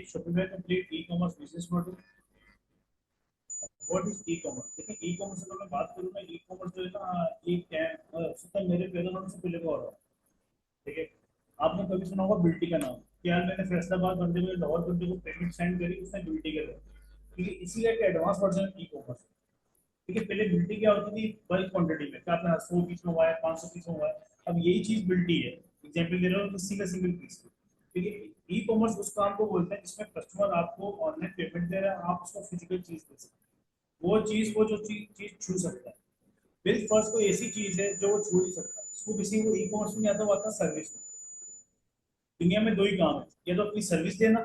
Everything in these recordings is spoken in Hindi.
Shopify complete e-commerce business model. What is e commerce? देखिए ई कॉमर्स अगर मैं बात करूँ ना, ई कॉमर्स जो है ना, ये क्या है, उसका मेरे पैदा होने से पहले का हो रहा है। ठीक है, आपने कभी सुना होगा बिल्टी का नाम? कि यार मैंने फैसलाबाद बंदे को, लाहौर बंदे को पेमेंट सेंड करी, उसने बिल्टी कर दिया। ठीक है, इसी का एक एडवांस वर्जन ई कॉमर्स। ठीक है, पहले बिल्टी क्या होती थी? बल्क क्वांटिटी में, क्या आपने 100 पीस मंगवाया, 500 पीस मंगवाया, अब यही चीज बिल्टी है। एग्जाम्पल दे रहा हूँ, सिंगल सिंगल पीस। ठीक है, ई कॉमर्स उस काम को बोलते हैं जिसमें कस्टमर आपको ऑनलाइन पेमेंट दे रहा है, आप उसको फिजिकल चीज दे सकते हैं। वो चीज, वो जो चीज चीज छू सकता है। बिल फर्स्ट कोई ऐसी चीज है जो वो छू नहीं सकता, इसको किसी को ई कॉमर्स में आता, वो आता सर्विस में। दुनिया में दो ही काम है, या तो अपनी सर्विस देना,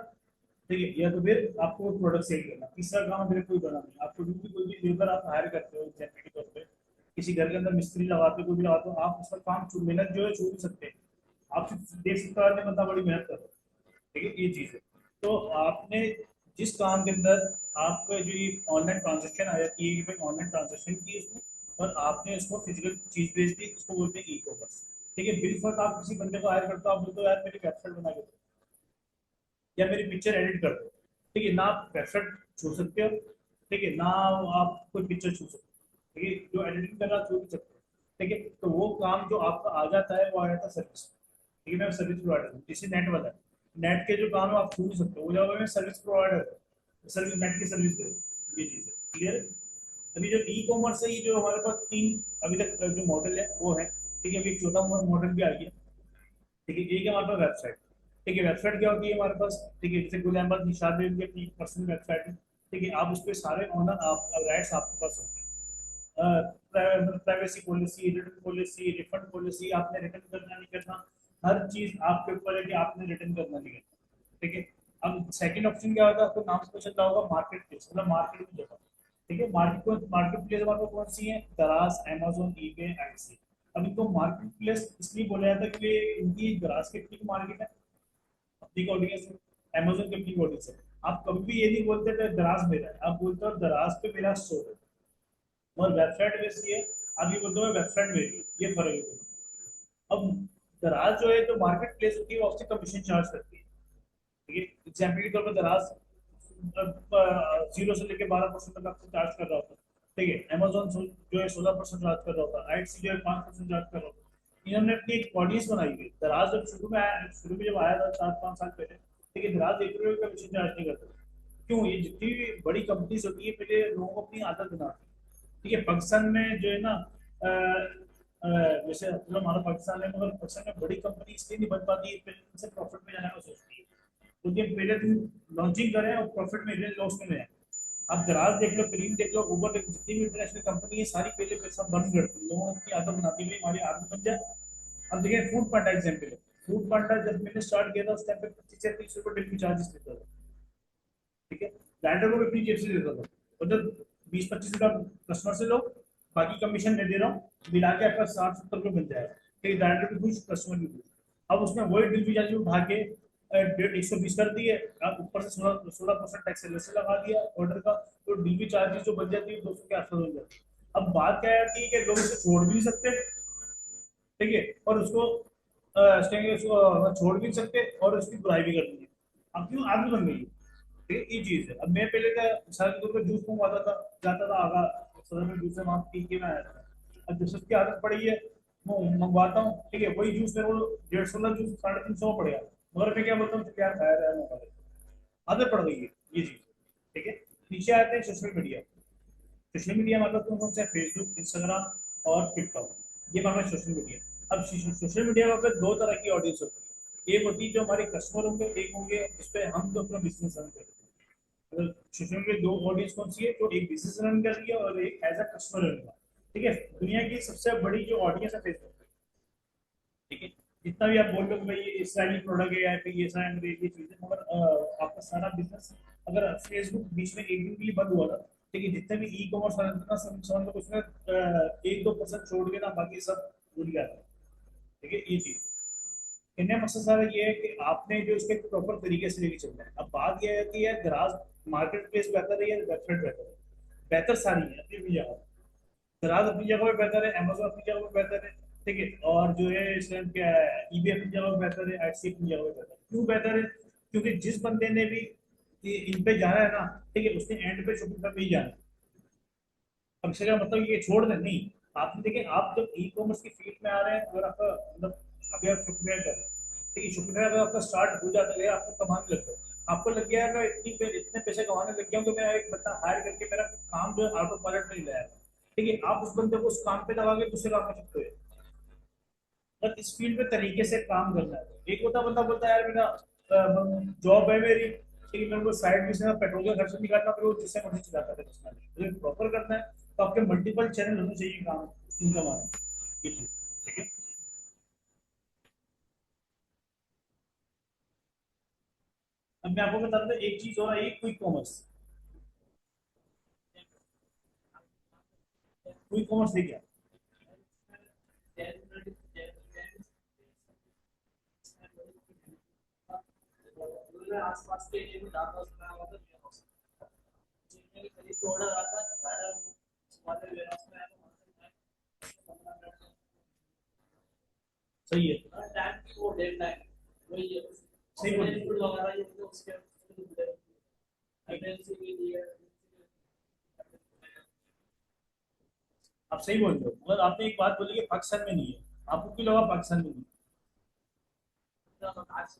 ठीक है, या तो फिर आपको प्रोडक्ट सेल करना। तीसरा काम मेरे कोई बना नहीं। आपको भी कोई भी लेबर आप हायर करते हो एग्जाम्पल के तौर पे, किसी घर के अंदर मिस्त्री लगाते हो, कोई भी लगाते हो, आप उसका काम मेहनत जो है छू नहीं सकते। आप सिर्फ देख सकते हो आदमी बंदा बड़ी मेहनत कर रहा है। ठीक है, ये चीज है। तो आपने जिस काम के अंदर आपका जो ये ऑनलाइन ट्रांजेक्शन आ जाती है कि भाई ऑनलाइन ट्रांजेक्शन की इसमें, और आपने उसको फिजिकल चीज भेज दी, उसको बोलते हैं ई कॉमर्स। ठीक है, बिल फर्स्ट आप किसी बंदे को हायर करते हो, आप बोलते हो यार मेरी वेबसाइट बना के दो, या मेरी पिक्चर एडिट कर दो। ठीक है ना, आप वेबसाइट छू सकते हो, ठीक है ना, आप कोई पिक्चर छू सकते हो। ठीक है, जो एडिटिंग कर रहा है छू भी सकते हो। ठीक है, तो वो काम जो आपका आ जाता है वो आ जाता है सर्विस। ठीक है, मैं सर्विस प्रोवाइडर हूँ, जैसे नेट वाला है। नेट के जो काम है आप छू नहीं सकते, वो जब मैं सर्विस प्रोवाइडर सर्विस, नेट की सर्विस दे, ये चीज़ है क्लियर। अभी जो ई कॉमर्स है, ये जो हमारे पास तीन अभी तक जो मॉडल है वो है। ठीक है, अभी एक चौथा मॉडल भी आ गया। ठीक है, एक है हमारे पास वेबसाइट। ठीक है, वेबसाइट क्या होती है हमारे पास? ठीक है, जैसे गुल अहमद निशाद की अपनी पर्सनल वेबसाइट है। ठीक है, आप उस पर सारे ऑनर आप राइट्स आपके पास होते हैं। Privacy policy, return policy, refund policy, आपने रिटर्न करना नहीं करना, हर चीज आपके ऊपर है कि आपने रिटर्न करना नहीं करना। ठीक है, अब सेकंड ऑप्शन क्या होता है? आपको नाम से पता चलता होगा, मार्केट प्लेस, मतलब मार्केट की जगह। ठीक है, मार्केट प्लेस हमारे पास कौन सी है? दराज, अमेजोन, ईबे, एटसी। अब इनको मार्केट प्लेस इसलिए बोला जाता है कि इनकी दराज की अपनी मार्केट है, अपनी ऑडियंस है, अमेजोन की अपनी ऑडियंस है। आप कभी भी ये नहीं बोलते थे दराज मेरा है, आप बोलते हो दराज पे मेरा स्टोर है। और वेबसाइट बेस्ड है, आप ये बोलते हो वेबसाइट मेरी है, ये फर्क है। अब दराज जो है, तो मार्केट प्लेस होती है, वो आपसे कमीशन चार्ज करती है। ठीक है, एग्जाम्पल के तौर पर दराज 0 से लेकर 12% तक आपसे चार्ज कर रहा होता है। ठीक है, अमेजोन जो है 16% चार्ज कर रहा होता है, आइट जो है 5% चार्ज कर रहा होता है। इन्होंने अपनी एक ऑडियंस बनाई हुई है। दराज जब शुरू में आया, शुरू में जब आया था 4-5 साल पहले, ठीक है, दराज 1 रुपये का कमीशन चार्ज नहीं करता। क्यों? ये जितनी भी बड़ी कंपनीज होती है, पहले लोगों को अपनी आदत बनाती है। ठीक है, पाकिस्तान में जो है ना, वैसे मतलब हमारा पाकिस्तान है, मगर पाकिस्तान में बड़ी कंपनी इसलिए नहीं बन पाती है, पहले उनसे प्रॉफिट में जाना सोचती है। क्योंकि पहले तुम लॉन्चिंग करें और प्रॉफिट में लॉस में जाए। आप दराज देख लो, प्रीम देख लो, उबर देख लो, जितनी भी इंटरनेशनल कंपनी है सारी पहले पैसा बंद करती है, लोगों की आदत बनाती है हमारी आदत बन जाए। अब देखिए फूड पांडा एग्जाम्पल है। फूड पांडा जब मैंने स्टार्ट किया था, उस टाइम पे 25 या 30 रुपये डिलीवरी चार्जेस लेता था। ठीक है, लैंडर को भी अपनी जेब से देता था, और जब 20-25 रुपया कस्टमर से लो, बाकी कमीशन नहीं दे रहा हूँ, मिला के आपका 60-70 रुपये बन जाएगा। ठीक है, लैंडर भी खुश, कस्टमर भी खुश। अब उसने वही डिलीवरी चार्ज उठा के 120 कर दिए, आप ऊपर से 16% टैक्स लगा दिया ऑर्डर का, तो डिलीवरी चार्जेस जो बन जाती है 200 के आसपास हो जाती है। अब बात क्या आती है कि लोग इसे छोड़ भी नहीं सकते। ठीक है, और उसको छोड़ भी नहीं सकते, और उसकी बुराई भी करनी है। अब क्यों आदमी बन गई है। ठीक है, ये चीज है। अब मैं पहले का मिसाल के तौर पर जूस मंगवाता था, जाता था आगा सदर में, जूस से वहां पी के मैं आया था। अब जूस की आदत पड़ी है, मैं मंगवाता हूँ। ठीक है, वही जूस मेरे को 150 का जूस 350 पड़ेगा, मगर मैं क्या बोलता हूँ यार खाया रहा है, आदत पड़ गई है ये चीज। ठीक है, नीचे आते हैं सोशल मीडिया। सोशल मीडिया मतलब कौन कौन से? फेसबुक, इंस्टाग्राम और टिकटॉक, ये हमारा सोशल मीडिया। अब सोशल मीडिया पर दो तरह की ऑडियंस होती है। एक होती है जो हमारे कस्टमर होंगे, एक होंगे जिसपे हम तो अपना बिजनेस रन करेंगे। मतलब सोशल मीडिया दो ऑडियंस कौन सी है? जो एक बिजनेस रन कर रही है और एक एज अ कस्टमर रन कर। ठीक है, दुनिया की सबसे बड़ी जो ऑडियंस है फेसबुक। ठीक है, जितना भी आप बोल लो कि भाई ये इस्राइली प्रोडक्ट है या फिर ये सारा ये चीजें, मगर आपका सारा बिजनेस अगर फेसबुक बीच में एक दिन के लिए बंद हुआ था, ठीक है, जितने भी ई कॉमर्स वाले थे ना, सब समझ लो उसमें 1-2% छोड़ के ना बाकी सब जुड़ गया था। ठीक है, ये चीज कहने का मकसद सारा ये है कि आपने जो इसके प्रॉपर तरीके से लेके चलना है। अब बात यह है कि यार ग्रास मार्केट प्लेस बेहतर है या वेबसाइट बेहतर है? बेहतर सारी है अपनी अपनी जगह। दराज अपनी जगह पे बेहतर है, अमेजोन अपनी जगह पे बेहतर है। ठीक है, और जो है इसमें क्या है, ईबे अपनी जगह पे बेहतर है, एटसी अपनी जगह पे बेहतर है। क्यों बेहतर है? क्योंकि जिस बंदे ने भी इन पे जाना है ना, ठीक है, उसने एंड पे शॉपिंग पे ही जाना है। अक्षय का मतलब ये छोड़ दे नहीं। आपने देखे, आप जब ई कॉमर्स की फील्ड में आ रहे हैं, अगर आपका मतलब अभी आप शुक्रिया कर रहे हैं, ठीक है, शुक्रिया अगर आपका स्टार्ट हो जाता है, आपको कमाने लगता है, आपको लग गया है इतने पैसे कमाने लग गया हूँ, तो मैं एक बंदा हायर करके मेरा काम जो है ऑटो पायलट नहीं लाया, ठीक है, आप उस बंदे को उस काम पे लगा के दूसरे काम में शिफ्ट हो। बस इस फील्ड में तरीके से काम करना है। एक होता बंदा बोलता है यार मेरा जॉब है मेरी, लेकिन मेरे को साइड बिजनेस पेट्रोल का खर्च निकालना, फिर वो जिससे मर्जी चलाता है मुझे प्रॉपर करना है। तो आपके मल्टीपल चैनल होने चाहिए काम इनकम आने, ये चीज, ठीक है। अब मैं आपको बता दूं एक चीज और है, क्विक कॉमर्स। क्विक कॉमर्स देखिए। आसपास के एरिया में ज्यादा उसमें आया था warehouse। जितने भी खरीद के ऑर्डर आता है मैडम वाले warehouse में आया तो वहाँ से मैं 15 मिनट सही है। में टाइम की वो डेड टाइम वही है। सही बोल रहे इनपुट वगैरह ये तो उसके हैं। एमएनसी के लिए आप सही बोल रहे हो, मगर आपने एक बात बोली कि पाकिस्तान में नहीं है। आपको क्यों लगा पाकिस्तान में नहीं है? आज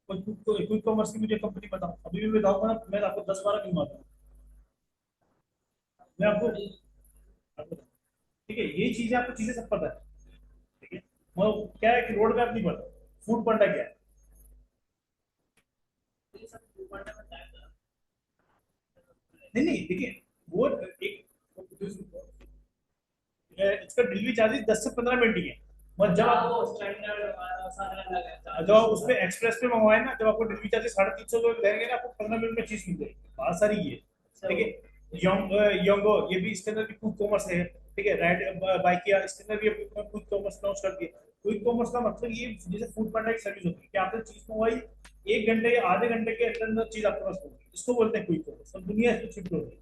कोई क्विक कॉमर्स की मुझे कंपनी बताओ, अभी भी बताऊंगा ना, मैं आपको 10-12 गिनवाता हूँ। मैं आपको बड़ी आपको ठीक है, ये चीजें आपको चीजें सब पता है, ठीक है। वो क्या है कि रोड मैप नहीं पता, फूड पांडा क्या है। ये सब ऊपर में टाइम लगा। नहीं नहीं, देखिए, वो एक इसका डिलीवरी चार्जेस 10 से 15 मिनट ही है। और जब हाँ आप वो स्टैंडर्ड सारा अलग है जब आप चार्जेस उसमें एक्सप्रेस पे मंगवाए ना, जब आपको डिलीवरी चार्जेस 350 रुपये देंगे ना, आपको 15 मिनट में चीज मिल जाएगी, बात सारी ये। अच्छा ठीक वो है, योंगो ये भी इसके अंदर भी क्विक कॉमर्स है, ठीक है, राइड बाइकिया इसके अंदर भी क्विक कॉमर्स लॉन्च कर दिया। क्विक कॉमर्स का मतलब ये जैसे फूड पांडा की सर्विस होती है कि आपने चीज मंगवाई, 1 घंटे या आधे घंटे के अंदर अंदर चीज आपके पास पहुंची, इसको बोलते हैं क्विक कॉमर्स। अब दुनिया इसमें शिफ्ट हो रही है,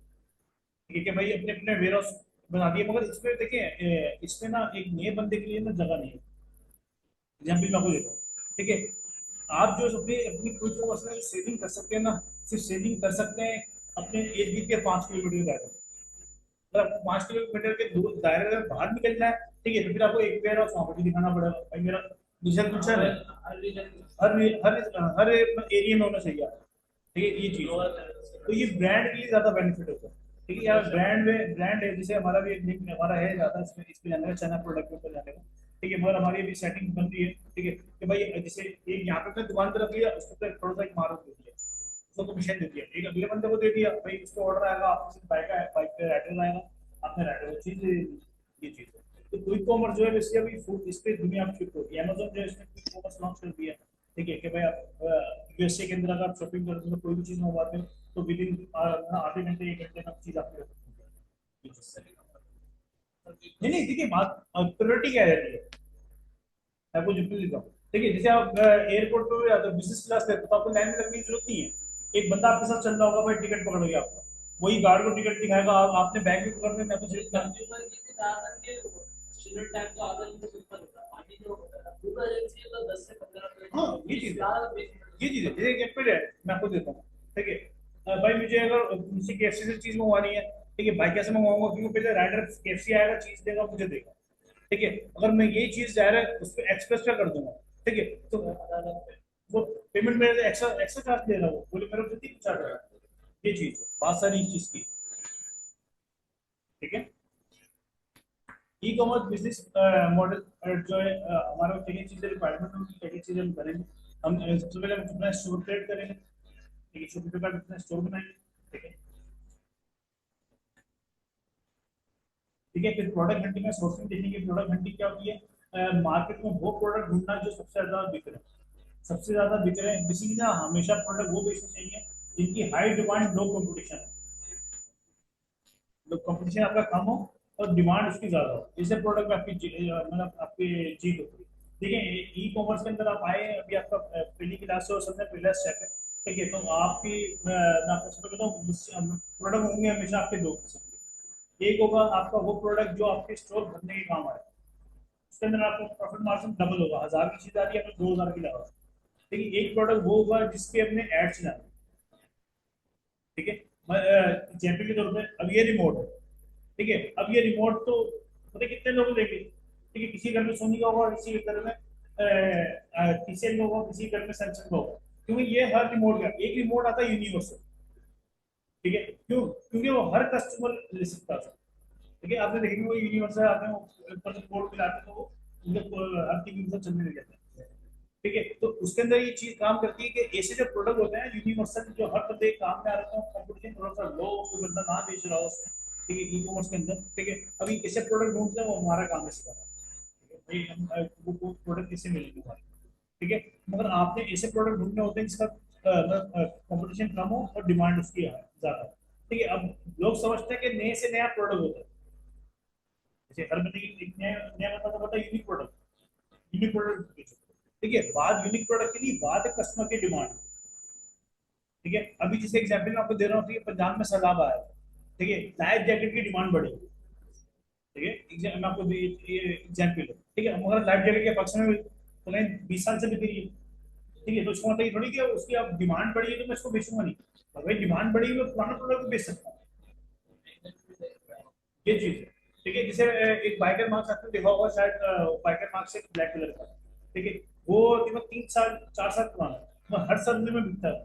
ठीक है भाई, अपने अपने वेयर हाउस बना दिए, मगर इसमें देखिए इसमें ना एक नए बंदे के लिए ना जगह नहीं है। एग्जाम्पल मैं आपको देता हूँ, ठीक है, आप जो अपनी अपनी कोई तो उसमें सेविंग कर सकते हैं ना, सिर्फ सेविंग कर सकते हैं अपने एक वीक के 5 किलोमीटर के दायरे में। अगर आपको 5 किलोमीटर के दूर दायरे में बाहर निकलना है, ठीक है, तो फिर आपको एक वेयर हाउस वहां पर भी दिखाना पड़ेगा भाई, मेरा विजन कुछ है, हर रीजन हर हर हर एरिया में होना चाहिए, ठीक है, ये चीज है। तो ये ब्रांड के लिए ज्यादा बेनिफिट होता है, ठीक है यार, ब्रांड है, जैसे हमारा भी एक लिंक हमारा है ज्यादा इसमें, इस पे जाने का चना प्रोडक्ट के ऊपर जाने का, ठीक है, मगर हमारी अभी सेटिंग बन रही है, ठीक है, कि भाई जैसे एक यहाँ पे अपने दुकान तरफ लिया, उसको तो थोड़ा सा एक मार्क दे दिया, उसको कमीशन दे दिया, एक अगले बंदे को दे दिया भाई, उसको ऑर्डर आएगा, आपको सिर्फ बाइक पे राइडर आएगा, आपने राइडर चीज दे दी, ये चीज है। तो क्विक कॉमर्स जो है वैसे अभी फूड इस पे दुनिया में शिफ्ट होती है, अमेजोन जो है इसने क्विक कॉमर्स लॉन्च कर दिया, ठीक है, कि भाई आप यूएसए के अंदर अगर आप शॉपिंग करते हो, कोई भी चीज मंगवाते हो, तो विद इन आधे घंटे 1 घंटे में चीज आपके घर पहुंच जाएगी। नहीं नहीं, देखिए बात प्रायोरिटी क्या रहती है, मैं आपको जितनी देता हूँ, ठीक है, जैसे आप एयरपोर्ट पे जाते हो बिजनेस क्लास में, तो आपको लाइन में लगने की जरूरत नहीं है, एक बंदा आपके साथ चल रहा होगा भाई, टिकट पकड़ गया आपका, वही गार्ड को टिकट दिखाएगा, आपने बैग भी पकड़ने में आपको जरूरत नहीं। कंज्यूमर के लिए ज्यादातर के शेड्यूल टाइम तो आधा घंटे से ऊपर होता है। बाकी जो गूगल एजेंसी तो 10 से 15 हाँ, मिनट ये चीज है, ज्यादा 20 मिनट ये चीज है, जैसे एग्जाम्पल है, मैं आपको देता हूँ, ठीक है, भाई मुझे अगर किसी केएफसी से चीज मंगवानी है, ठीक है, भाई कैसे मंगवाऊंगा, क्योंकि पहले राइडर केएफसी आएगा, चीज देगा, मुझे देगा, ठीक है, अगर मैं ये चीज डायरेक्ट उस पर एक्सप्रेस पे कर दूंगा, ठीक है, तो वो पेमेंट मेरे एक्स्ट्रा एक्स्ट्रा चार्ज ले रहा है, वो बोले मेरे को 3 चार्ज है, ये चीज है, बात सारी इस चीज की, ठीक है। ई कॉमर्स बिजनेस मॉडल जो है हमारा क्या क्या चीजें रिक्वायरमेंट होगी, क्या क्या चीजें हम करेंगे। हम सबसे पहले हम अपना स्टोर क्रिएट करेंगे, ठीक है, छोटे छोटे अपना स्टोर बनाएंगे, ठीक है, ठीक है, फिर प्रोडक्ट हंटिंग में सोर्सिंग देखेंगे। प्रोडक्ट हंटिंग क्या होती है, मार्केट में वो प्रोडक्ट ढूंढना जो सबसे ज्यादा बिक रहे हैं, सबसे ज्यादा बिक रहे हैं, बेसिकली ना हमेशा प्रोडक्ट वो बेचने चाहिए जिनकी हाई डिमांड लो कंपटीशन है, मतलब कंपटीशन आपका कम हो और डिमांड उसकी ज्यादा हो, इससे प्रोडक्ट में आपकी मतलब आपकी जीत होती है। देखिए ई कॉमर्स के अंदर आप आए, अभी आपका पहली क्लास से और सबसे पहला स्टेप है, ठीक है, तो आपकी मैं आपको सबसे बताऊँ, प्रोडक्ट होंगे हमेशा आपके 2 किस्म के। एक होगा आपका वो प्रोडक्ट जो आपके स्टोर भरने के काम आए, उसके अंदर आपका प्रॉफिट मार्जिन डबल होगा, 1000 की चीज आ रही है, आपने 2000 की लगा, ठीक है, एक प्रोडक्ट वो होगा जिसके अपने एड्स चलाने, ठीक है। एग्जाम्पल के तौर पे अब ये रिमोट है, ठीक है। अब ये रिमोट तो पता है कितने लोग देंगे, ठीक है, किसी घर में सोनी का होगा, किसी घर में टीसीएल का होगा, किसी घर में सैमसंग का होगा, क्योंकि ये हर रिमोट का एक रिमोट आता है यूनिवर्सल, ठीक है। क्यों? क्योंकि वो हर कस्टमर ले सकता है, ठीक है। आपने देखेंगे वो यूनिवर्सल आते हैं ऊपर से कोड मिलाते हैं, तो वो उनके हर टीवी में चलने लग जाता है, ठीक है। तो उसके अंदर ये चीज काम करती है कि ऐसे जो प्रोडक्ट होते हैं यूनिवर्सल जो हर बंदे काम में आ रहे हैं, कंपटीशन थोड़ा सा लो, कोई बंदा ना बेच रहा हो उसमें, ठीक है, ई कॉमर्स के अंदर, ठीक है। अभी कैसे प्रोडक्ट ढूंढते हैं वो हमारा काम है सिखाना, ठीक है भाई, हम वो प्रोडक्ट कैसे मिलेंगे हमारे, ठीक है। मगर आपने ऐसे प्रोडक्ट ढूंढने होते हैं जिसका कंपटीशन कम हो और डिमांड उसकी ज्यादा, ठीक है। अब लोग समझते हैं कि नए से नया प्रोडक्ट होता है, जैसे हर बंदे की एक नया नया मतलब होता है यूनिक प्रोडक्ट, यूनिक प्रोडक्ट, ठीक है। बात यूनिक प्रोडक्ट की नहीं, बात है कस्टमर की डिमांड, ठीक है। अभी जिस एग्जाम्पल मैं आपको दे रहा हूँ, ठीक है, पंजाब में सैलाब आया, ठीक है, लाइफ जैकेट की डिमांड बढ़ी, ठीक है, मैं आपको ये एग्जाम्पल है, ठीक है। मगर लाइफ जैकेट के पक्ष में तो नहीं 20 साल से बिक रही है, ठीक है। तो उसका मतलब ये थोड़ी कि उसकी अब डिमांड बढ़ी है तो मैं इसको बेचूंगा नहीं, अगर भाई डिमांड बढ़ी है मैं पुराना प्रोडक्ट बेच सकता हूँ, ये चीज है, ठीक है। जैसे एक बाइकर मार्क्स आपने देखा होगा शायद, बाइकर मार्क्स एक ब्लैक कलर का, ठीक है, वो तकरीबन 3 साल 4 साल पुराना है, वो हर सर्दी में बिकता है,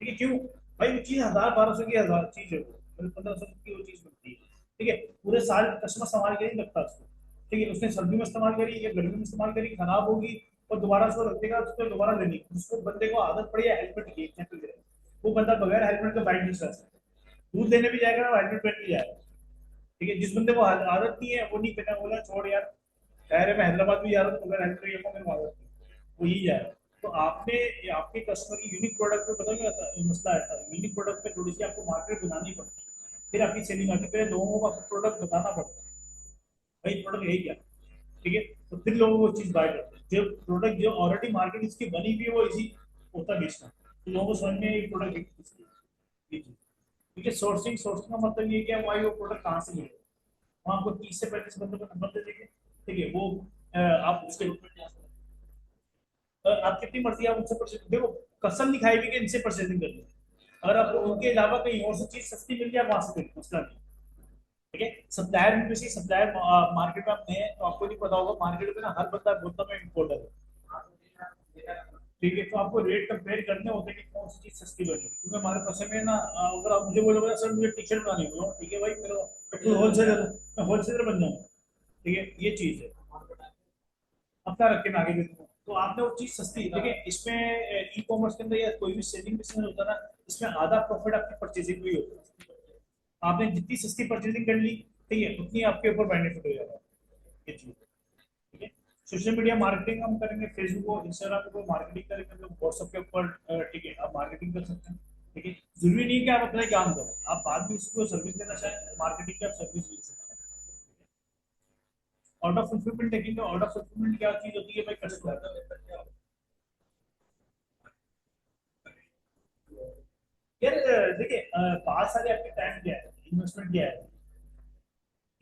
ठीक है। क्यों? भाई वो चीज 1000 1200 की हजार चीज है, वो 1500 की वो चीज मिलती है, ठीक है। पूरे साल कस्टमर संभाल के नहीं रखता उसको, ठीक है। उसने सर्दी में इस्तेमाल करी या गर्मी में इस्तेमाल करी, खराब होगी और दोबारा उसको रख देगा, उसको दोबारा लेनी, उसको बंदे को आदत पड़ी है हेलमेट की, एग्जाम्पल दे रहे हैं, वो बंदा बगैर हेलमेट का बाइक नहीं चला सकता, दूध देने भी जाएगा ना हेलमेट पहन के जाएगा, ठीक है। जिस बंदे को आदत नहीं है वो नहीं पहना, बोला छोड़ यार, शहर में हैदराबाद भी जा रहा हूँ अगर हेल्प रही मेरे आदत नहीं, वो यही जा रहा है। तो आपने आपके कस्टमर की यूनिक प्रोडक्ट पे पता क्या मसला आता है, यूनिक प्रोडक्ट पे थोड़ी सी आपको मार्केट बनानी पड़ती है, फिर आपकी सेलिंग आती है, पहले लोगों को आपका प्रोडक्ट बताना पड़ता है, भाई प्रोडक्ट यही क्या, ठीक है। तो फिर लोग वो चीज बाय करते हैं, जो प्रोडक्ट जो ऑलरेडी मार्केट इसकी बनी हुई है वो इजी होता बेचना, तो लोगों को समझ में ये प्रोडक्ट ये चीज, ठीक है। सोर्सिंग सोर्सिंग का मतलब ये क्या है, भाई वो प्रोडक्ट कहाँ से मिलेगा, हम आपको 30 से 35 बंदों का नंबर दे देंगे, ठीक है। वो आप उसके आप कितनी मर्जी आप उनसे परचेज देखो, कसम नहीं खाएगी कि इनसे परचेजिंग करनी, अगर आपको उनके अलावा कहीं और से चीज सस्ती मिल जाए वहां से खरीदो, मसला नहीं, ठीक है। सप्लायर में किसी सप्लायर मार्केट में आप नए हैं, तो आपको नहीं पता होगा, मार्केट में ना हर बंदा बोलता मैं इम्पोर्टर है, ठीक है। तो आपको रेट कंपेयर करने होते हैं कि कौन सी चीज सस्ती बनी, क्योंकि हमारे पास में ना अगर आप मुझे बोलोगे सर मुझे टी शर्ट बनानी हो, ठीक है भाई मेरा तो होलसेलर, मैं होलसेलर बन जाऊंगा, ठीक है, ये चीज है, अपना रख के मैं आगे देखूंगा। तो आपने वो चीज सस्ती, देखिए इसमें ई कॉमर्स के अंदर या कोई भी सेलिंग बिजनेस होता है ना, इसमें आधा प्रॉफिट आपकी परचेजिंग भी होता है, आपने जितनी सस्ती परचेजिंग कर ली, ठीक है, उतनी आपके ऊपर बेनिफिट हो जाएगा, ये चीज, ठीक है। सोशल मीडिया मार्केटिंग हम करेंगे, फेसबुक और इंस्टाग्राम पे मार्केटिंग करेंगे, हम व्हाट्सएप के ऊपर, ठीक है, आप मार्केटिंग कर सकते हैं, ठीक है। जरूरी नहीं कि आप अपना ही काम करो, आप बाद में उसको सर्विस देना चाहें, मार्केटिंग की आप सर्विस ले सकते हैं। आउट ऑफ फुलफिलमेंट देखेंगे, आउट ऑफ फुलफिलमेंट क्या चीज होती है भाई, कस्टमर, यार देखिए बहुत सारे आपके टाइम क्या है, इन्वेस्टमेंट क्या है,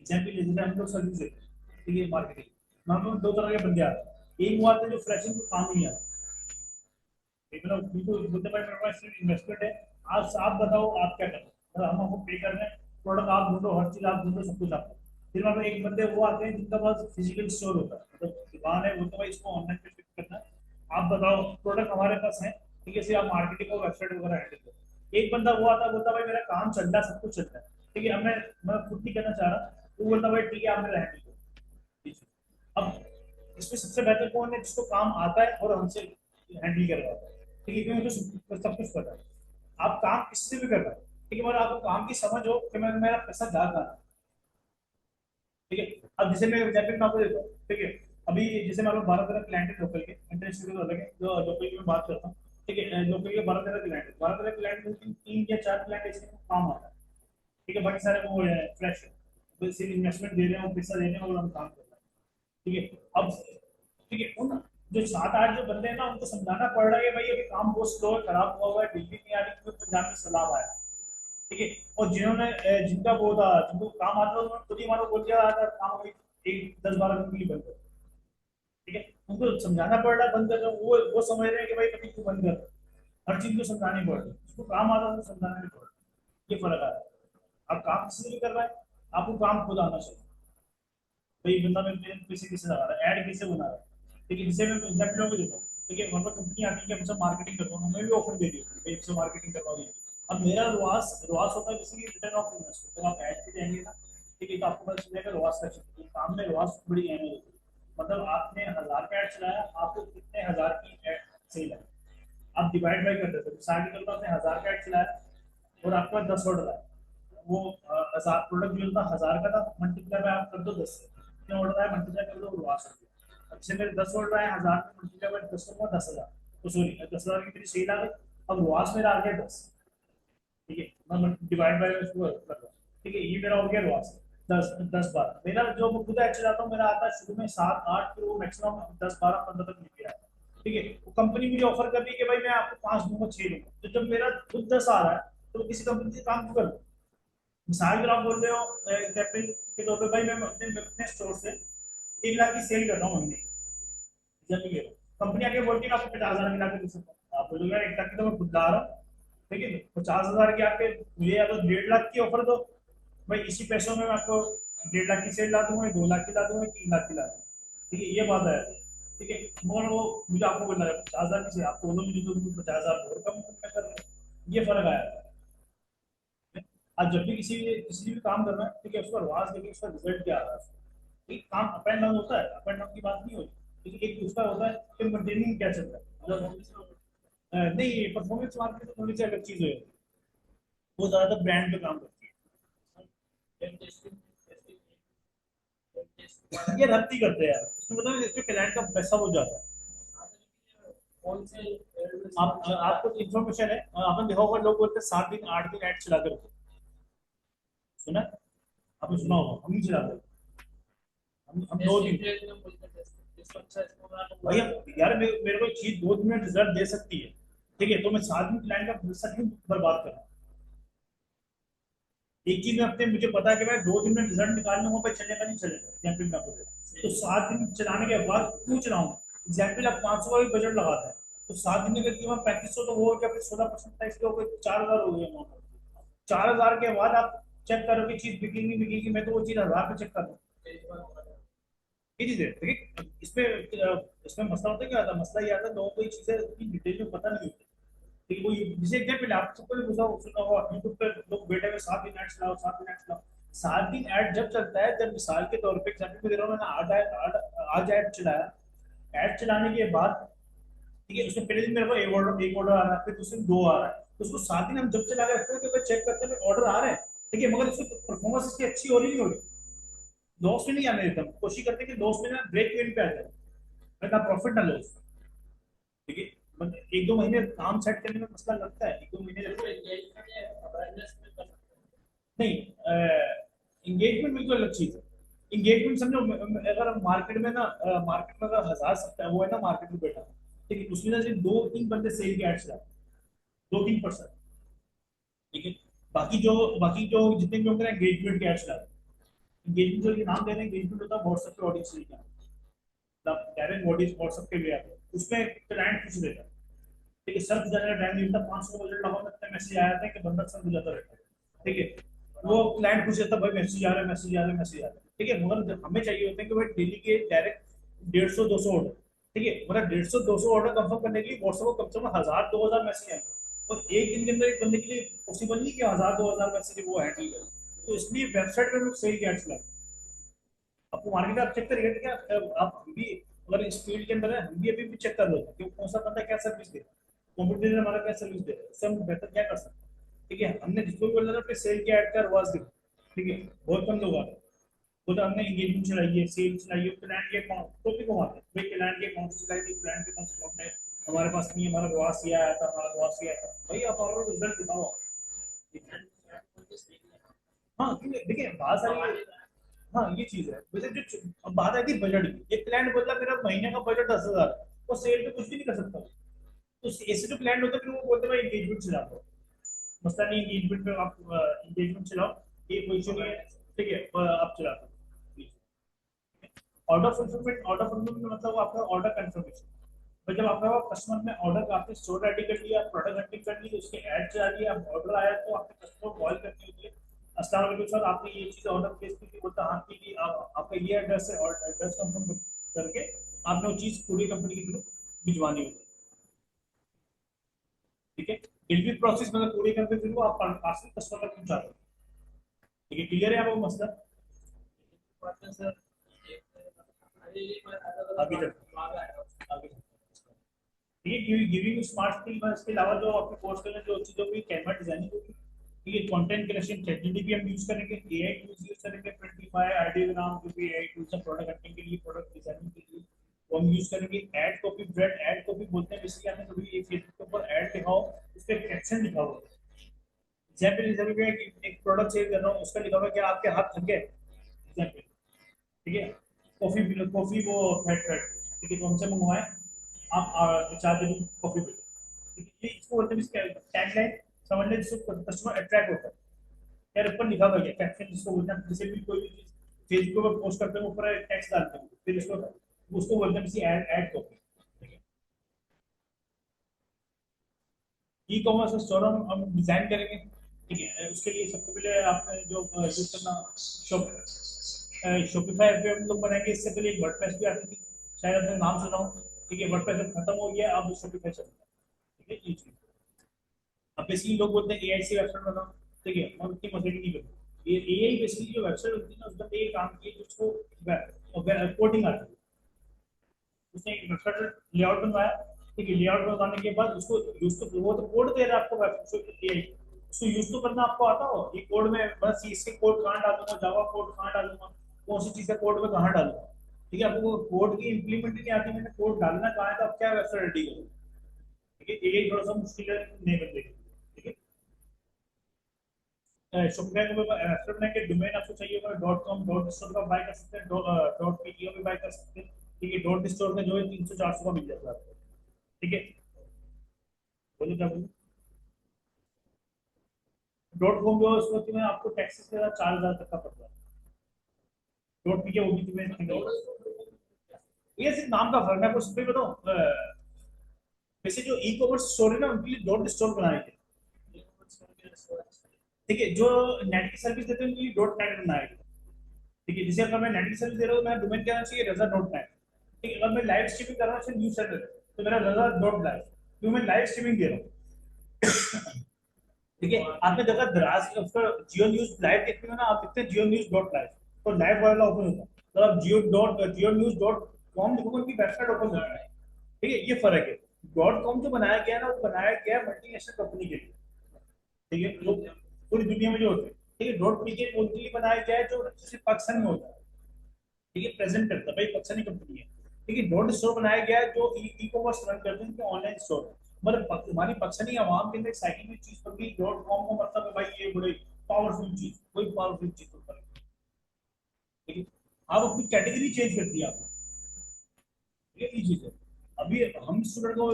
एग्जाम्पल जैसे हम लोग सर्विस देते हैं, ठीक है, मार्केटिंग में हम लोग दो तरह के बंदे आते हैं, एक वो आते हैं जो फ्रेशिंग को काम नहीं आता, एक मतलब बिल्कुल बोलते भाई मेरे पास इन्वेस्टमेंट है, आप बताओ आप क्या करते हैं, हम आपको पे कर रहे हैं, प्रोडक्ट आप ढूंढो, हर चीज आप ढूंढो, सब कुछ आपको, फिर वहाँ पे एक बंदे वो आते हैं जिनका पास फिजिकल स्टोर होता है, मतलब दुकान है, बोलते भाई इसको ऑनलाइन पे शिफ्ट करना है, आप बताओ प्रोडक्ट हमारे पास है, ठीक है, सिर्फ आप मार्केटिंग और वेबसाइट वगैरह हैंडल करो। एक बंदा वो आता है, बोलता भाई मेरा काम चल रहा है, सब कुछ चल रहा है, ठीक है, अब मैं खुद नहीं करना चाह रहा, तो बोलता भाई ठीक है आप मेरा हैंडल करो, ठीक है। अब इसमें सबसे बेहतर कौन है, जिसको काम आता है और हमसे हैंडल करवाता है, ठीक है, क्योंकि तो सब कुछ पता है, आप काम किससे भी कर रहे हैं, ठीक है, मगर आपको काम की समझ हो कि मैं मेरा पैसा जा रहा है, ठीक है। अब जैसे मैं एग्जाम्पल में आपको देता हूँ, ठीक है, अभी जैसे मान लो 12 तरह क्लाइंट है लोकल के, इंटरनेशनल के अलग है, जो लोकल की मैं बात करता हूँ, ठीक है, लोकल के 12 तरह क्लाइंट है, 12 तरह क्लाइंट में 3 या 4 क्लाइंट ऐसे काम आता है, ठीक है, बाकी सारे वो फ्रेश है, तो सिर्फ इन्वेस्टमेंट दे रहे हैं, पैसा दे रहे हैं और हम काम कर रहे हैं, ठीक है। अब ठीक है, उन जो 7 8 जो बंदे हैं ना, उनको समझाना पड़ रहा है कि भाई अभी काम बहुत स्लो है, खराब हुआ है, बिजली नहीं आ रही, क्योंकि पंजाब में सैलाब आया, ठीक है। और जिन्होंने जिनका वो था, जिनको काम आता था, उन्होंने खुद ही मानो बोल दिया था काम अभी एक 10 12 दिन के लिए बंद कर, ठीक है, उनको समझाना पड़ रहा है बंद कर, वो समझ रहे हैं कि भाई कभी तू बंद कर, हर चीज को समझानी पड़ रही है, उसको काम आता है तो समझाना नहीं पड़ रहा, ये फर्क आ रहा है। आप काम किसी से भी कर रहा है, आपको काम खुद आना चाहिए। भाई बंदा मेरे पैसे किसे लगा रहा है, ऐड किसे बना रहा है, ठीक है, जिसे मैं एग्जाम्पल को देता हूँ, ठीक है, वहाँ पर कंपनी आती है कि हमसे मार्केटिंग करवाओ, हमें भी ऑफर दे दी भाई इससे मार्केटिंग करवाओ। अब मेरा रुआस रुआस होता है किसी रिटर्न ऑफ इन्वेस्टमेंट, तो आप ऐड पे जाएंगे ना, ठीक है, तो आपको पता चलेगा रुआस का क्षेत्र, काम में रुआस बड़ी अहमियत होती है। मतलब आपने 1000 का ऐड चलाया, आपको कितने हजार की ऐड सेल है, आप डिवाइड बाई कर देते हो, मिसाल के तौर पर आपने 1000 का ऐड चलाया और आपके पास 10 ऑर्डर आए, वो 1000 प्रोडक्ट जो था 1000 का था, मल्टीप्लाई बाय आप कर दो 10 से, कितने ऑर्डर आए मल्टीप्लाई कर दो रुआस हो गया। अब से मेरे 10 ऑर्डर आए 1000 में मल्टीप्लाई बाय 10 करूंगा 10,000, तो सॉरी 10,000 की मेरी सेल आ गई, अब रुआस मेरा आ गया 10, ठीक है, मैं डिवाइड बाय उसको कर रहा हूँ, ठीक है, ये मेरा हो गया रुआस 10 10 12, मेरा जो मैं खुद ऐड चलाता हूँ मेरा आता है शुरू में 7 8, फिर वो मैक्सिमम 10 12 15 तक निकल आता है, ठीक है, वो कंपनी मुझे ऑफर कर रही है कि भाई मैं आपको 5 दूंगा 6 दूंगा, तो जब मेरा खुद 10 आ रहा है तो किसी कंपनी से काम क्यों करूँ। मिसाल के आप बोल रहे हो एग्जाम्पल के तौर पे, भाई मैं अपने स्टोर से 1 लाख की सेल कर रहा हूँ महीने, जब ये कंपनी आके बोलती है आपको 50,000 की ला के दे सकता हूँ, आप बोलोगे यार 1 लाख की तो मैं खुद ला रहा हूँ, ठीक है, 50,000 की आपके मुझे या तो 1.5 लाख की ऑफर दो, भाई इसी पैसों में मैं आपको 1.5 लाख की सेल ला दूंगा, 2 लाख की ला दूंगा, 3 लाख की ला दूंगा, ठीक है, ये बात है, ठीक है, मगर वो मुझे आपको बोलना है 50,000 की सेल, आपको बोलो मुझे तो 50,000 और कम मैं कर रहा हूँ, ये फर्क आया है। आज जब भी किसी भी काम करना है, ठीक है, उसका आवाज देखिए उसका रिजल्ट क्या आ रहा है, एक काम अप एंड डाउन होता है, अप एंड डाउन की बात नहीं होती, ठीक है, एक दूसरा होता है कि मेंटेनिंग क्या चल रहा है, मतलब नहीं परफॉर्मेंस मार्केट तो थोड़ी सी अलग चीज है, वो ज्यादातर ब्रांड पे काम करती है, ये रद्दी करते हैं यार, उसमें मतलब इसके क्लाइंट का पैसा हो जाता है। कौन से आप आपको इन्फॉर्मेशन है, आपने देखा होगा लोग बोलते हैं 7 दिन 8 दिन ऐड चला कर, सुना है? आपने सुना होगा, हम नहीं चलाते, हम 2 दिन, भैया यार मेरे को चीज 2 दिन में रिजल्ट दे सकती है, ठीक है, तो मैं 7 दिन क्लाइंट का पैसा क्यों बर्बाद कर रहा हूँ। एक चीज में अपने मुझे पता है कि मैं 2 दिन में रिजल्ट निकाल लूंगा, भाई चलेगा नहीं चलेगा, एग्जाम्पल में आपको दे रहा हूं। तो 7 दिन चलाने के बाद क्यों चलाऊंगा, एग्जाम्पल आप 500 का भी बजट लगाता है, तो 7 दिन में अगर कीमत 3500 तो वो हो गया, फिर 16% टैक्स के ऊपर 4,000 हो गया अमाउंट, 4,000 के बाद आप चेक करो कि चीज बिकेगी बिकेगी, मैं तो वो चीज 1000 पे चेक कर रहा हूँ, ये चीज है, ठीक है, इसमें मसला होता है, क्या आता है मसला, ये आता है लोगों को ये चीजें इतनी डिटेल में पता नहीं होती, ठीक है, वो जैसे एग्जाम्पल आप सबको भी पूछा सुना होगा यूट्यूब पे लोग बैठे हुए 7 दिन ऐड चलाओ 7 दिन ऐड चलाओ, 7 दिन ऐड जब चलता है, जब मिसाल के तौर पे एग्जाम्पल में दे रहा हूँ, मैंने आज ऐड चलाया, ऐड चलाने के बाद, ठीक है, उसमें पहले दिन मेरे को एक ऑर्डर आ रहा है, फिर दूसरे दिन 2 आ रहा है, तो उसको 7 दिन हम जब चला के रखते हैं चेक करते हैं ऑर्डर आ रहे हैं, ठीक है, मगर इसकी परफॉर्मेंस इसकी अच्छी हो रही नहीं हो रही, लॉस में नहीं आने देता, कोशिश करते हैं कि लॉस में ना ब्रेक इवन पे आ जाए, ना प्रॉफिट ना लॉस, ठीक है, मतलब 1 2 महीने काम सेट करने में मसला लगता है, 1 2 महीने लगता है। नहीं, एंगेजमेंट बिल्कुल अलग चीज है, एंगेजमेंट समझो अगर मार्केट में ना, मार्केट में अगर 1000 सकता है वो है ना मार्केट में बैठा, ठीक है, उसमें ना सिर्फ 2 3 बंदे सेल के एड्स डालते हैं, 2 3%, ठीक है, बाकी जो जितने भी होंगे ना एंगेजमेंट के एड्स डालते हैं, एंगेजमेंट जो ये नाम दे रहे हैं एंगेजमेंट होता है व्हाट्सएप पे ऑडियंस लेके आता है, मतलब डायरेक्ट ऑडियंस व्हाट्सएप पे भी आते हैं, उसमें क्लाइंट कुछ देता है, ठीक है, सर्च जाने का टाइम नहीं मिलता, 500 का बजट लगाओ, इतने मैसेज आ जाते हैं कि बंदा सर्च हो जाता रहता है, ठीक है, वो क्लाइंट पूछ लेता है भाई मैसेज आ रहा है मैसेज आ रहा है मैसेज आ रहा है, ठीक है, मगर हमें चाहिए होता है कि भाई डेली के डायरेक्ट 150 200 ऑर्डर, ठीक है, मतलब 150 200 ऑर्डर कंफर्म करने के लिए व्हाट्सएप को कम से कम 1000 2000 मैसेज आएंगे, और एक दिन के अंदर एक बंदे के लिए पॉसिबल नहीं कि 1000 2000 मैसेज वो हैंडल करे, तो इसलिए वेबसाइट पे लोग सही गैट्स लाए, आपको मार्केट आप चेक करिए क्या, आप हम भी अगर इस फील्ड के अंदर है हम भी अभी भी चेक कर रहे हैं कि कौन सा बंदा क्या सर्विस दे रहा है, कॉम्पिटिटर हमारा क्या सर्विस दे रहा है, इससे हम बेहतर क्या कर सकते हैं, ठीक है, हमने जिसको भी बोला था अपने सेल के ऐड का आवाज दे, ठीक है, बहुत कम लोग आते हैं, तो हमने एंगेजमेंट चलाई है सेल चलाई है, क्लाइंट के अकाउंट टॉपिक को आते हैं, भाई क्लाइंट के अकाउंट चलाई थी, क्लाइंट के पास अकाउंट है, हमारे पास नहीं है, हमारा वास ये आया था, हमारा वास ये आया था, भाई आप और रिजल्ट दिखाओ, हाँ क्योंकि देखिए बहुत सारी, हाँ ये चीज है वैसे जो, अब बात आई थी बजट की, एक क्लाइंट बोला मेरा महीने का बजट 10,000 है, वो सेल पे कुछ भी नहीं कर सकता, तो ऐसे जो क्लाइंट होता है फिर वो बोलते हैं भाई एंगेजमेंट चला दो, मसला नहीं एंगेजमेंट में आप एंगेजमेंट चलाओ, ये कोई इशू नहीं है, ठीक है, आप चला दो, ऑर्डर फुलफिलमेंट मतलब आपका ऑर्डर कंफर्मेशन। तो जब आपका कस्टमर ने ऑर्डर आपने स्टोर रेडी कर लिया, प्रोडक्ट हंटिंग कर ली, उसके ऐड चला लिया, ऑर्डर आया तो आपने कस्टमर कॉल करनी होती है, अस्सलाम वालेकुम सर आपने ये चीज ऑर्डर प्लेस की थी, बोलता हाँ ठीक है आपका ये एड्रेस है, और एड्रेस कंफर्म करके आपने वो चीज पूरी कंपनी के थ्रू भिजवानी होती है। ठीक है, डिलीवरी प्रोसेस मतलब पूरी करके फिर वो आप पार्सल कस्टमर तक पहुंचा दो। ठीक है, क्लियर है आपको मसला? बात सर अरे ये मैं अभी तक आगे ठीक है, गिविंग स्मार्ट स्किल में इसके अलावा जो आपके कोर्स के लिए जो चीजों की कैमरा डिजाइनिंग होगी, ठीक है, कंटेंट क्रिएशन चैटजीपीटी हम यूज करेंगे, एआई टूल्स यूज करेंगे, प्रिंटिफाई आइडियोग्राम जो भी एआई टूल्स है प्रोडक्ट हंटिंग के लिए, प्रोडक्ट डिजाइनिंग के लिए वो हम यूज करेंगे। Add copy bread, add copy बोलते हैं बेसिकली आपने कभी ये फेसबुक के ऊपर ऐड दिखाओ, उस पर कैप्शन लिखा हुआ एग्जाम्पल एग्जाम्पल एक प्रोडक्ट सेल कर रहा हूँ उसका लिखा हुआ कि आपके हाथ थक गए एग्जाम्पल। ठीक है, कॉफी कॉफी वो फैट फैट, ठीक है, तो हमसे मंगवाएं आप 4 दिन कॉफी पी लो। ठीक है, ये इसको बोलते हैं टैगलाइन, समझ लें जिसको कस्टमर अट्रैक्ट होता है। यार ऊपर लिखा हुआ है कैप्शन जिसको बोलते हैं, जैसे भी कोई भी चीज फेसबुक पर पोस्ट करते हैं ऊपर टेक्स्ट डालते हैं, फिर इसको उसको बोलते हैं किसी add add copy. E commerce store हम डिजाइन करेंगे। ठीक है, उसके लिए सबसे पहले आपने जो यूज करना शॉपिफाई पे हम लोग बनाएंगे। इससे पहले एक वर्डप्रेस भी आती थी, शायद आपने नाम सुना हो। ठीक है, वर्डप्रेस अब खत्म हो गया, अब शॉपिफाई चल रहा है। ठीक है, ये चीज अब बेसिकली लोग बोलते हैं एआई से वेबसाइट बनाओ। ठीक है, हम इतनी मजे नहीं करते। ये एआई बेसिकली जो वेबसाइट होती है ना उसका ये काम किया जिसको कोडिंग आती है, उसने एक वेबसाइट लेआउट बनवाया। ठीक है, लेआउट बनवाने के बाद उसको यूज तो वो तो कोड दे रहा है आपको वेबसाइट एआई, उसको यूज तो करना आपको आता हो। ये कोड में बस इसके कोड कहाँ डालूंगा, जावा कोड कहाँ डालूंगा, कौन सी चीजें कोड में कहाँ डालूंगा। ठीक है, आपको कोड की इंप्लीमेंट नहीं आती, मैंने कोड डालना कहाँ है तो आप क्या वेबसाइट रेडी करो। ठीक है, एआई थोड़ा सा मुश्किल है नहीं बन। ठीक है, शुक्रिया को रेस्टोरेंट के डोमेन आपको चाहिए होगा डॉट कॉम डॉट स्टोर का बाय कर सकते हैं, डॉट पीटीओ भी बाय कर सकते हैं। ठीक है, डॉट स्टोर का जो है 300 400 का मिल जाता है आपको। ठीक है, बोलिए क्या बोलिए। डॉट कॉम जो है उसको तुम्हें आपको टैक्सेस के साथ 4000 तक का पड़ता है। डॉट पीटीओ वो भी तुम्हें ये सिर्फ नाम का फर्क है, आपको सिंपल बताऊं वैसे जो ई कॉमर्स स्टोर है ना उनके लिए डॉट स्टोर बनाए थे। ठीक है, जो नेट की सर्विस देते हैं उनके लिए डॉट नेट बनाया गया। ठीक है, जैसे अगर मैं नेट की सर्विस दे रहा हूँ, मेरा डोमेन क्या होना चाहिए, रजा डॉट नेट। ठीक है, अगर मैं लाइव स्ट्रीमिंग कर रहा हूँ न्यूज चैनल तो मेरा रजा डॉट लाइव, क्यों मैं लाइव स्ट्रीमिंग दे रहा हूँ। ठीक है, आपने देखा दराज उसका जियो न्यूज लाइव देखते हो ना, आप देखते हैं जियो न्यूज डॉट लाइव, तो लाइव वाला ओपन होता है, तो आप जियो न्यूज डॉट कॉम लिखोगे उनकी वेबसाइट ओपन होता है। ठीक है, ये फर्क है। डॉट कॉम जो बनाया गया है ना वो बनाया गया है मल्टीनेशनल कंपनी के लिए। ठीक है, जो पूरी दुनिया में जो होते हैं। ठीक है, डॉट पी के उनके लिए बनाया गया है जो सिर्फ पाकिस्तान में होता है। ठीक है, प्रेजेंट करता है भाई पाकिस्तानी कंपनी है। ठीक है, डॉट स्टोर बनाया गया है जो ई कॉमर्स रन करते हैं ऑनलाइन स्टोर, मतलब हमारी पाकिस्तानी आवाम के अंदर एक्साइटिंग में चीज पर भी डॉट कॉम का मतलब है भाई ये बड़े पावरफुल चीज, कोई पावरफुल चीज पर। ठीक है, आप अपनी कैटेगरी चेंज कर दी आपने, ये चीज है। अभी हम स्टूडेंट को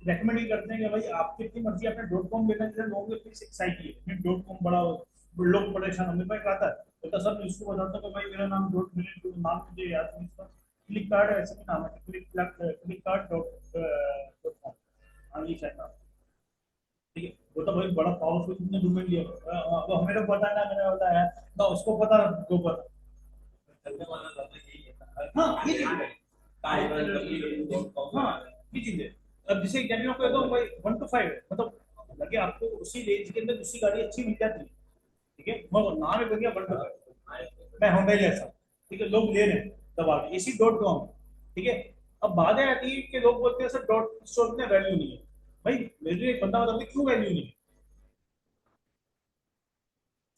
रेकमेंड ही करते हैं कि भाई आप कितनी मर्जी अपने डॉट कॉम लेना चाहिए, लोगों की इतनी एक्साइटी है डॉट कॉम बड़ा लोग परेशान हमें पास आता है, तो सर मैं इसको बताता हूँ कि भाई मेरा नाम डॉट मेरे नाम मुझे याद नहीं इसका, क्लिक कार्ड ऐसे भी नाम है, क्लिक कार्ड डॉट कॉम। हाँ ये शायद नाम। ठीक है, वो तो भाई बड़ा पावरफुल तुमने डोमेन लिया, वो हमें तो पता ना, मैंने बताया ना उसको पता दो पता। हाँ ये चीज है। हाँ ये चीज है। अब जैसे एग्जाम्पल आपको देता हूँ भाई 1 to 5 है, मतलब लगे आपको उसी रेंज के अंदर दूसरी गाड़ी अच्छी मिल जाती है। ठीक है, मगर नाम है बढ़िया 1 to 5, मैं होंडा जैसा। ठीक है, लोग ले रहे हैं दबा के इसी डॉट कॉम। ठीक है, अब बात आती है कि लोग बोलते हैं सर डॉट स्टोर में वैल्यू नहीं है। भाई मेरे एक बंदा बताते क्यों वैल्यू नहीं है,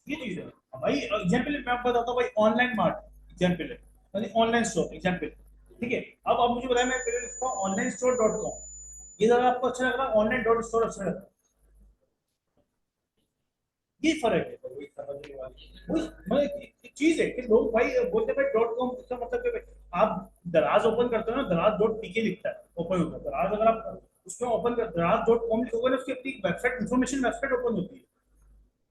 ये चीज है। अब भाई एग्जाम्पल मैं आपको बताता हूँ भाई ऑनलाइन मार्ट एग्जाम्पल है, मतलब ऑनलाइन स्टोर एग्जाम्पल। ठीक है, अब आप मुझे बताया मैं पहले लिखता हूँ ऑनलाइन स्टोर डॉट कॉम, ये ज्यादा आपको अच्छा लग रहा है ऑनलाइन डॉट स्टोर अच्छा लगता है, ये फर्क है। वही मतलब एक चीज है कि लोग भाई बोलते हैं भाई डॉट कॉम इसका मतलब कि भाई आप दराज ओपन करते हो ना, दराज डॉट पीके लिखता है ओपन होता है दराज, अगर आप उसमें ओपन कर दराज डॉट कॉम लिखोगे ना उसकी अपनी वेबसाइट इन्फॉर्मेशन वेबसाइट ओपन होती है।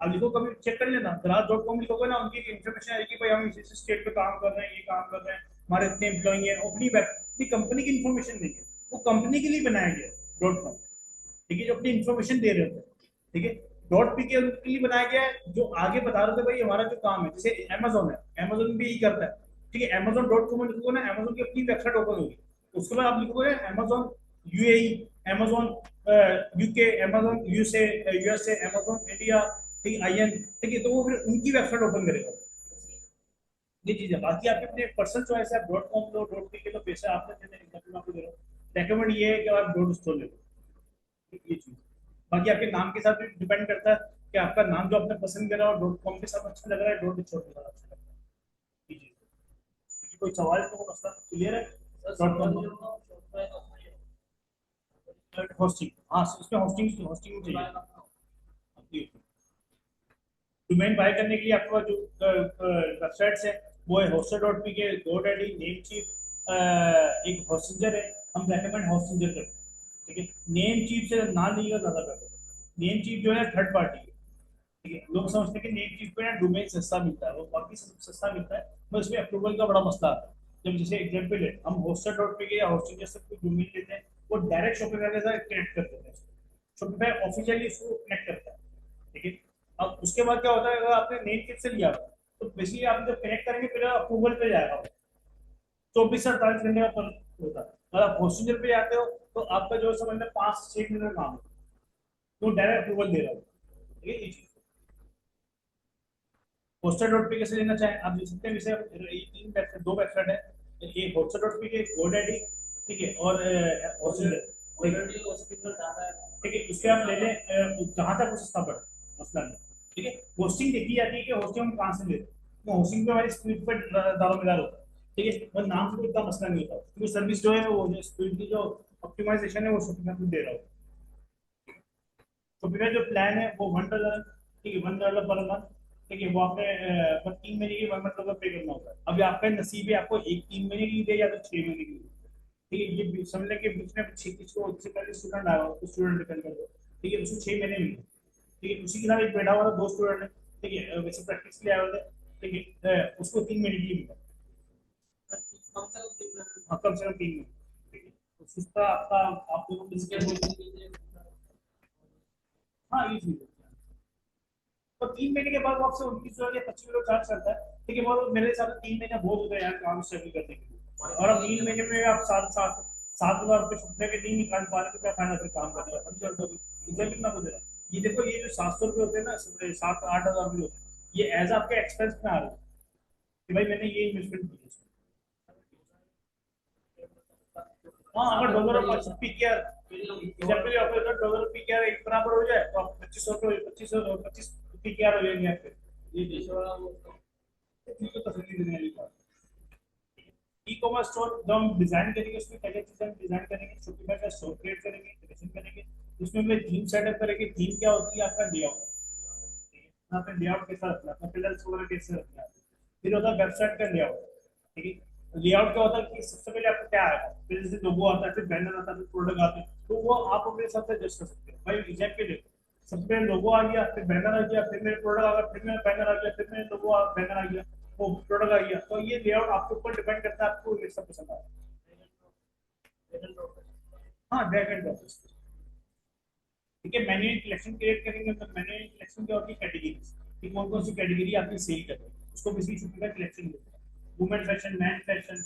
आप लिखो कभी चेक कर लेना दराज डॉट कॉम लिखोगे ना, उनकी इन्फॉर्मेशन आएगी भाई हम इस स्टेट पे काम कर रहे हैं, ये काम कर रहे हैं, हमारे इतने एम्प्लॉई हैं, अपनी कंपनी की इन्फॉर्मेशन नहीं है, वो कंपनी के लिए बनाया गया डॉट कॉम, ठीक है, जो अपनी इन्फॉर्मेशन दे रहे होते हैं, ठीक है। डॉट पी के उनके लिए बनाया गया है जो आगे बता रहे थे भाई हमारा जो काम है, जैसे अमेजोन है, अमेजोन भी यही करता है, ठीक है। अमेजोन डॉट कॉम में लिखोगे ना, अमेजोन की अपनी वेबसाइट ओपन होगी, उसके बाद आप लिखोगे Amazon UAE, Amazon UK, Amazon USA, Amazon India, ठीक है, आईएन, ठीक है, तो वो फिर उनकी वेबसाइट ओपन करेगा। ये चीज है, बाकी आपके अपने पर्सनल चॉइस है, डॉट कॉम लो, डॉट पी के लो, पैसा आपने देने एग्जाम्पल आपको दे रहा हूँ, रेकमेंड ये है कि आप डॉट स्टोर ले लो, ये चीज। बाकी आपके नाम के साथ भी डिपेंड करता है कि आपका नाम जो आपने पसंद करा और डॉट कॉम के साथ अच्छा लग रहा है, डॉट स्टोर के साथ अच्छा लग रहा है, ये चीज। कोई सवाल तो मसला क्लियर है? डॉट कॉम होस्टिंग, हाँ उसमें होस्टिंग होस्टिंग चाहिए। डोमेन बाय करने के लिए आपको जो वेबसाइट्स है वो है होस्टर डॉट पी के, GoDaddy, नेमचीप, एक होस्टिंजर है, हम रेकमेंड होस्टिंजर करते हैं, ठीक है। नेमचीप से ना लीजिएगा ज्यादा बेहतर है। नेमचीप जो है थर्ड पार्टी है, ठीक है। लोग समझते हैं कि नेमचीप पे ना डोमेन सस्ता मिलता है, वो बाकी सस्ता मिलता है, पर उसमें अप्रूवल का बड़ा मसला आता है। जब जैसे एग्जाम्पल है, हम होस्टर डॉट पी के या होस्टिंजर से कोई डोमेन लेते हैं, वो डायरेक्ट शॉपिफाई के साथ कनेक्ट कर देते हैं, शॉपिफाई ऑफिशियली इसको कनेक्ट करता है, ठीक है। अब उसके बाद क्या होता है, अगर आपने नेम किट से लिया तो बेसिकली आप जब कनेक्ट करेंगे फिर अप्रूवल पे जाएगा, 24 से 48 घंटे का फर्क होता है। अगर आप प्रोसीजर पे जाते हो तो आपका जो समझ में 5 से 6 मिनट का काम है, तो डायरेक्ट अप्रूवल दे रहा हो, ठीक है। ये चीज होस्टर डॉट पी कैसे लेना चाहें आप ले सकते हैं, जैसे ये तीन वेबसाइट, दो वेबसाइट है, एक होस्टर डॉट पी के, GoDaddy, ठीक है, और होस्टर, ठीक है, उसके आप ले लें जहां तक वो सस्ता पड़े, मसला नहीं, ठीक है। होस्टिंग देखी जाती है कि होस्टिंग हम कहाँ से लेते हैं, तो होस्टिंग पे हमारी स्पीड पर दारोमदार होता है, ठीक है, और नाम से कोई इतना मसला नहीं होता, क्योंकि सर्विस जो है वो जो स्पीड की जो ऑप्टिमाइजेशन है वो शॉपिफाई खुद दे रहा होता है। शॉपिफाई जो प्लान है वो $1, ठीक है, $1 पर मंथ, ठीक है, वो आपने पर 3 महीने की $1 पे करना होता है। अभी आपका नसीब है, आपको एक 3 महीने की दे या तो 6 महीने की दे, ठीक है। ये समझ लें कि बीच में किसको इससे पहले स्टूडेंट आया हो, स्टूडेंट डिपेंड कर दो, ठीक है, उसको 6 महीने मिले, ठीक है। उसी के साथ एक बैठा हुआ था, दो स्टूडेंट है, ठीक है, वैसे प्रैक्टिस के लिए आए हुए थे, ठीक है, उसको 3 महीने की मिला, हाँ कम से कम 3 महीने, ठीक है। तो उसका आपका आप दोनों हाँ ये चीज है। तो 3 महीने के बाद वो आपसे 29 या 25 चार्ज करता है, ठीक है। वो मेरे हिसाब से 3 महीने बहुत होता है यार काम स्टडी करने के लिए, और अब 3 महीने में आप 7,000 रुपये छुट्टे के नहीं निकाल पा रहे तो क्या फायदा फिर काम करने का, इधर कितना हो रहा है। ये देखो, ये जो 700 रुपये होते हैं ना, 7-8 हज़ार रुपये होते हैं, ये एज आपके एक्सपेंस में आ रहे हैं कि भाई मैंने ये इन्वेस्टमेंट की है। हाँ अगर डॉलर और 25 पी किया, जब भी आपको अगर डॉलर पी किया एक बराबर हो जाए तो आप 2500 पी किया हो जाएंगे आपके, ये चीज़ तो तसल्ली देने वाली बात। ई कॉमर्स स्टोर जब हम डिजाइन करेंगे उसमें क्या क्या चीजें हम डिजाइन करेंगे, शॉपिफाई का स्टोर क्रिएट करेंगे, क्रिएशन करेंगे, उसमें हमें थीम सेटअप करेंगे। थीम क्या होती है, आपका लेआउट, यहाँ पे लेआउट कैसा रखना है, अपना पिलर्स वगैरह कैसे रखना है। फिर होता है वेबसाइट का लेआउट, ठीक है। लेआउट क्या होता है कि सबसे पहले आपको क्या आएगा, फिर जैसे लोगो आता है, फिर बैनर आता है, फिर प्रोडक्ट आते हैं, तो वो आप अपने हिसाब से एडजस्ट कर सकते हो। भाई एग्जैक्टली देखो, सबसे पहले लोगो आ गया, फिर बैनर आ गया, फिर मेरे प्रोडक्ट आ गया, फिर मेरा बैनर आ गया, फिर मेरे लोगो बैनर आ गया, वो प्रोडक्ट आ गया। तो ये लेआउट आपके ऊपर डिपेंड करता है, आपको ये सब पसंद आता है। हाँ ड्रैग एंड ड्रॉप, ठीक है। मैन्युअल कलेक्शन क्रिएट करेंगे, तो मैन्युअल कलेक्शन क्या होती है, कैटेगरीज, कि कौन कौन सी कैटेगरी आपकी सेल कर रहे हैं, उसको बेसिकली छुट्टी का कलेक्शन होता है। Women fashion, man fashion,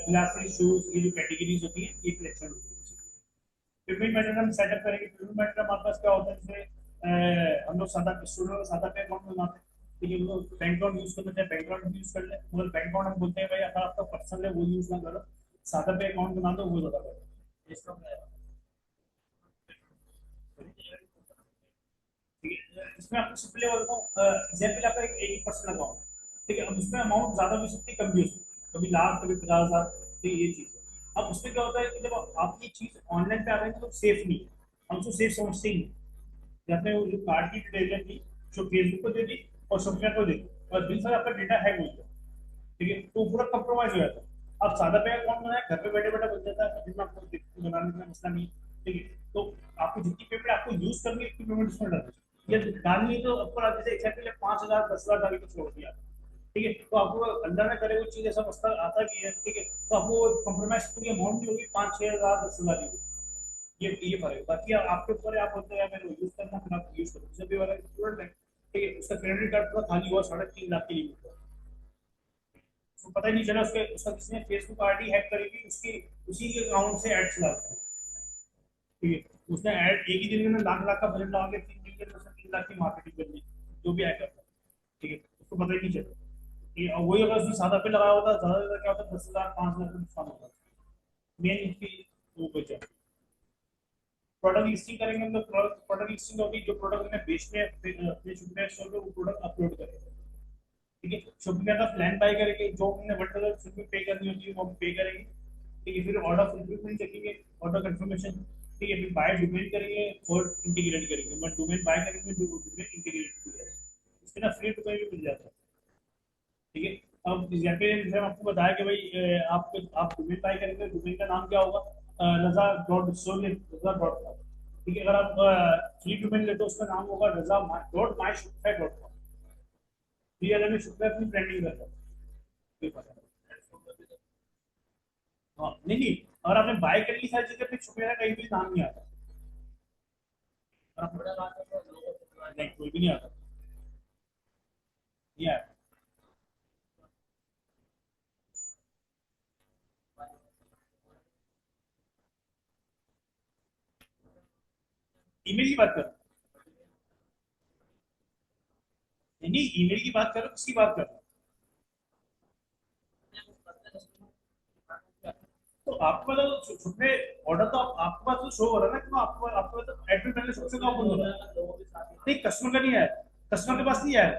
glasses, shoes, ये जो कैटेगरीज होती है ये कलेक्शन होती है। पेमेंट मेथड हम सेटअप करेंगे। पेमेंट मेथड हमारे पास क्या होता है, जैसे हम लोग सादा स्टूडेंट का सादा पे अकाउंट बनाते हैं, ठीक है। वो बैंक अकाउंट यूज करना चाहे बैंक अकाउंट यूज कर ले, मगर बैंक अकाउंट हम बोलते हैं भाई अगर आपका पर्सनल है वो यूज ना करो, सादा पे अकाउंट बना दो, वो ज्यादा बेटर है। ठीक है, इसमें आपको सिंपली बोलता हूँ, एग्जाम्पल आपका एक पर्सनल अकाउंट, ठीक है। अब उसमें अमाउंट ज्यादा भी सकती है, कम भी हो सकती है, कभी लाख कभी 50,000, तो ये चीज है। अब उसमें क्या होता है कि जब आप ये चीज ऑनलाइन पे आ रहे हैं तो सेफ नहीं है, हम उसको सेफ समझते ही नहीं। जब आपने वो जो कार्ड की डिटेल दी, जो फेसबुक को दे दी और सॉफ्टवेयर को दे दी, और दिन सारा आपका डेटा हैक हो गया, ठीक है, तो पूरा कंप्रोमाइज हो जाता है। अब सादा पे अकाउंट बनाया, घर पे बैठे बैठे बन जाता है, जितना आपको बनाने का मसला नहीं, ठीक है। तो आपको जितनी पेमेंट आपको यूज करनी है उतनी पेमेंट उसमें डाल, ये डालनी है तो ऊपर जैसे एक्सेप्ट 5,000 10,000 डाल के छोड़ दिया, ठीक है, तो आपको अल्लाह ना करे वो चीज ऐसा मसला आता भी है, ठीक है, तो आपको कॉम्प्रोमाइज पूरी अमाउंट भी होगी 5-6 हज़ार 10 हज़ार की होगी। ये फर्क है। बाकी आपके ऊपर है, आप बोलते हैं मेरे यूज करना, फिर आप यूज करो। जैसे भी वाला स्टूडेंट है, ठीक है, उसका क्रेडिट कार्ड पूरा खाली हुआ 3.5 लाख के लिए, उसको पता ही नहीं चला, उसके उसका किसी ने फेसबुक आईडी हैक करेगी, उसकी उसी के अकाउंट से ऐड चला, ठीक है, उसने ऐड एक ही दिन में लाख लाख का बजट लगा के 3 दिन के अंदर उसने 3 लाख की मार्केटिंग कर ली, जो भी हैकर था, ठीक है, उसको पता ही नहीं चला। ये वही अगर उसने 7 पे लगाया होता, ज्यादा से ज्यादा क्या होता, 10 हज़ार 5 हज़ार का नुकसान होता। मेन इसकी वो बचा। प्रोडक्ट लिस्टिंग करेंगे हम लोग, प्रोडक्ट लिस्टिंग होगी, जो प्रोडक्ट हमें बेचने हैं अपने शुक्रिया स्टोर पे, वो प्रोडक्ट अपलोड करेंगे, ठीक है, शुक्रिया का प्लान बाय करेंगे, जो हमने 1 डॉलर पे करनी होती है वो हम पे करेंगे, ठीक है, फिर ऑर्डर फुलफिलमेंट चेकिंगे, ऑर्डर कंफर्मेशन, ठीक है, फिर बाय डोमेन करेंगे और इंटीग्रेट करेंगे, बट डोमेन बाय करेंगे, डोमेन इंटीग्रेट करेंगे, इसमें ना फ्री डोमेन भी मिल जाता है, ठीक है। अब एग्जाम्पल जैसे हम आपको बताया कि भाई आप डोमेन बाय करेंगे, डोमेन का नाम क्या होगा, रजा डॉट सोल रजा डॉट कॉम, ठीक है, अगर आप फ्री डोमेन लेते हो उसका नाम होगा रजा डॉट माई शुक्रिया डॉट कॉम, फ्री वाले में शुक्रिया अपनी ब्रांडिंग करता है। हाँ, नहीं नहीं, अगर आपने बाय कर ली सारी चीजें, फिर शुक्रिया का कहीं भी नाम नहीं आता। हाँ, नहीं कोई भी नहीं आता, नहीं आता। ईमेल की बात करो, नहीं नहीं, ईमेल की बात करो, किसकी बात करो, तो आपको मतलब छुपने ऑर्डर तो आपके पास तो शो हो रहा है ना, क्यों आपको आपको तो एडमिट पहले सबसे कम बंद हो रहा है, नहीं कस्टमर का नहीं आया, कस्टमर के पास नहीं आया,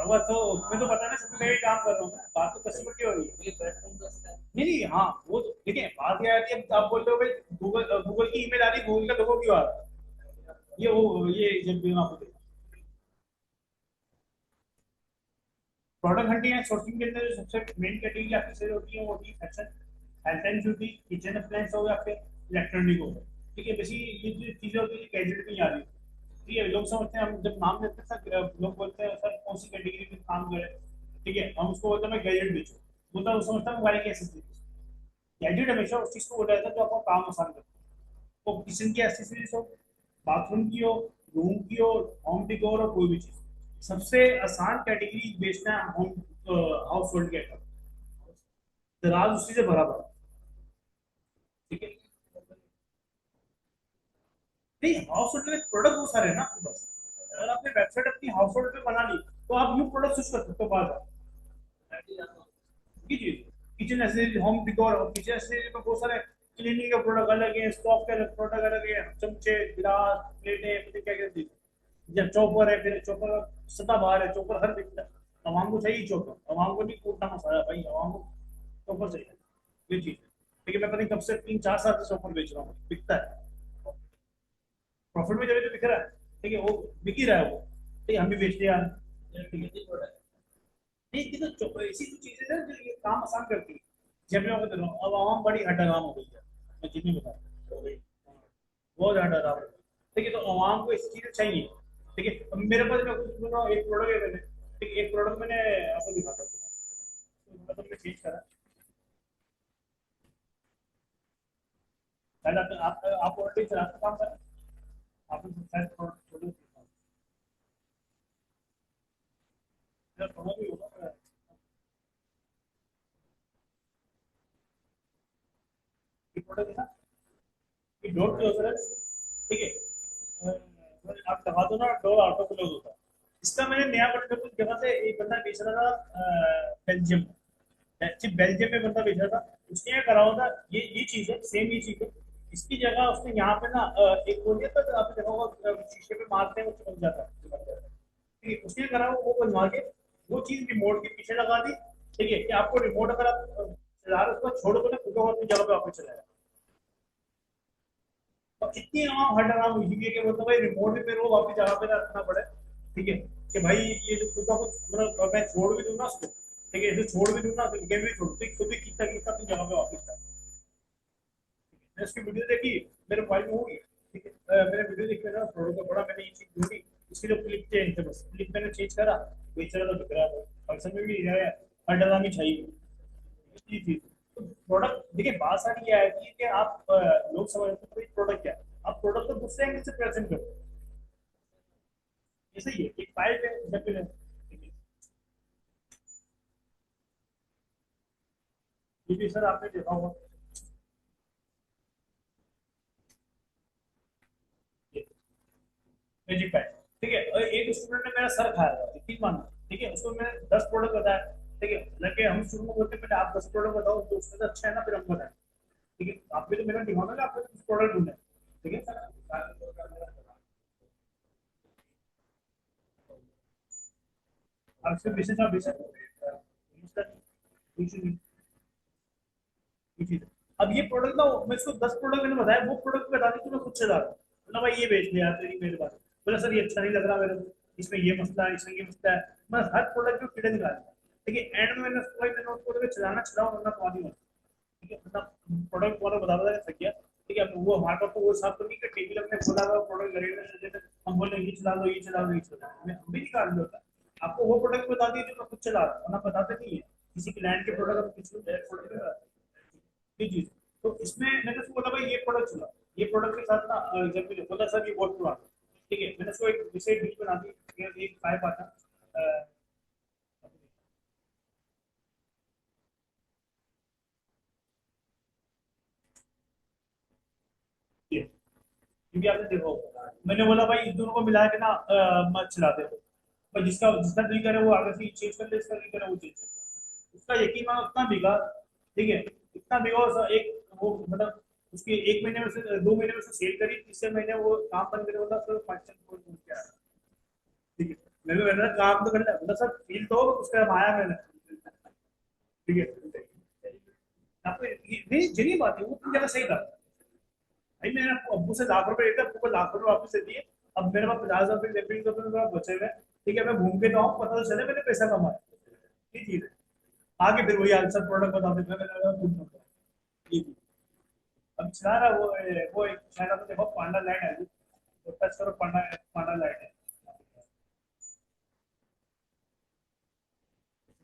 वो तो तुम्हें तो पता है ना, सबसे मैं काम कर रहा हूँ, बात तो कस्टमर की हो रही है। नहीं नहीं, हाँ वो तो देखिए, बात ये आती है, आप बोलते हो भाई गूगल गूगल की ईमेल आ रही है, गूगल का लोगो क्यों आ रहा है, ये जब भी आपको प्रोडक्ट हंटिंग एंड सोर्सिंग के अंदर जो सबसे मेन कैटेगरी आपकी सेल होती है वो होती है fashion, health and beauty, kitchen appliance हो गया, आपके इलेक्ट्रॉनिक हो गया, ठीक है, बेसिकली ये जो चीजें होती है गैजेट में ही आ रही है, ठीक है, लोग समझते हैं, हम जब नाम लेते हैं सर, लोग बोलते हैं सर कौन सी कैटेगरी में काम करे, ठीक है, हम उसको बोलते हैं मैं गैजेट बेचूं, बोलता है वो समझता है मोबाइल की एसेसरीज, गैजेट हमेशा उस चीज को बोला जाता है जो आपका काम आसान करता है, वो किचन की एसेसरीज हो, बाथरूम की हो, रूम की हो, होम डिकोर हो, कोई भी चीज, सबसे आसान कैटेगरी बेचना है होम हाउस होल्ड के आइटम, दराज उसी से भरा पड़ा, ठीक है, नहीं हाउस होल्ड में प्रोडक्ट बहुत सारे हैं ना आपके पास, अगर आपने वेबसाइट अपनी हाउस होल्ड पे बना ली, तो आप न्यू प्रोडक्ट स्विच कर सकते हो बार बार, की चीज kitchen accessories, home डिकोर, kitchen accessories में बहुत सारे क्लीनिंग के प्रोडक्ट अलग है, स्टॉक के प्रोडक्ट अलग है, चमचे गिलास प्लेटें, पता क्या क्या चीज, जब चॉपर है, फिर चॉपर सदाबहार है, चॉपर हर बिकता है, आवाम को चाहिए चॉपर, आवाम को नहीं कूटना मसाला भाई, आवाम को चॉपर चाहिए, ये चीज है, ठीक है, मैं पता नहीं कब से 3-4 साल से चॉपर बेच रहा हूँ, बिकता है, प्रॉफिट में जब तो बिक रहा है, ठीक है, वो बिक ही रहा है वो, ठीक है, हम भी बेचते हैं यार, ठीक है, नहीं ये तो ऐसी तो चीजें हैं जो ये काम आसान करती है, जब मैं बता रहा हूँ अब आवाम बड़ी हड्डाराम हो गई है, मैं जितनी बता रहा हूँ, बहुत हड्डाराम हो गई, ठीक है, तो आवाम को ऐसी चीजें चाहिए, ठीक है, अब मेरे पास मैं कुछ बोल रहा हूँ, एक प्रोडक्ट है मैंने, ठीक है, एक प्रोडक्ट मैंने आपको दिखाता हूँ, मतलब मैं चेंज करा, पहले आप ऑलरेडी चलाते काम कर, आपने शायद प्रोडक्ट थोड़ा भी होगा, ये प्रोडक्ट है ना, ये डोर क्लोजर है, ठीक है, आप दबा दो ना, डोर ऑटो क्लोज होता है, इसका मैंने नया बंदा कुछ जगह से एक बंदा बेच रहा था, बेल्जियम सिर्फ बेल्जियम में बंदा बेच रहा था, उसने क्या करा होता, ये चीज है, सेम ये चीज है, इसकी जगह उसने यहाँ पे ना एक बोल दिया था, आपने देखा होगा शीशे पे मारते हैं वो चिपक जाता है, ठीक है, उसने करा वो बनवा के वो चीज रिमोट के पीछे लगा दी, ठीक है, कि आपको रिमोट अगर आप चला रहे हो उसको छोड़ दो ना, खुद अपनी जगह पे वापस चलाएगा, और इतनी आम हट आराम हुई है कि मतलब भाई रिमोट भी मेरे को वापस जगह पे रखना पड़े, ठीक है, कि भाई ये जो खुद का कुछ मतलब मैं छोड़ भी दूँ ना उसको, ठीक है, इसे छोड़ भी दूँ ना तो गेम भी छोड़ दूँ, खुद ही खींचता खींचता अपनी जगह पे वापस जाए, मैंने उसकी वीडियो देखी, मेरे मोबाइल में होगी, ठीक है, मैंने वीडियो देखी, मैंने थोड़ा सा बड़ा मैंने ये चीज ढूंढी, इसकी जो क्लिप चेंज थे, बस क्लिप मैंने चेंज करा, बेच रहा था बिक रहा था, फंक्शन में भी हर डरा में चाहिए ये चीज। तो प्रोडक्ट देखिए, बात सारी ये है कि आप लोग समझते हैं प्रोडक्ट क्या है, आप प्रोडक्ट को दूसरे एंगल से प्रेजेंट करो। ये सही है, एक पाइप है जब भी ये भी सर आपने देखा होगा, मैजिक पैक, ठीक है। और एक स्टूडेंट ने मेरा सर खाया था, यकीन मानो, ठीक है, उसको मैंने 10 प्रोडक्ट बताया, ठीक है, लगे हम शुरू में बोलते पहले आप 10 प्रोडक्ट बताओ, तो उसमें से अच्छा है ना फिर हम बताएं, ठीक है। आप भी तो मेरा दिखाओ ना, आपने 10 प्रोडक्ट ढूंढे, ठीक है। अब इसके बेसिस आप बेसिस चीज। अब ये प्रोडक्ट ना, मैं इसको 10 प्रोडक्ट मैंने बताया, वो प्रोडक्ट बता दी तो मैं खुद से ला रहा हूँ, बोला भाई ये बेच लिया तेरी मेरे पास, बोला सर ये अच्छा नहीं लग रहा मेरे को, इसमें ये मसला है, इसमें ये मसला है, मैं हर प्रोडक्ट में कीड़े निकाल दिया, ठीक है। एंड में मैंने उसको भाई मैंने उसको चलाना चलाओ वरना तो आनी, ठीक है, मतलब प्रोडक्ट वाला बता रहा था क्या, ठीक है। अब वो हमारे पास तो वो हिसाब तो नहीं कि टेबल अपने खोला हुआ प्रोडक्ट लगेगा, हम बोले ये चला लो ये चला लो ये चला लो, हमें हम भी निकाल होता, आपको वो प्रोडक्ट बता दिए जो मैं खुद चला रहा हूँ, वरना बताते नहीं है किसी क्लाइंट के प्रोडक्ट, हम किसी प्रोडक्ट ये चीज। तो इसमें मैंने उसको बोला भाई ये प्रोडक्ट चला, ये प्रोडक्ट के साथ ना जब मैंने बोला सर ये बहुत पुराना, ठीक है, मैंने उसको एक विशेष डील बना दी, एक पाइप आता ये क्योंकि आपने देखो, मैंने बोला भाई इन दोनों को मिला के ना मत चलाते हो, पर जिसका जिसका दिल करे वो आगे से चेंज कर ले, इसका दिल करे वो चेंज कर ले। उसका यकीन मानो उतना बिगा, ठीक है, इतना बिगा एक वो मतलब उसके 1 महीने में से 2 महीने में से सेल करी, तीसरे महीने वो काम बंद करने वाला, फिर 5 क्या, ठीक है। मैंने काम तो कर लिया, मतलब सर फील तो उसका आया मैंने, ठीक है। आपको नहीं जरिए बात है, वो तुम जगह सही था भाई, मैंने आपको अब्बू से लाख रुपए लेते, अब्बू को लाख रुपए वापस दे दिए, अब मेरे पास 50,000 रुपए लेवरिंग तो मेरे पास बचे हुए, ठीक है, मैं घूम के तो आऊँ, पता तो चले मैंने पैसा कमाया, ये चीज है। आगे फिर वही आंसर प्रोडक्ट बता देते हैं, मैंने खुद बताया, ये चीज। अब चला रहा वो एक चला तो देखो पांडा लाइट है, तो टच करो पांडा, पांडा लाइट है,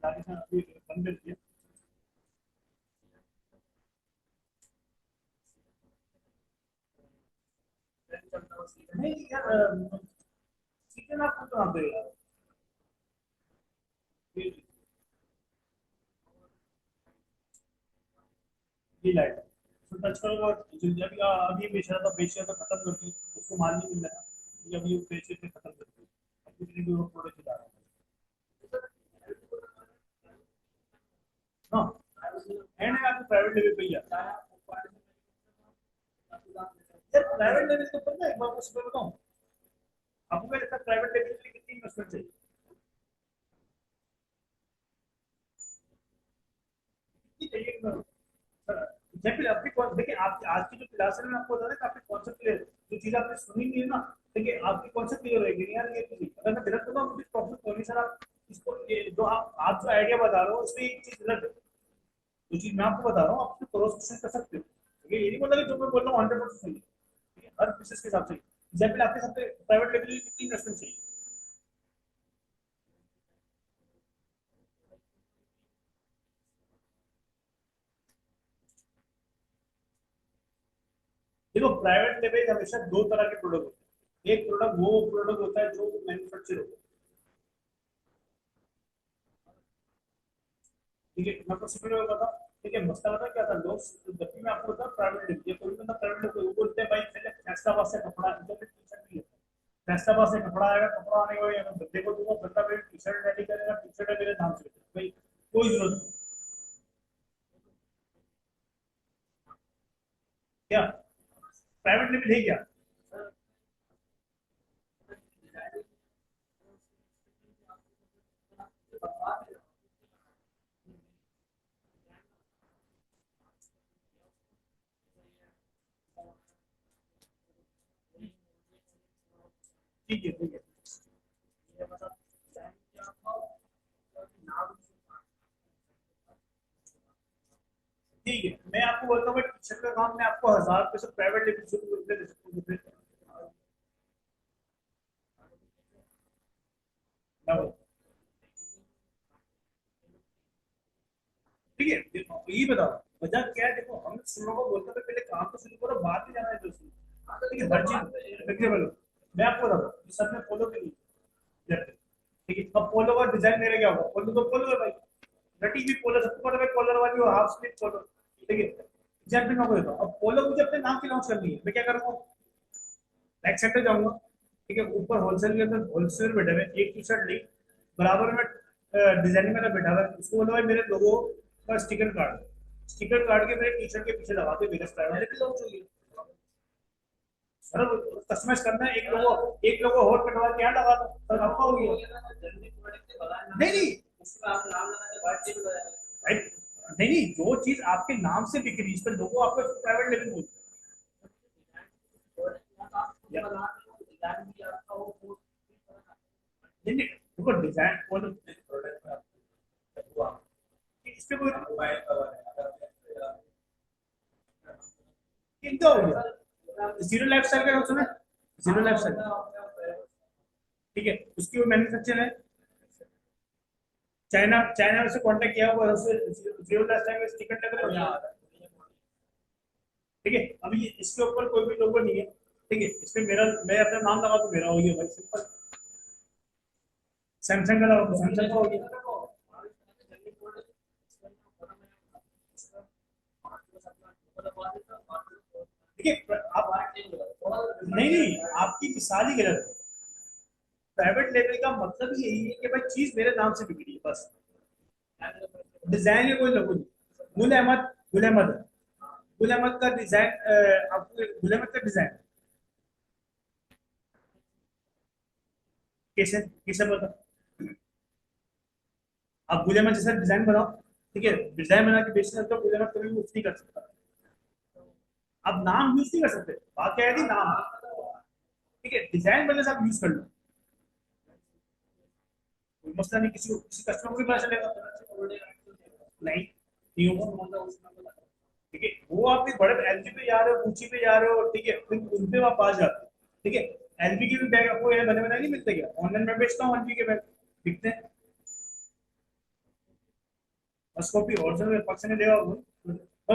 चला के अभी बंद कर दिया। नहीं यार, चिकन आपको कहाँ पे यार, ये लाइट है, तो टच करो और अभी अभी बेच रहा था खत्म कर दी, उसको माल नहीं मिल रहा, ये अभी बेच के खत्म कर दी, अब कितनी दूर प्रोडक्ट चला रहा है। हाँ एंड में आपको प्राइवेट लेवल पे ही आता है, यार प्राइवेट लेवल के ऊपर ना एक बार कुछ बताऊँ आपको, क्या लगता है प्राइवेट लेवल के लिए कितनी इन्वेस्टमेंट चाहिए, कितनी चाहिए एग्जैक्टली आपकी देखिए, आप आज की जो क्लास है, मैं आपको बता दें कि आपकी कॉन्सेप्ट क्लियर, जो चीज आपने सुनी नहीं है ना, देखिए आपकी कॉन्सेप्ट क्लियर रहेगी यार, ये चीज अगर मैं गलत बताऊँ मुझे प्रॉब्लम होगी सर, आप इसको ये जो आप जो आइडिया बता रहे हो उसमें एक चीज गलत है, जो चीज मैं आपको बता रहा हूँ आप उसको क्रॉस क्वेश्चन कर सकते हो, ये नहीं बोला कि जो मैं बोल रहा हूँ 100% सही है, ठीक है, हर बिजनेस के हिसाब से एग्जैक्टली आपके हिसाब से प्राइवेट लेवल की कितनी इन्वेस्टमेंट चाहिए, देखो प्राइवेट लेवल हमेशा दो तरह के प्रोडक्ट होते हैं, एक प्रोडक्ट वो प्रोडक्ट होता है जो मैन्युफैक्चर होता है, ठीक है, मैं तो सिमिलर बता, ठीक है, मसला बता क्या था, लोग जब भी मैं आपको बता प्राइवेट लेते हैं, कोई बंदा प्राइवेट लेते वो बोलते हैं भाई पहले फैसलाबाद से कपड़ा, इधर टी शर्ट नहीं लेता, फैसलाबाद से कपड़ा आएगा, कपड़ा आने के बाद मैं बंदे को दूंगा, बंदा मेरी टी शर्ट रेडी करेगा, टी शर्ट है मेरे नाम से भाई, कोई जरूरत नहीं, क्या प्राइवेट लेवल है क्या, ठीक है ठीक है, ठीक है, मैं आपको बोलता हूँ टी शर्ट का काम मैं आपको 1,000 रुपये से प्राइवेट लेवल शुरू करके दे सकता हूँ, मैं बोलता ठीक है, देखो ये बताओ वजह क्या है। देखो हम सुनो को बोलते थे पहले काम तो शुरू करो, बाद में जाना है दोस्तों। हाँ तो ठीक है, हर चीज फ्लेक्सिबल हो। मैं आपको बताऊँ सब में पोलो के लिए, ठीक है। अब पोलो का डिजाइन मेरे क्या होगा, पोलो तो पोलो है भाई, रटी हुई पोलो, सबको पता है कॉलर वाली हो, हाफ स्लीव पोलो, ठीक है। एग्जाम्पल मैं आपको देता हूँ, अब पोलो मुझे अपने नाम की लॉन्च करनी है, मैं क्या करूँगा, बैक साइड पे जाऊंगा, ठीक है। ऊपर होलसेल के अंदर होलसेल बैठे हुए एक टी शर्ट ली, बराबर में डिजाइनिंग वाला बैठा हुआ है, उसको बोला भाई मेरे लोगो का स्टिकर काट, स्टिकर काट के मेरे टी शर्ट के पीछे लगा दो, मेरे स्टाइल वाले भी लॉन्च होगी। सर कस्टमाइज करना है, एक लोगो और कटवा के यहाँ लगा दो, सर आपका हो गया। नहीं नहीं उसका आप नाम लगा के बात चीज बताया भाई, नहीं नहीं, जो चीज आपके नाम से बिक रही है, इस पर लोगो आपको प्राइवेट लेवल बोलते हैं। नहीं नहीं, देखो डिजाइन कौन इस पे कोई कितना हो गया, जीरो लाइफ स्टाइल का नाम सुना है? जीरो लाइफ स्टाइल, ठीक है, उसकी वो मैन्युफैक्चर है, चाइना चाइना से कांटेक्ट किया हुआ है, उससे जीरो लाइफ स्टाइल का स्टिकर लग रहा है, ठीक है। अभी इसके ऊपर कोई भी लोगो नहीं है, ठीक है, इस पे मेरा, मैं अपना नाम लगा तो मेरा हो गया भाई, सिंपल। सैमसंग का लगा तो सैमसंग का हो गया, ठीक है। आप नहीं नहीं, आपकी मिसाल ही गलत है। प्राइवेट लेवल का मतलब यही है कि भाई चीज मेरे नाम से बिक रही है बस, डिजाइन में कोई लोगो नहीं। गुल अहमद है, गुल अहमद का डिजाइन, आपको गुल अहमद का डिजाइन कैसे कैसे बता, आप गुल अहमद जैसा डिजाइन बनाओ, ठीक है, डिजाइन बना के बेचना तो गुल अहमद कभी यूज नहीं कर सकता, आप नाम यूज नहीं कर सकते, बात क्या है कि नाम, ठीक है, डिजाइन बनने से आप यूज कर लो, कोई मसला नहीं, किसी कस्टमर को भी पता चलेगा, नहीं नहीं होगा, ठीक है। वो आप एक बड़े एलजी पे जा रहे हो, गुची पे जा रहे हो, ठीक है, फिर उन पे आप आ जाते हो, ठीक है। एलजी के भी बैग आपको ये बने बनाए नहीं मिलते क्या, ऑनलाइन में बेचता हूँ एलजी के बैग, दिखते हैं, बस कॉपी ओरिजिनल पक्ष ने देगा वो, तो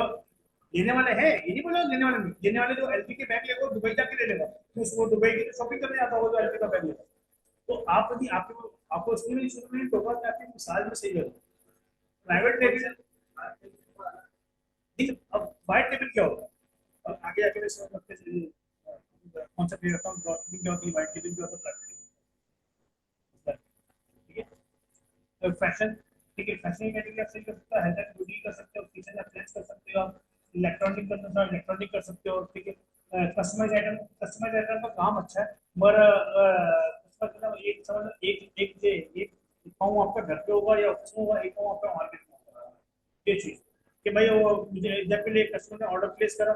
लेने वाले हैं, ये नहीं बोला लेने वाले नहीं, लेने वाले जो एलजी के बैग लेगा वो दुबई जाके ले लेगा, तो उसको दुबई की शॉपिंग करने आता होगा जो एलजी का बैग लेगा। तो आप यदि आपको आपको उसमें नहीं शुरू में टोका कि आपकी मिसाल में सही है, प्राइवेट लेवल, ठीक है। अब वाइट लेवल क्या होगा, अब आगे जाके कौन सा प्लेयर अकाउंट क्या होती है, वाइट लेवल क्या होता है, ठीक है। तो फैशन, ठीक है, फैशन की कैटेगरी आप सही कर सकते हो, हेल्थ एंड ब्यूटी कर सकते हो, किचन अप्लायंस कर सकते हो, आप इलेक्ट्रॉनिक करना चाहो इलेक्ट्रॉनिक कर सकते हो, ठीक है। कस्टमाइज आइटम का काम अच्छा है, मगर एक समझ लो, एक पाँव आपका घर पे होगा या ऑफिस में होगा, एक पाँव आपका मार्केट में होगा, ये चीज कि भाई वो मुझे जब पहले कस्टमर ने ऑर्डर प्लेस करा,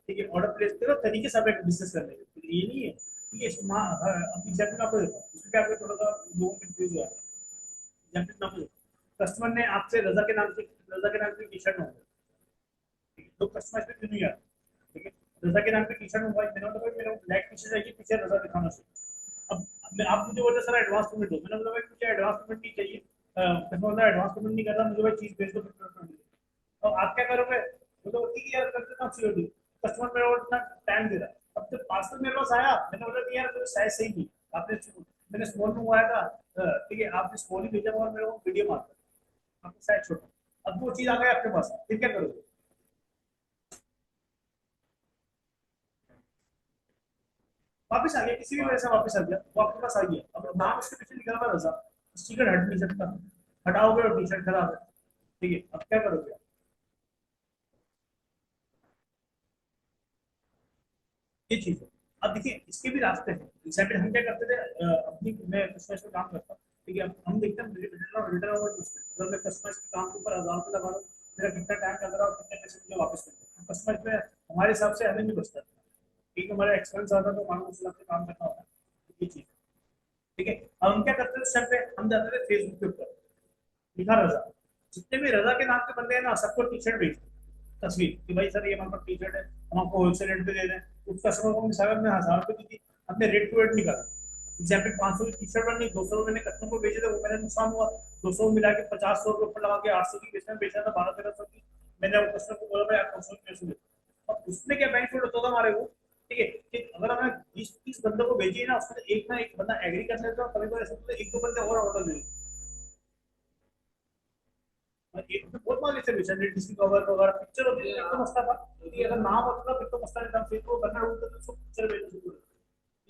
ठीक है, ऑर्डर प्लेस करो तरीके से आप एक बिजनेस करने के, तो ये नहीं है, ठीक है। अब एग्जाम्पल आपको देता हूँ, उसमें आपको थोड़ा सा लोगों को कंफ्यूज हुआ है, एग्जाम्पल मैं आपको देता हूँ। कस्टमर ने आपसे रजा के नाम से टी शर्ट मंगवाई, ठीक है, तो कस्टमर पे क्यों नहीं आता, ठीक है, रजा के नाम पे टी शर्ट मंगवाई, मैंने बोला भाई मेरे को ब्लैक टी शर्ट चाहिए, पीछे रजा दिखाना चाहिए। अब आप मुझे बोलते सर एडवांस पेमेंट दो, मैंने बोला भाई मुझे एडवांस पेमेंट नहीं चाहिए, कस्टमर बोला एडवांस पेमेंट नहीं करता, मुझे भाई चीज भेज दो, तो आप क्या करोगे, तो ठीक है यार कर देता हूँ सीओडी, कस्टमर मेरे को इतना टाइम दे रहा है, अब जब पार्सल मेरे पास आया मैंने बोला कि यार मेरे साइज सही नहीं, आपने मैंने स्मॉल मंगवाया था, ठीक है, आपने स्मॉल ही भेजा और मेरे को मीडियम आता है, आपने साइज छोटा, अब वो चीज आ गई आपके पास, फिर क्या करोगे, वापस आ गया, किसी भी वजह से वापस आ गया, वो आपके पास आ गया, अब नाम उसके पीछे लिखा हुआ रजा, स्टिकर हट नहीं सकता, हटाओगे और टी शर्ट खराब है, ठीक है, अब क्या करोगे, ये चीज है। अब देखिए इसके भी रास्ते हैं, एग्जाम्पल हम क्या करते थे, अपनी मैं कस्टमर पे काम करता हूँ, ठीक है, अब हम देखते हैं रिटर्न ओवर बिजनेस, अगर मैं कस्टमर के काम के ऊपर 1000 रुपये लगा रहा हूँ, मेरा कितना टाइम लग रहा है और कितने पैसे मुझे वापस मिलते हैं, कस्टमर पे हमारे हिसाब से हमें नहीं बचता, ठीक है, हमारा एक्सपेंस आता है तो मानो उस हिसाब से काम करना होता है, ये चीज, ठीक है। अब हम क्या करते थे उस टाइम पे, हम जाते थे फेसबुक के ऊपर, लिखा रजा, जितने भी रजा के नाम के बंदे हैं ना सबको टी शर्ट भेजते, तस्वीर कि भाई सर ये हमारे पास टी शर्ट है, हम आपको होलसेल रेट पे दे दें, उस कस्टमर को मिसाल में 1000 रुपये दी थी, हमने रेट टू रेट निकाला, एग्जाम्पल 500 की टी शर्ट बनी, 200 मैंने कस्टमर को बेचे थे, वो मेरा नुकसान हुआ। 200 मिला के 50 100 ऊपर लगा के 800 की बेचा था 12 1300 की। मैंने वो कस्टमर को बोला भाई आप 500 की पैसे दे। अब उसमें क्या बेनिफिट होता था हमारे को, ठीक है कि अगर हमें 20 30 बंदों को बेचिए ना, उसमें एक ना एक बंदा एग्री कर लेता, कभी कभी ऐसा होता है, एक दो बंदे और ऑर्डर दे। एक तो बहुत मांगे थे बेचा डिस्ट्रिक्ट कवर वगैरह पिक्चर होती है तो मसला था, कि अगर नाम होता फिर तो मसला नहीं था, फिर तो करना होता तो सब पिक्चर बेचना शुरू कर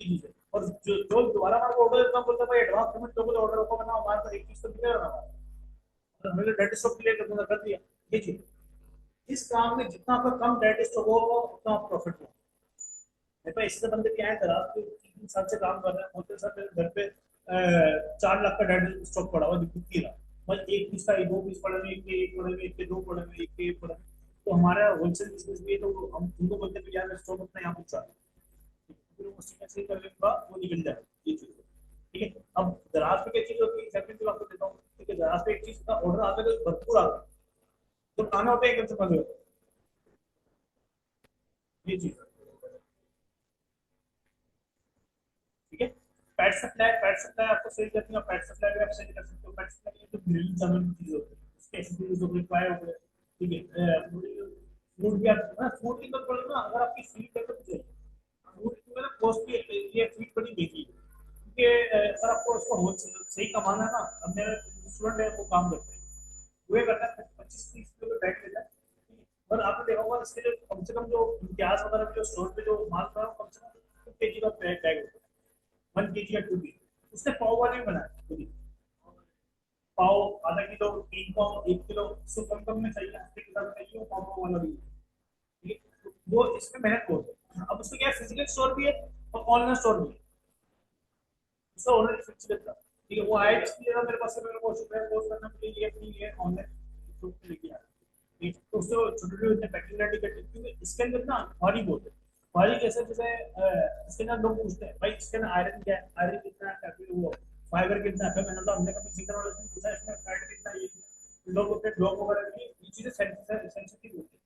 ये चीज है। और जो दोबारा हमारे ऑर्डर देता बोलता भाई एडवांस पेमेंट दो, तो ऑर्डर होगा ना हमारे पास एक चीज तो मिलेगा ना, और हमने डेट स्टॉक क्लियर कर कर दिया। ये चीज इस काम में जितना आपका कम डेट स्टॉक होगा उतना आप प्रॉफिट होगा। मेरे पास इससे बंदे क्या है दराज के 3 3 साल से काम कर रहे हैं, बोलते सर मेरे घर पे 4 लाख का डेट स्टॉक पड़ा हुआ दिखती ही रहा, बस एक पीस का दो पीस पड़े हुए, एक के एक पड़े हुए, एक के दो पड़े हुए, एक के एक पड़े हुए। तो हमारा होलसेल बिजनेस भी है, तो हम उनको बोलते हैं यार स्टॉक अपना यहाँ पहुंचा फिर वो सीधा करने के बाद वो निकल जाए ये चीज है। ठीक है, अब दराज पे क्या चीज होती है, एग्जाम्पल की आपको देता हूँ, ठीक है, दराज पे एक चीज का ऑर्डर आता है तो भरपूर आता है, तो खाना होता है एकदम से बंद हो जाता है। ये चीज ठीक है। पैट सप्लाई आपको सेल करती है, पैट सप्लाई भी आप सेल कर सकते हो। पैट सप्लाई तो ग्रिल चावल की चीज होती है, उसके एक्सेसरीज हो गए, फ्राई हो गए, ठीक है। फूड भी आप ना, फूड की तो बोलो ना, अगर आपकी फीड है तो चाहिए फूड की ना कॉस्टली है, ये फीड बड़ी महंगी है, क्योंकि अगर आपको उसको सही कमाना है ना, अब मेरे स्टूडेंट है वो काम करते हैं, वो ये करता है 25 30 किलो का बैग लेता है, और आपने देखा होगा इसके लिए कम से कम जो इम्तियाज वगैरह जो स्टोर पे जो माल था कम से कम 2 kg का बैग होता है, 1 kg या 2 kg। उसने पाव वाले भी बनाया खुद ही। पाव आधा किलो, 3 पाव, 1 किलो, उसको कम कम में चाहिए, हफ्ते के साथ चाहिए वो पाव पाव वाला भी। ठीक है, वो इसमें मेहनत बहुत है। अब उसमें क्या फिजिकल स्टोर भी है और ऑनलाइन स्टोर भी है, उसका ऑनलाइन फिक्स रहता है। ठीक है, वो आया इसलिए ना मेरे पास से, मेरे को शुक्र पोस्ट करना के लिए अपनी ये ऑनलाइन लेके आया। ठीक है, तो उससे छोटे छोटे पैकिंग रेडी करते हैं, क्योंकि इसके अंदर ना भारी बहुत है। भारी कैसे, जैसे इसके अंदर लोग पूछते हैं भाई इसके अंदर आयरन क्या है, आयरन कितना है, कैफे वो फाइबर कितना है, मैंने तो हमने कभी सिंगर वाले से पूछा इसमें फैट कितना है, ये लोग अपने ब्लॉग वगैरह की ये चीजें सेंसिटिव होती है।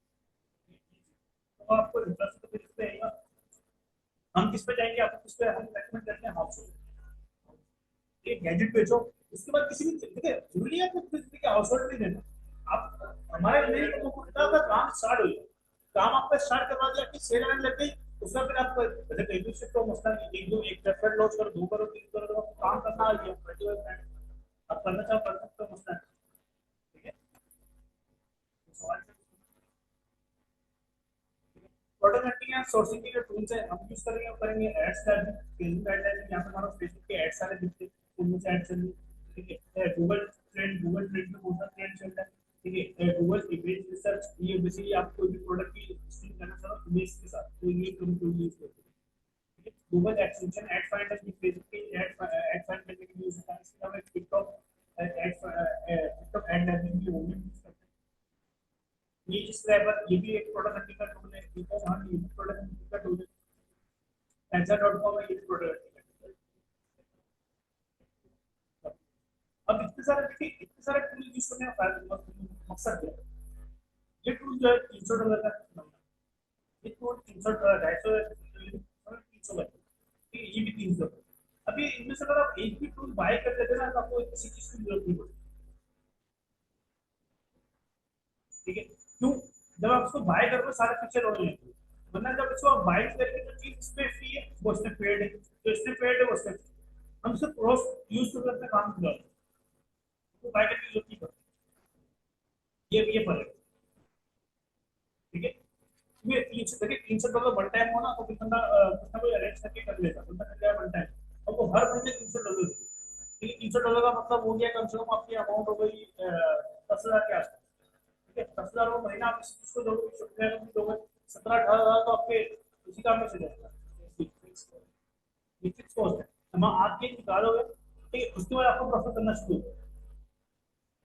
तो आपको इंटरेस्ट तो फिर इस पे आएगा, हम किस पे जाएंगे, आपको किस पे हम रेकमेंड करते हैं हाउस एक गैजेट बेचो, उसके बाद किसी भी देखिए जरूरी है आपको किसी के हाउस होल्ड नहीं देना। आप हमारे लिए तो कितना का काम स्टार्ट हो गया, काम आपका स्टार्ट करवा दिया कि सेल आने लग गई, उसका फिर आप जैसे कहीं से तो मसला नहीं, एक दो एक वेबसाइट लॉन्च करो, 2 करो 3 करो, तो आपको काम करना आ गया, आप करना चाहो कर सकते हो, मसला नहीं। ठीक है, तो सवाल प्रोडक्ट हंटिंग एंड सोर्सिंग के लिए टूल्स है, हम यूज करेंगे, करेंगे एड्स का भी, फेसबुक एडवर्टाइजिंग, यहाँ पे हमारा फेसबुक के एड्स सारे दिखते हैं, उनमें से एड चल रही है। ठीक है, गूगल ट्रेंड में बहुत सारा ट्रेंड चल रहा है। ठीक है, गूगल इमेज रिसर्च, ये बेसिकली आप कोई भी प्रोडक्ट की लिस्टिंग करना चाहो इमेज के साथ, तो ये तुम टूल यूज करते हो। ठीक है, गूगल एक्सटेंशन एड फाइंडर की फेसबुक के एड फाइंड करने के लिए यूज होता है, इसके अलावा टिकटॉक एड लर्निंग की वो भी यूज करते हैं। ये स्क्रैपर ये भी एक प्रोडक्ट हंटिंग का टूल है, ठीक है, हाँ ये भी प्रोडक्ट हंटिंग का टूल है। Pizza.com है, ये भी प्रोडक्ट हंटिंग का टूल है। अब इतने सारे टूल यूज करने का मकसद क्या है? ये टूल जो है $300 का बनता है, ये टूल 300 250 300 का है, ये भी 300। अभी इनमें से अगर आप एक भी टूल बाय कर लेते हैं ना, तो आपको किसी चीज की जरूरत नहीं पड़ती। ठीक है, क्यों? जब आप उसको बाय कर रहे हो सारे फीचर हो जाएंगे, वरना जब इसको आप बाय करके जो चीज इसमें फ्री है वो इसमें पेड है, जो इसमें पेड है वो इसमें free है। हम सिर्फ क्रॉस यूज करके अपना काम कर रहे हैं, तो बाय करने की जरूरत नहीं पड़ती, ये फर्क है। ठीक है, ये 300 $300 वन टाइम हो ना, तो फिर बंदा कुछ ना कोई अरेंज करके कर लेगा, बंदा कर जाए वन टाइम। अब वो हर महीने $300 देगा, ठीक है, $300 का मतलब हो गया कम से कम आपकी अमाउंट हो गई 10,000 के आसपास। ठीक है, 10,000 को महीना आप किसी चीज को दोगे, सॉफ्टवेयर को दोगे, 17 18 हज़ार तो आपके उसी काम में चले जाएगा। ये फिक्स कॉस्ट है, हम आप ये निकालोगे, ठीक है, उसके बाद आपको प्रॉफिट करना शुरू होगा।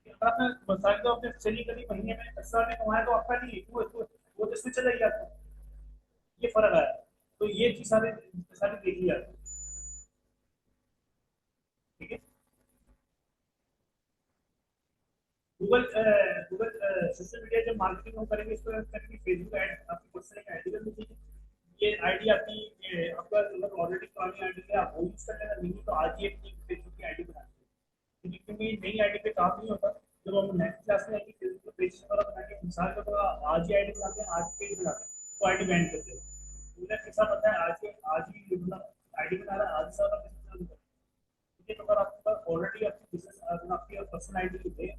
अगर आपने सारी तो आपने सेलिंग करी महीने में 10,000 में कमाया, तो आपका नहीं वो तो इसमें चला गया आपको, ये फर्क आया। तो ये चीज सारी सारी देख लिया। ठीक है, गूगल सोशल मीडिया जब मार्केटिंग हम करेंगे, इस पर करेंगे फेसबुक ऐड, आपकी पर्सनल एक आईडी करनी चाहिए, ये आईडी आपकी आपका अगर ऑलरेडी पुरानी आईडी है आप वो यूज कर लेना, नहीं तो आज ही अपनी फेसबुक की आईडी बना लीजिए, क्योंकि नई आईडी पे काम नहीं होता। जब हम नेक्स्ट क्लास में आएंगे फेसबुक पेज वगैरह बनाएंगे, मिसाल के तौर पर आज ही आईडी बनाते हैं, आज पेज बनाते हैं तो आईडी बैन कर देगा। मुझे कैसा पता है आज ही आईडी बना रहा है, आज ही सारा बिजनेस चालू कर। ठीक है, तो अगर आपके पास ऑलरेडी आपकी बिजनेस आपकी पर्सनल आईडी है,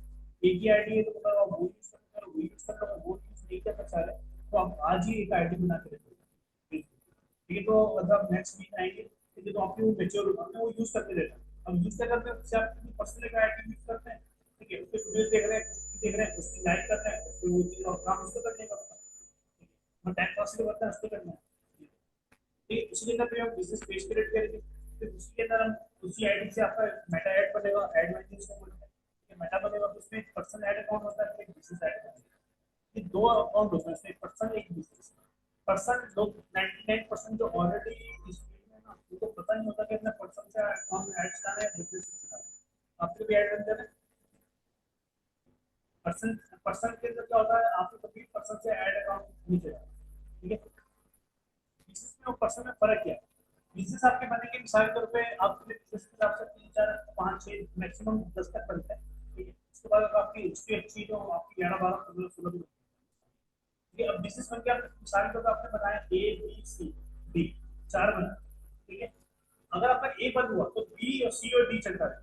एक ही आईडी है, तो मतलब आप वो यूज कर लो, वो यूज कर लो, वो यूज नहीं करना चाह रहे तो आप आज ही एक आईडी बना के रखो। ठीक है, तो मतलब नेक्स्ट वीक आएंगे, ठीक है, तो आपकी वो मेच्योर होगा, आपने वो यूज करते रहना। अब यूज करते हैं उससे आप पर्सनल आईडी यूज करते हैं, ठीक है, उसके वीडियोस देख रहे हैं, उसकी लाइक करते हैं, उसको वो चीज और काम उसको करने का, हम टाइम पास के करते हैं उसको करना है। ठीक है, उसी के अंदर हम बिजनेस पेज क्रिएट करेंगे, फिर उसी के अंदर हम उसी आईडी से आपका मेटा ऐड बनेगा, ऐड मैनेजर को बोलते हैं, ठीक है, मेटा बनेगा, तो उसमें एक पर्सनल ऐड अकाउंट होता है, एक बिजनेस ऐड अकाउंट। ये दो अकाउंट होते हैं, एक पर्सनल एक बिजनेस। पर्सन लोग 99% जो ऑलरेडी इस फील्ड में ना, उनको पता नहीं होता कि अपने पर्सन से अकाउंट ऐड चलाना है, बिजनेस से चलाना है। आपके भी ऐड बन जाए पर्सन, पर्सन के अंदर क्या होता है, आपको कभी पर्सन से ऐड अकाउंट नहीं चलेगा। ठीक है, बिजनेस में और पर्सन में फर्क क्या है? बिजनेस आपके बनेंगे मिसाल के तौर पे आपके बिजनेस के हिसाब से 3 4 5 6 मैक्सिमम 10 तक बनता है। ठीक है, उसके बाद अगर आपकी हिस्ट्री अच्छी तो आपकी 11 12 15 16 भी। ठीक है, अब बिजनेस बन गया, मिसाल के तौर पे आपने बनाया ए बी सी डी, 4 बना। ठीक है, अगर आपका ए बंद हुआ तो बी और सी और डी चलता है,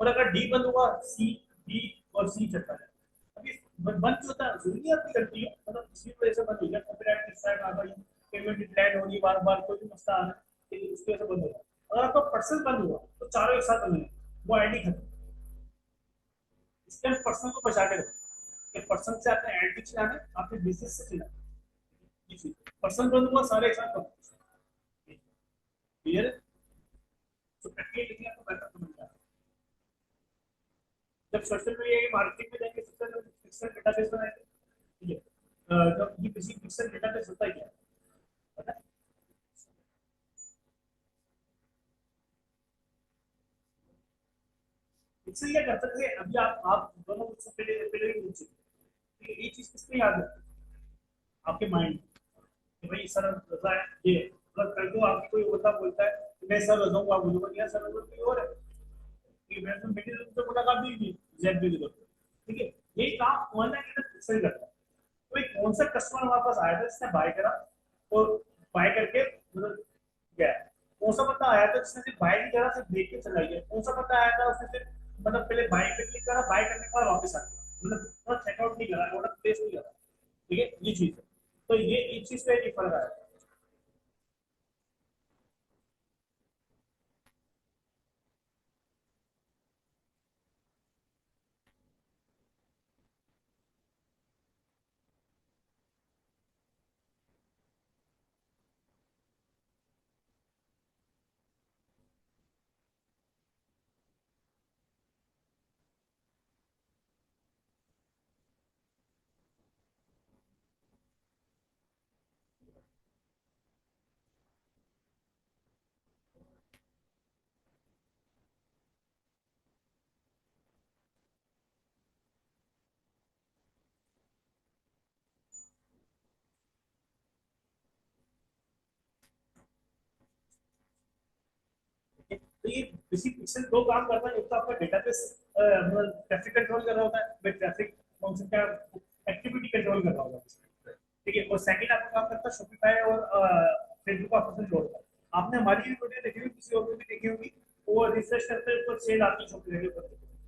और अगर डी बंद हुआ सी डी और सी चलता है। अभी बंद जो होता है जरूरी है आपकी गलती है, मतलब इसी वजह से बंद हो गया, कॉपीराइट की स्ट्राइक आ गई, पेमेंट डिक्लाइन हो रही बार बार, कोई भी मसला आ रहा है, लेकिन उसकी वजह से बंद हो गया। अगर आपका पर्सन बंद हुआ तो चारों एक साथ बंद हुए, वो आईडी खत्म। इसलिए हम पर्सन को बचा के रखें कि पर्सन से आपने आईडी चलाना है, आपने बिजनेस से चलाना। पर्सन बंद हुआ सारे एक साथ बंद, क्लियर है? तो प्रैक्टिकली लिखने आपको बेहतर समझ में आता है। जब सोशल मीडिया की मार्केटिंग में जाएंगे, सबसे पहले पिक्सल डेटाबेस बनाएंगे। ठीक है, जब ये किसी पिक्सल डेटाबेस होता है क्या पता है? पिक्सल क्या करते थे, अभी आप दोनों मुझसे पहले पहले ही पूछ चुके, ये चीज किसने याद है आपके माइंड कि भाई सर रजा है ये, मतलब कल को आपको कोई होता बोलता है कि मैं सर रजा हूँ, आप बोलोगे यार सर रजा कोई और है, कि मैं तो मीटिंग रूम से मुलाकात भी की जेड भी। ठीक है, ये काम ऑनलाइन पिक्सल करता है। कोई कौन सा कस्टमर हमारे पास आया था जिसने बाय करा और बाय करके मतलब गया, कौन सा बंदा आया था जिसने सिर्फ बाय नहीं करा, सिर्फ देख के चला गया, कौन सा बंदा आया था उसने सिर्फ मतलब पहले बाय पे क्लिक करा, बाय करने के बाद वापस आ गया, मतलब चेकआउट नहीं करा, ऑर्डर प्लेस नहीं करा। ठीक है, ये चीज है, तो ये इस चीज पे एक फर्क आया। तो ये बेसिक पिक्सल दो काम करता है, एक तो आपका डेटाबेस मतलब ट्रैफिक कंट्रोल कर रहा होता है, मैं ट्रैफिक फंक्शन का एक्टिविटी कंट्रोल कर रहा होता है। ठीक है, और सेकंड आपका काम करता है शॉपिफाई और फेसबुक का फंक्शन जोड़ता है। आपने हमारी भी वीडियो देखी होगी, किसी और को भी देखी होगी, वो रिफ्रेश करते हैं ऊपर सेल आती है शॉपिफाई के ऊपर,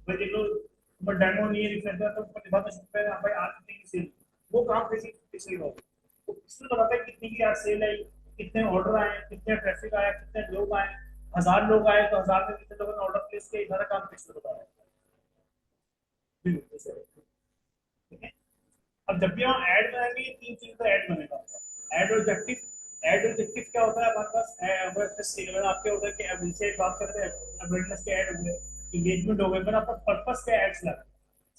भाई देख लो ऊपर डेमो नहीं है, रिफ्रेश करता है ऊपर दिखाता है शॉपिफाई में भाई आज कितने की सेल, वो काम बेसिक पिक्सल का होता है। तो पिक्सल बताता है कितनी की आज सेल आई, कितने ऑर्डर आए, कितने ट्रैफिक आया, कितने लोग आए, 1000 लोग आए तो 1000 में कितने लोगों ने ऑर्डर प्लेस किया, सारा काम पिक्सल बता रहा है। ठीक है, अब जब भी हम ऐड बनाएंगे ये 3 चीज का ऐड बनेगा। ऐड ऑब्जेक्टिव, ऐड ऑब्जेक्टिव क्या होता है हमारे पास, अगर आपके होता है कि अब इनसे बात करते हैं अवेयरनेस के ऐड हो गए, इंगेजमेंट हो गए, पर आपका पर्पस क्या एड्स लगा,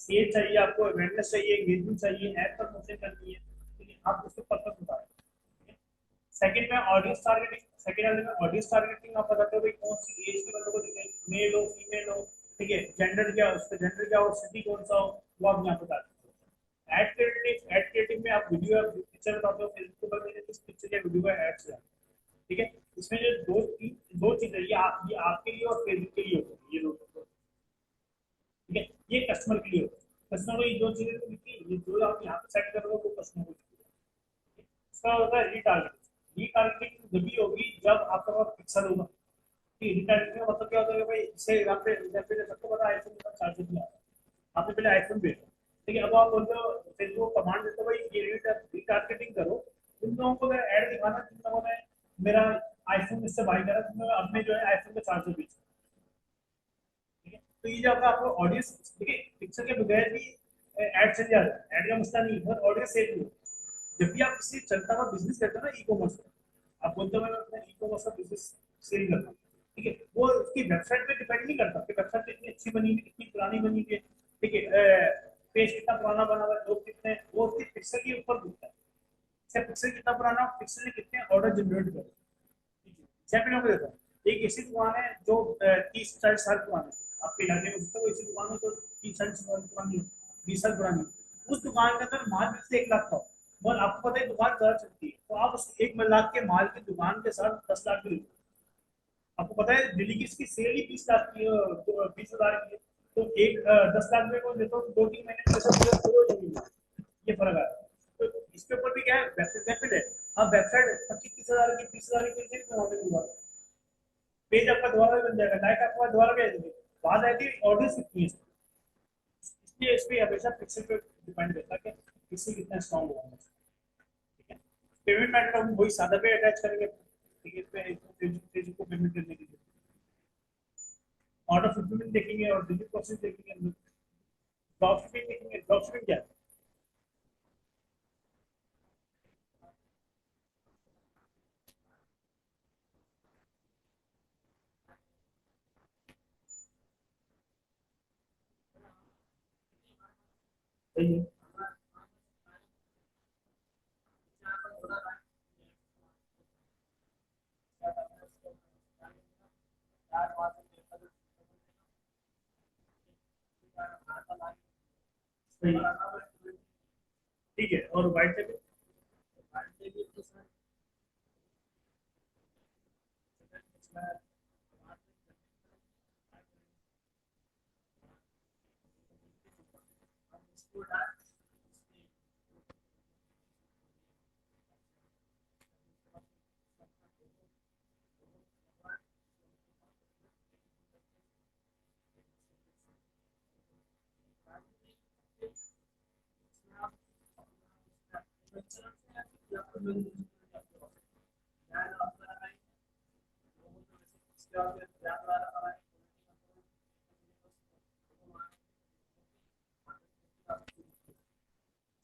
सेल चाहिए आपको, अवेयरनेस चाहिए, एंगेजमेंट चाहिए, ऐड पर प्रमोशन करनी है, लेकिन आप उसको पर्पस बता रहे हैं। सेकंड में ऑडियंस टारगेटिंग, सेकंड वाले में ऑडियंस टारगेटिंग आप बताते हो भाई कौन सी एज के बंदों को दिखे, मेल हो फीमेल हो, ठीक है, जेंडर क्या, उसका जेंडर क्या हो, सिटी कौन सा हो, वो आप यहाँ बताते हो। एड क्रिएटिव में आप वीडियो या पिक्चर बताते हो, फेसबुक पर मैंने किस पिक्चर या वीडियो का एड किया, ठीक है। इसमें जो दो चीजें, ये आपके लिए और फेसबुक के लिए होती है, ये दो, ठीक है। ये कस्टमर के लिए होता है, कस्टमर को ये दो चीजें तो दिखती है, ये जो आप यहाँ पे सेट कर रहे हो वो कस्टमर को दिखती है। इसका होता है रीटारगेटिंग। रीटारगेटिंग जब होगी जब आपके पास पिक्सल होगा, ठीक है। रीटारगेटिंग का मतलब क्या होता है कि भाई इससे यहाँ पे सबको पता है आईफोन का चार्जर नहीं आता, आपने पहले आईफोन भेजा, ठीक है। अब आप बोलते हो, फिर वो कमांड देते हो भाई ये रीटारगेटिंग करो, उन लोगों को अगर ऐड दिखाना, जिन लोगों ने मेरा आईफोन इससे बाई करा, तो मैं अपने जो है आईफोन का चार्जर बेच, ठीक है। तो ये जो आपका ऑडियंस, देखिए पिक्चर के बगैर भी ऐड चल जाता है, ऐड का मसला नहीं है, पर ऑडियंस सेफ नहीं है। जब भी आप किसी चलता हुआ बिजनेस करते हो ना, ई कॉमर्स का, आप बोलते हो मैं अपना ई कॉमर्स का बिजनेस सेल करता हूँ, ठीक है, वो उसकी वेबसाइट पे डिपेंड नहीं करता कि वेबसाइट कितनी अच्छी बनी है, कितनी पुरानी बनी है, ठीक है, पेज कितना पुराना बना हुआ है, लोग कितने, वो उसकी पिक्सल के ऊपर दिखता है। इसका पिक्सल कितना पुराना, पिक्सल ने कितने ऑर्डर जनरेट करे, एग्जाम्पल आपको देता हूँ। एक ऐसी दुकान है जो 30-40 साल पुरानी है, आपके इलाके में उसका ऐसी दुकान है जो 30-40 साल पुरानी है, 20 साल पुरानी है। उस दुकान के अंदर माल बिकते 1 लाख का, और आपको पता है दुकान ज्यादा चलती है, तो आप उस 1 लाख के माल की दुकान के साथ 10 लाख की लेते हो। आपको पता है दिल्ली की इसकी सेल ही 20 लाख की, 20,000 की है, तो 10 लाख में को देता हूँ, 2-3 महीने में पैसा पूरा पूरा हो जाएगा। ये फर्क है। तो इसके ऊपर भी क्या है, वेबसाइट है। आप वेबसाइट 25-30 हजार की, 30 हजार की कैसे बना देंगे, पेज आपका दोबारा बन जाएगा, लाइक आपका दोबारा भेज देंगे, बात आती है ऑडियंस कितनी है, इसलिए इस पे हमेशा पिक्सल पे डिपेंड करता है कि पिक्सल कितना स्ट्रॉन्ग होगा, ठीक है। पेमेंट मेथड हम वही सादा पे अटैच करेंगे, ठीक है, इस पे फेसबुक को पेमेंट करने के लिए ऑर्डर फुलफिलमेंट देखेंगे और डिलीवरी प्रोसेस देखेंगे, ड्रॉप शिपिंग देखेंगे। ड्रॉप शिपिंग क्या है? सही है। सही है, ठीक है। और व्हाइट टेबल?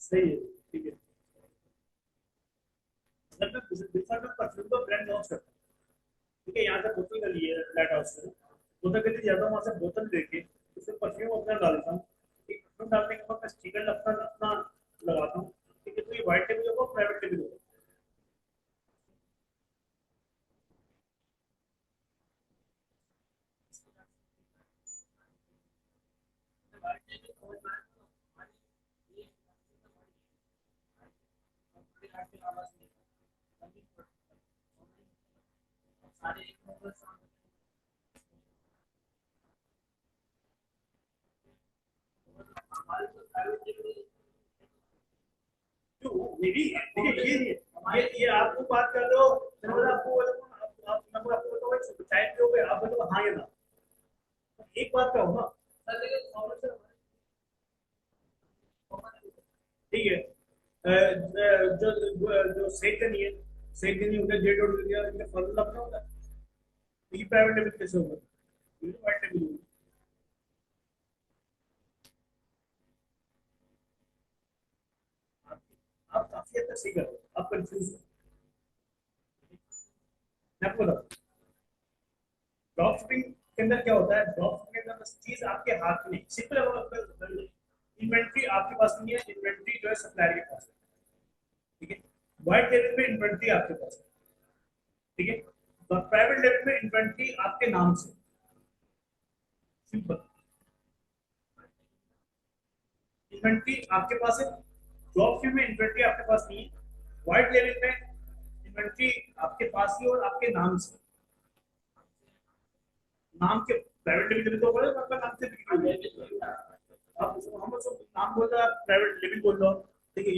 सही है, ठीक है। अगर मैं बिफोर में परफ्यूम का ब्रांड लॉन्च करता हूँ, ठीक है, यहाँ से बोतल का लिए लाइट हाउस से, बोतल के लिए जाता हूँ, वहाँ से बोतल लेके उसमें परफ्यूम अपना डालता हूँ, एक परफ्यूम डालने के बाद मैं स्टिकर अपना अपना लगाता हूँ, ठीक है। तो ये व्हाइट टेबल होगा, प्राइवेट टेबल होगा। तो ये भी देखिए, ये आपको बात कर रहे हो, मैं बोला आपको मैं बोला आपको बताओ टाइम पे हो गया, आप बोलो हाँ या ना, एक बात का होगा, ठीक है। जो जो सेट करनी है, सेट करनी होता है, डेट ऑर्डर दिया, इनका फॉर्मूला अपना होता है, तो ये प्राइवेट डेबिट कैसे होगा, ये तो व्हाइट डेबिट होगा। आप आप काफी हद तक सही कर रहे हो, आप कंफ्यूज हो। मैं आपको बताऊं, ड्रॉप शिपिंग के अंदर क्या होता है, ड्रॉप शिपिंग के अंदर बस चीज आपके हाथ में, सिंपल इन्वेंट्री आपके पास नहीं है, इन्वेंट्री जो है सप्लायर के पास है, ठीक है। व्हाइट लेवल पे इन्वेंट्री आपके पास है, ठीक है। प्राइवेट लेवल पे इन्वेंट्री आपके नाम से, सिंपल। इन्वेंट्री आपके पास है, ड्रॉप शिपिंग में इन्वेंट्री आपके पास नहीं है, व्हाइट लेवल में इन्वेंट्री आपके पास ही और आपके नाम से, नाम के प्राइवेट लिमिटेड तो बोले आपका नाम से बिक्री हो गई। आप हम उसको नाम बोल रहे हैं, आप प्राइवेट लिमिट बोल रहे हो, ठीक है,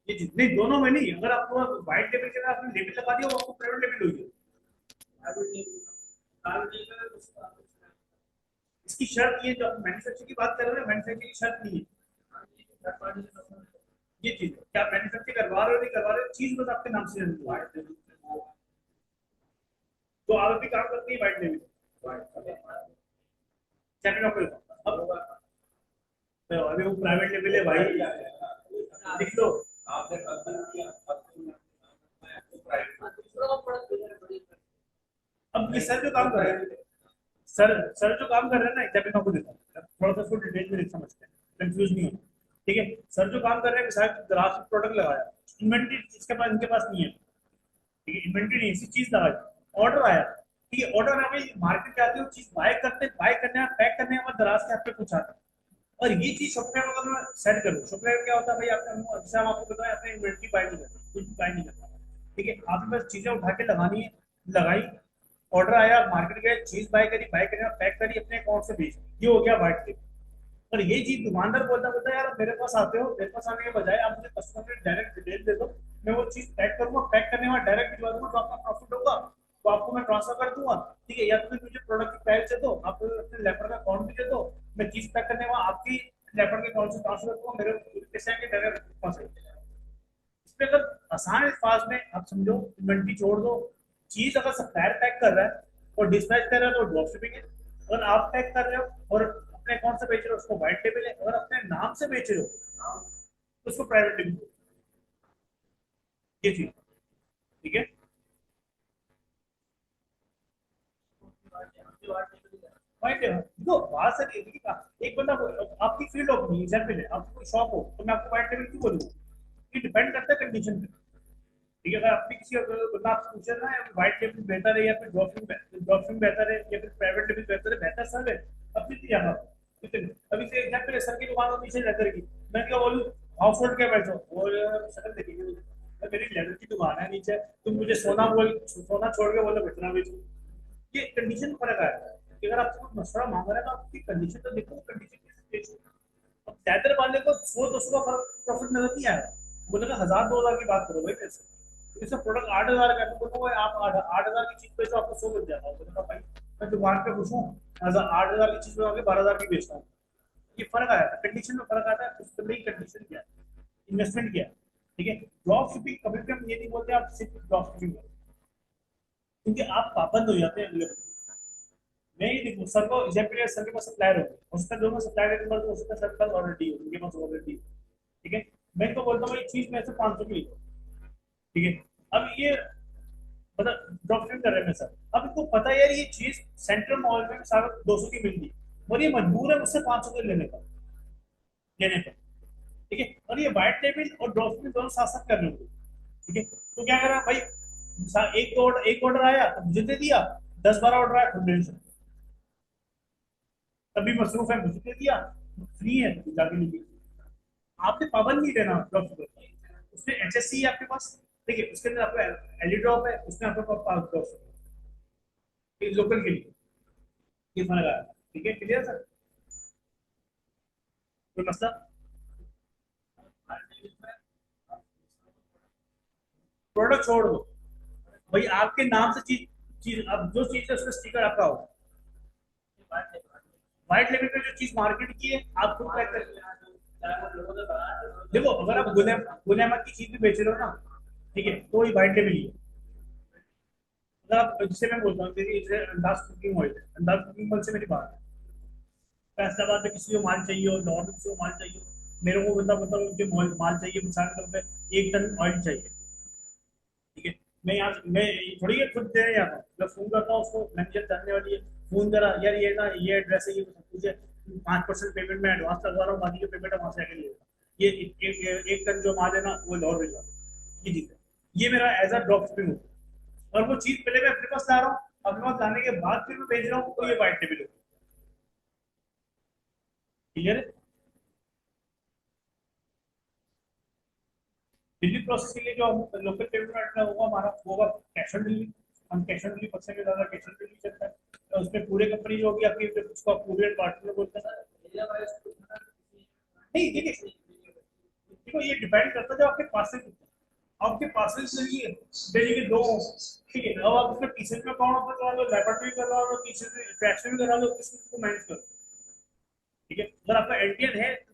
ये जितने दोनों में नहीं, अगर आपको व्हाइट लेवल के अंदर आपने लिमिट लगा दिया वो आपको प्राइवेट लिमिट होगी। इसकी शर्त ये, जो मैन्युफैक्चर की बात कर रहे हो ना, मैन्युफैक्चर की शर्त नहीं है ये चीज, क्या मैन्युफैक्चर करवा रहे हो नहीं करवा रहे हो, चीज बस आपके नाम से रहती है। तो आप भी काम करती है व्हाइट लेवल चैंपियन ऑफ अब तो अभी वो प्राइवेट लेवल है भाई, लिख लो। अब ये सर जो काम कर रहे हैं, सर जो काम कर रहे हैं ना, चैंपियन ऑफ देता हूं थोड़ा सा, उसको डिटेल में समझते हैं, कंफ्यूज नहीं होना, ठीक है। सर जो काम कर रहे हैं, शायद ग्रास प्रोडक्ट लगाया, इन्वेंट्री इसके पास, इनके पास नहीं है, ठीक है, इन्वेंट्री नहीं, ऐसी चीज लगाई, ऑर्डर आया, ठीक है, ऑर्डर आया, मार्केट जाते हो, चीज बाय करते, बाय करने पैक करने के बाद दराज के आपके कुछ आता है, और ये चीज सप्लायर अगर मैं सेट करूँ, सप्लायर क्या होता है भाई, आपने जैसे हम आपको बताया, आपने इन्वेंट्री बाय नहीं करता, कुछ भी बाय नहीं करता, ठीक है, आपके पास चीजें उठा के लगानी है, लगाई, ऑर्डर आया, मार्केट गए, चीज बाय करी, पैक करी, अपने अकाउंट से भेज, ये हो गया व्हाइट लेवल। और ये चीज दुकानदार बोलता बोलता यार मेरे पास आते हो, मेरे पास आने के बजाय आप मुझे कस्टमर के डायरेक्ट डिटेल दे दो, मैं वो चीज पैक करूंगा, पैक करने के बाद डायरेक्ट भिजवा दूंगा, तो आपका प्रॉफिट होगा, तो आपको मैं ट्रांसफर कर दूंगा, ठीक है, या तो मुझे प्रोडक्ट की प्राइस दे दो, आप अपने लेबर का अकाउंट भी दे दो, मैं चीज पैक करने के बाद आपकी लेबर के अकाउंट से ट्रांसफर करूंगा, मेरे पैसे आएंगे डायरेक्ट पहुंचे। इसमें अगर आसान अल्फाज में आप समझो, इन्वेंट्री छोड़ दो, चीज अगर सप्लायर पैक कर रहा है और डिस्पैच कर रहा है तो ड्रॉप शिपिंग है, अगर आप पैक कर रहे हो और अपने अकाउंट से बेच रहे हो उसको व्हाइट लेवल है, अगर अपने नाम से बेच रहे हो तो उसको प्राइवेट लेवल, ये चीज, ठीक है। व्हाइट लेवल देखो, बात सर ये है कि एक बंदा आपकी फील्ड हो, एग्जाम्पल है, आपको कोई शॉप हो, तो मैं आपको व्हाइट लेवल क्यों बोलूंगा, ये डिपेंड करता है कंडीशन पे, ठीक है। अगर आपने किसी बंदा आपसे पूछे ना व्हाइट लेवल बेहतर है या फिर ड्रॉपिंग बेहतर है या फिर प्राइवेट लेवल बेहतर है, बेहतर सब है, अब कितनी जाना, कितने, अभी से एग्जाम्पल है, सर की दुकान होती है लेदर की, मैं क्या बोलूँ, हाउस होल्ड क्या बैठो और शक्ल देखिए, मेरी लेदर की दुकान है नीचे, तुम मुझे सोना बोल, सोना छोड़ के बोलो बेचना बेचो, ये कंडीशन फर्क आया है कि अगर आपसे कुछ मशवरा मांग रहा है तो आपकी कंडीशन तो देखो, कंडीशन कैसे बेचो। अब ज्यादातर वाले को 100-200 का प्रॉफिट नजर नहीं आया, बोलेगा 1000-2000 की बात करो भाई पैसे, तो इसका प्रोडक्ट 8000 का, तो बोलूंगा आप 8000 की चीज बेचो, आपको 100 मिल जाएगा, बोलेगा भाई मैं दुकान पे खुश हूँ, 8000 की चीज में आगे 12000 की बेचता हूँ, ये फर्क आया था, कंडीशन में फर्क आता है, उसके लिए कंडीशन क्या है, इन्वेस्टमेंट क्या है, ठीक है। ड्रॉप शिपिंग कभी भी हम ये नहीं बोलते आप सिर्फ ड्रॉप शिपिंग, क्योंकि आप पाबंद हो जाते हैं अगले बंदे। मैं ये देखो, सर को एग्जाम्पल, सर के पास सप्लायर हो, उसका जो मैं सप्लायर के नंबर, उसका सर का ऑलरेडी हो, उनके पास ऑलरेडी, ठीक है, मैं इनको बोलता हूँ ये चीज में से 500 की लिखो, ठीक है, अब ये मतलब ड्रॉप शिपिंग कर रहे हैं सर, अब इनको पता है यार ये चीज सेंट्रल मॉल में सारा 200 की मिलती, और ये मजबूर है मुझसे 500 के लेने का, ठीक है, और ये व्हाइट लेबल और ड्रॉप शिपिंग दोनों साथ साथ कर रहे होंगे, ठीक है, तो क्या करा भाई, एक ऑर्डर आया तो मुझे दे दिया, 10-12 ऑर्डर आया खुद दे, तभी मसरूफ है मुझे दे दिया, फ्री है तो जाके लीजिए, आपने पाबंद नहीं देना ड्रॉप शिपिंग, उसमें एचएससी है आपके पास, ठीक है, उसके अंदर आपका एलई ड्रॉप है, उसमें आपके पास ड्रॉप शिपिंग लोकल के लिए, ये फर्क आया, ठीक है, क्लियर सर, कोई मसला, प्रोडक्ट छोड़ दो भाई, आपके नाम से चीज, चीज अब जो चीज है उसका स्टिकर आपका हो, व्हाइट लेवल पे जो चीज मार्केट की है आप खुद पैक कर, देखो अगर आप गुल अहमद की चीज भी बेच रहे हो ना, ठीक है, तो ये व्हाइट लेवल ही है, अगर आप, जिससे मैं बोलता हूँ जैसे अंदाज कुकिंग ऑयल है, अंदाज कुकिंग ऑयल से मेरी बात है, फैसलाबाद में किसी को माल चाहिए हो, लाहौर में किसी को माल चाहिए हो, मेरे को बंदा मतलब मुझे माल चाहिए, मिसाल के तौर पे 1 टन ऑयल चाहिए, ठीक है, मैं यहाँ मैं थोड़ी ये खुद देने जाता हूँ, मैं फोन करता हूँ उसको, मैनेजर जानने वाली है, फोन करा यार ये ना ये एड्रेस है, ये सब कुछ है, 5% पेमेंट में एडवांस लगवा रहा हूँ, बाकी जो पेमेंट है वहां से आके ले लेगा, ये एक टन जो माल है ना वो लाहौर भेजा, ये चीज है, ये मेरा एज अ ड्रॉप शिपिंग होता है, और वो चीज पहले मैं अपने पास ला रहा हूँ, अपने पास लाने के बाद फिर मैं भेज रहा हूँ, तो ये व्हाइट टेबल होता है, क्लियर है। दिल्ली प्रोसेस के लिए जो हम लोकल पेमेंट में होगा हमारा वो होगा कैश ऑन डिलीवरी। हम कैश ऑन डिलीवरी परसेंट के ज्यादा कैश ऑन डिलीवरी चलता है, तो उसमें पूरे कंपनी जो होगी आपकी उसको पूरे पार्टनर बोलते हैं। नहीं देखिए, देखो ये डिपेंड करता है जो आपके पास से, आपके पार्सल चाहिए डेली के दो, ठीक है, अब आप उसमें पीसेज में काउंट करवा लो, लेबोरेटरी करवा लो, पीसेज में फ्रैक्शन में करा लो, किसको मैनेज करो, ठीक है। अगर आपका एनटीएन है तो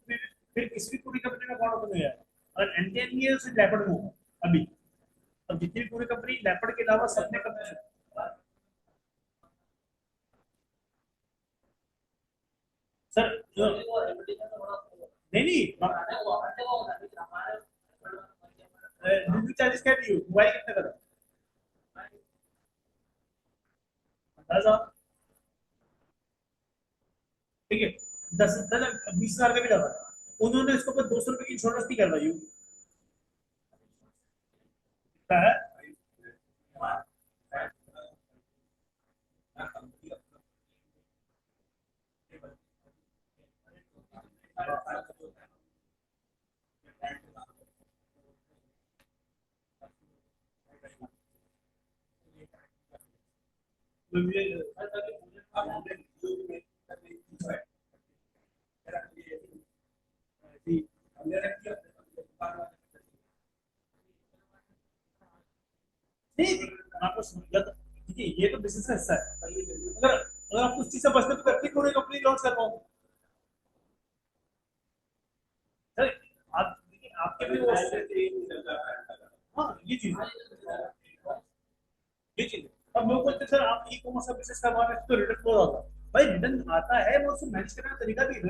फिर किसी भी पूरी कंपनी में काउंट नहीं आएगा। अगर एनटीएन नहीं है तो सिर्फ लेपर्ड में होगा अभी। अब जितनी भी पूरी कंपनी लेपर्ड के अलावा सबने कंपनी, सर नहीं नहीं, डिलीवरी चार्जेस क्या दिए, मोबाइल कितने का था, 10,000, ठीक है, 10 10 20,000 का भी लगा, उन्होंने इसके ऊपर 200 रुपए की इंश्योरेंस नहीं करवाई होगी। क्या है, तो ये नहीं, आपको समझा तो, देखिए ये तो बिजनेस का हिस्सा है, अगर अगर आप उस चीज से बचते तो करके पूरी कंपनी लॉन्च कर पाओ। सर आप देखिए आपके भी वो, हाँ ये चीज अब लोग बोलते हैं, सर आप ई कॉमर्स का बिजनेस करवा रहे हैं तो रिटर्न क्लोज आता है, भाई रिटर्न आता है वो उसको मैनेज करने का तरीका भी है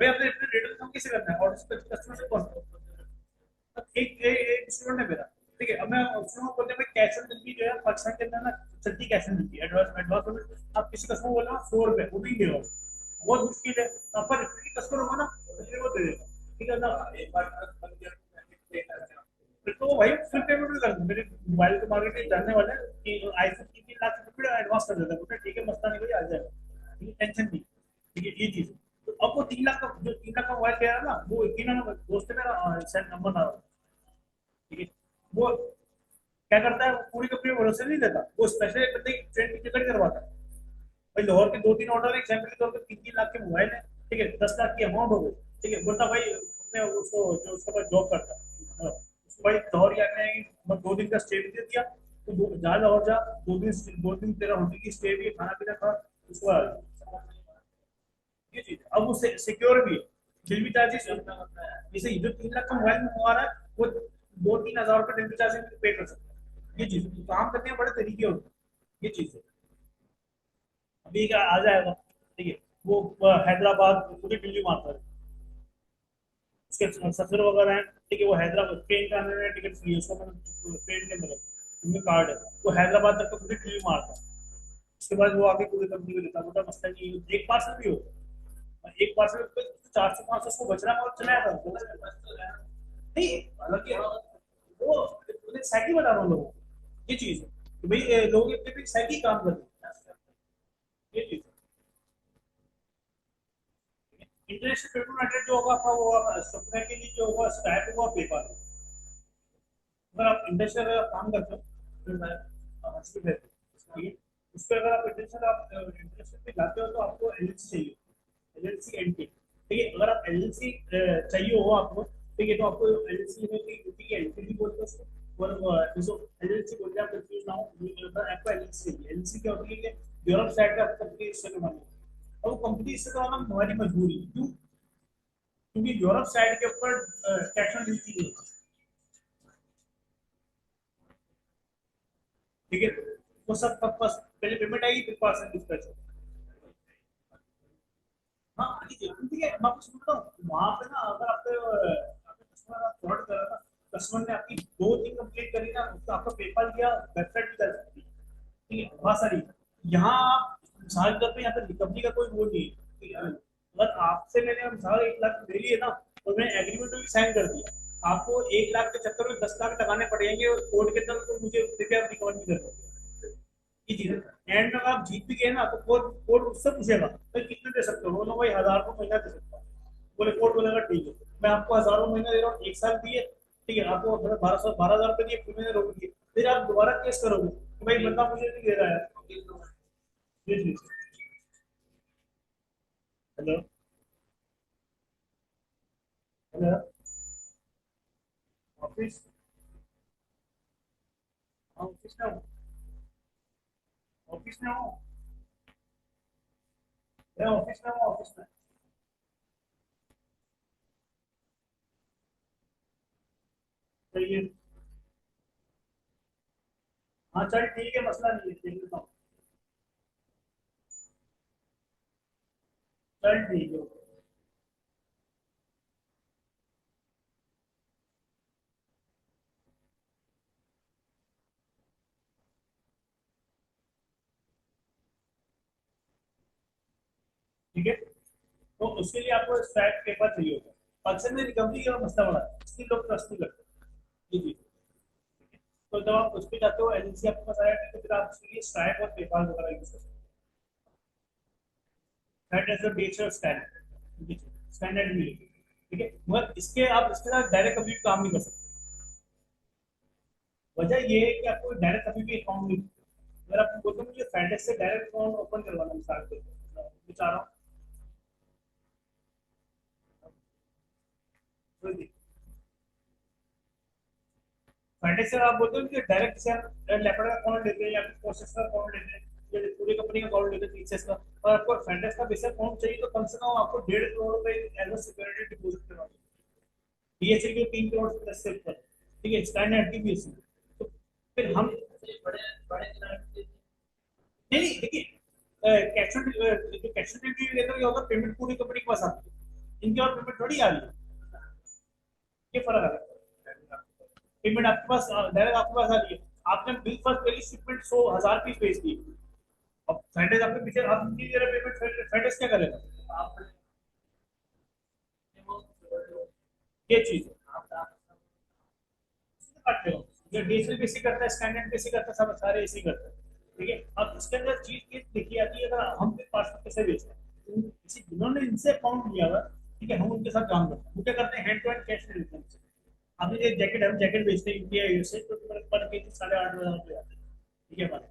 भाई। अपने रिटर्न कम कैसे करना है, और कस्टमर से कौन, एक एक स्टूडेंट है मेरा, ठीक है, अब मैं स्टूडेंट बोलते हैं भाई कैश ऑन डिलीवरी जो है पाकिस्तान के अंदर ना चलती cash on delivery, advance advance में आप किसी कस्टमर को बोलना 100 रुपए वो नहीं देगा, बहुत मुश्किल है, आपका रिपीट कस्टमर होगा ना तो फिर वो दे देगा, ठीक है ना, एक बार फिर तो भाई फुल पेमेंट भी कर दूं, मेरे मोबाइल के मार्केट में जानने वाले हैं कि आईफोन 3 3 लाख रुपए एडवांस कर देता है, बोलते ठीक है मस्तानी भाई आ जाएगा, ठीक है टेंशन नहीं, ठीक है ये चीज। तो अब वो 3 लाख का जो 3 लाख का मोबाइल कह रहा है ना, वो तीन दोस्त है मेरा सेंड नंबर ना, ठीक है, वो क्या करता है, वो पूरी कंपनी में भरोसे नहीं देता, वो स्पेशल एक बंदे की ट्रेन की टिकट करवाता है, भाई लाहौर के 2 3 ऑर्डर एग्जाम्पल के तौर पर 3 3 लाख के मोबाइल है, ठीक है, 10 लाख की अमाउंट हो गई, ठीक है, बोलता भाई उसने उसको जो उसके पास जॉब करता है उसको भाई लाहौर आने आएगी, मैं 2 दिन का स्टे भी दे दिया, तो जा लाहौर जा, 2 दिन तेरा होटल की स्टे भी है, खाना पीना खा, उसको आ जाए। ये चीज अब वो सिक्योर भी है, डिलीवरी चार्जेस जैसे जो 3 लाख का मोबाइल मंगवा रहा है वो 2 3 हजार रुपये डिलीवरी चार्जेस पे कर सकता है, ये चीज तो काम करने के बड़े तरीके होते हैं, ये चीज है। अभी क्या आ जाएगा, ठीक है, वो हैदराबाद पूरी दिल्ली मारता है, उसके सफर वगैरह है, ठीक है, वो हैदराबाद ट्रेन का आने में टिकट फ्री है उसको, मैंने ट्रेन के अंदर उनके कार्ड है, वो हैदराबाद तक तो पूरी दिल्ली मारता है, उसके बाद वो आगे पूरी कंपनी को देता है, बोलता मसला नहीं है, एक पार्सल भी हो, एक पार्सल 400 500 उसको बच रहा है और चलाया था नहीं, हालांकि वो सैकी बता रहा हूँ लोगों को, ये चीज है कि भाई लोग इतने भी सैकी काम करते हैं, ये चीज है। इंटरनेशनल पेमेंट मेथड जो होगा आपका वो सॉफ्टवेयर के लिए जो होगा स्टाइप होगा पेपर, अगर आप इंटरनेशनल काम करते हो फिर मैं ठीक है, उस पर अगर आप इंटरनेशनल पे जाते हो तो आपको एलएलसी चाहिए, एलएलसी एंटी, ठीक है, अगर आप एलएलसी चाहिए हो आपको, ठीक है, तो आपको एलएलसी में की एंटिटी बोलते हैं उसको, और जो एलएलसी बोलते हैं आप कंफ्यूज ना हो, आपको एलएलसी चाहिए, एलएलसी क्या होती है कि यूरोप साइड का कंपनी इससे करवानी है, और वो कंपनी इससे करवाना हमारी मजबूरी है, क्यों, क्योंकि यूरोप साइड के ऊपर टैक्स ड्यूटी है, ठीक है, वो सब पहले पेमेंट आएगी फिर पार्सल डिस्पैच होगा। हाँ ठीक है, ठीक है, मैं आपको समझता हूँ वहां पे ना, अगर आपके आपके कस्टमर फ्रॉड कर रहा था, कस्टमर ने आपकी 2 3 कंप्लेंट करी ना, उसको आपका पेपाल किया, वेबसाइट भी कर सकती है, ठीक है, बहुत सारी। यहाँ आप मिसाल के तौर पे यहाँ पे रिकवरी का कोई वो नहीं है, ठीक है, अगर आपसे मैंने मिसाल 1 लाख ले लिए ना, और मैंने एग्रीमेंट में भी साइन कर दिया, आपको 1 लाख के चक्कर में 10 लाख लगाने पड़ेंगे और कोर्ट के अंदर तो मुझे कृपया रिकवर नहीं कर सकते, ये चीज है, एंड में आप जीत भी गए ना तो कोर्ट कोर्ट उससे पूछेगा भाई कितने दे सकते हो, बोलो भाई 1,000 को महीना दे सकता हूँ, बोले कोर्ट बोलेगा ठीक है, मैं आपको 1,000 महीना दे रहा हूँ 1 साल दिए, ठीक है, आपको 12,000 रुपए की प्रीमियम रोकेगी, फिर आप दोबारा केस करोगे कि भाई बंदा मुझे नहीं दे रहा है। जी जी। हेलो। हेलो। ऑफिस। हाँ, ऑफिस में हूँ। ऑफिस में हूँ। मैं ऑफिस में हूँ, ऑफिस में। चलिए। हाँ चल ठीक है, मसला नहीं है, देख लेता हूँ। चल ठीक है। ठीक है, तो उसके लिए आपको स्ट्राइक पेपर चाहिए होगा। अक्सर में रिकवरी का मसला बड़ा है, इसलिए लोग ट्रस्ट नहीं करते। जी जी। तो जब आप उस पर जाते हो, एजेंसी आपके पास आया तो फिर आप उसके लिए स्ट्राइक और पेपाल वगैरह यूज कर सकते हो। That is the nature of standard. Standard भी है, ठीक है, मगर इसके आप इसके साथ डायरेक्ट कभी भी काम नहीं कर सकते। वजह ये है कि आपको डायरेक्ट कभी भी अकाउंट नहीं, अगर आप बोलते हो मुझे फैंटेक्स से डायरेक्ट अकाउंट ओपन करवाना है, मिसाल के तौर पे मैं चाह रहा हूँ फैंटेक्स से, आप बोलते हो कि डायरेक्ट से आप लेपर्ड का अकाउंट लेते हैं या फिर प्रोसेस का अकाउंट लेते हैं या पूरी कंपनी का अकाउंट लेते हैं टीसीएस का, और आपको फैंटेक्स का बेसिक अकाउंट चाहिए तो कम से कम आपको 1.5 करोड़ रुपए एज अ सिक्योरिटी डिपॉजिट करना चाहिए। डीएचएल के 3 करोड़ से प्लस से ऊपर, ठीक है, स्टैंडर्ड एटीबीएस। तो फिर हम बड़े बड़े क्लाइंट नहीं नहीं, देखिए कैश ऑन जो कैश ऑन डिलीवरी लेते हो, होगा पेमेंट पूरी कंपनी के पास आती है, इनकी और पेमेंट थोड़ी आ रही है। ये फर्क है, पेमेंट आपके पास डायरेक्ट आपके पास आ रही है। आपने बिल फर्स्ट पहली शिपमेंट 100,000 पीस भेज दी, अब फ्राइडे आपके पीछे आप नहीं दे रहे पेमेंट, फ्राइडे क्या करेगा? आप ये चीज है, काटते हो। ये डीएसएल बेसिक करता है, स्टैंडर्ड बेसिक करता है, सब सारे ऐसे ही करते हैं। ठीक है, अब इसके अंदर चीज ये देखी आती है, अगर हम फिर पासपोर्ट कैसे बेचते हैं, किसी जिन्होंने इनसे अकाउंट लिया हुआ है, ठीक है, हम उनके साथ काम करते हैं, वो क्या करते हैं, हैंड टू हैंड कैश ले लेते हैं हमसे। अभी एक जैकेट, हम जैकेट बेचते हैं इंडिया यूएसए, तो पर के 8,500 आते हैं। ठीक है हमारे,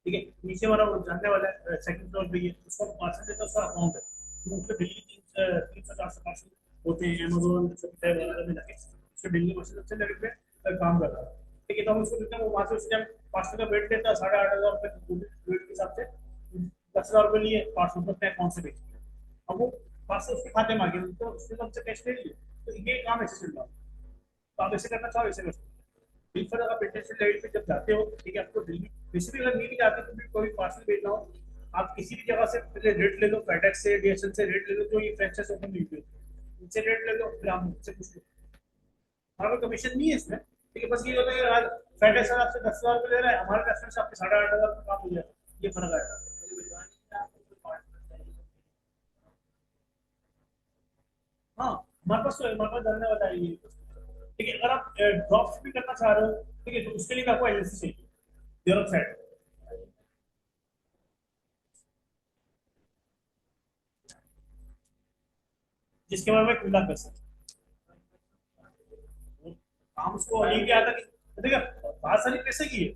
ठीक है, नीचे वाला वो जानने वाला है, सेकंड फ्लोर पे ये उसको पार्सल देता है, उसका अकाउंट है, तो उसको दिल्ली 300 400 पार्सल होते हैं अमेजोन वगैरह में जाके, उसको दिल्ली पार्सल अच्छे लेवल पे काम कर रहा है। ठीक है, तो हम उसको देते हैं, वो वहां से उसके पार्सल का वेट देता है, 8,500 रुपये वेट के हिसाब से 10,000 रुपये लिए पार्सल को अपने अकाउंट से बेचते हैं। अब वो पार्सल उसके खाते में आ गया, तो उसने तो हमसे कैश ले लिया, तो ये काम ऐसे चल रहा है। तो आप ऐसे करना चाहो ऐसे कर सकते हो। बिल पर आप इंटरनेशनल लेवल पे जब जाते हो, ठीक है, आपको दिल्ली वैसे भी अगर नहीं भी जाते तो भी कोई पार्सल भेजना हो, आप किसी भी जगह से पहले रेट ले लो, फेडेक्स से, डीएचएल से रेट ले लो, जो ये फ्रेंचाइज ओपन हुई है उनसे रेट ले लो, फिर आप उनसे पूछ लो। हमारा कमीशन नहीं है इसमें, ठीक है, बस ये होता है कि आज फेडेक्स आपसे 10,000 रुपये ले रहा है, हमारे कस्टमर से आपके 8,500 का काम हो जाएगा, ये फर्क आएगा। हाँ, हमारे पास तो हमारे पास जानने वाला है ये। ठीक है, अगर आप ड्रॉप भी करना चाह रहे हो, ठीक है, तो उसके लिए आपको एजेंसी चाहिए, यूरोप साइड, जिसके बारे में खुला कर सकते हैं। काम उसको ये क्या था कि देखिए, बात सारी पैसे की है।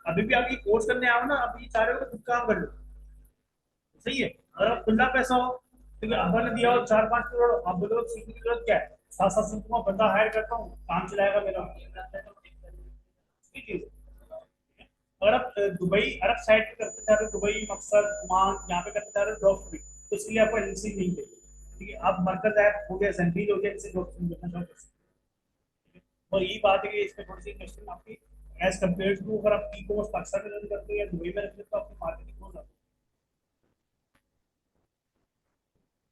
अभी भी आप ये कोर्स करने आओ ना, आप ये चाह रहे हो तो खुद काम कर लो, सही है। अगर आप खुला पैसा हो, ठीक है, अपन ने दिया हो 4-5 करोड़, आप बोलो सीखने की जरूरत क्या है, 7-7 को मैं बंदा हायर करता हूँ, काम चलाएगा मेरा, ये चीज है। अगर आप दुबई अरब साइड पे करते चाह रहे हो, दुबई मकसद ओमान यहाँ पे करते चाह रहे हो ड्रॉप शिपिंग, तो इसके लिए आपको एजेंसी नहीं चाहिए। ठीक है, आप मरकज ऐप हो गया, जंजीर हो गया, जिसे ड्रॉप शिपिंग करना चाहो कर सकते हो। और यही बात है कि इसमें थोड़ी सी इन्वेस्टमेंट आपकी एज कम्पेयर टू, अगर आप ई कॉमर्स पाकिस्तान में रन करते हो या दुबई में रखते हो, तो आपकी मार्केटिंग हो जाती है।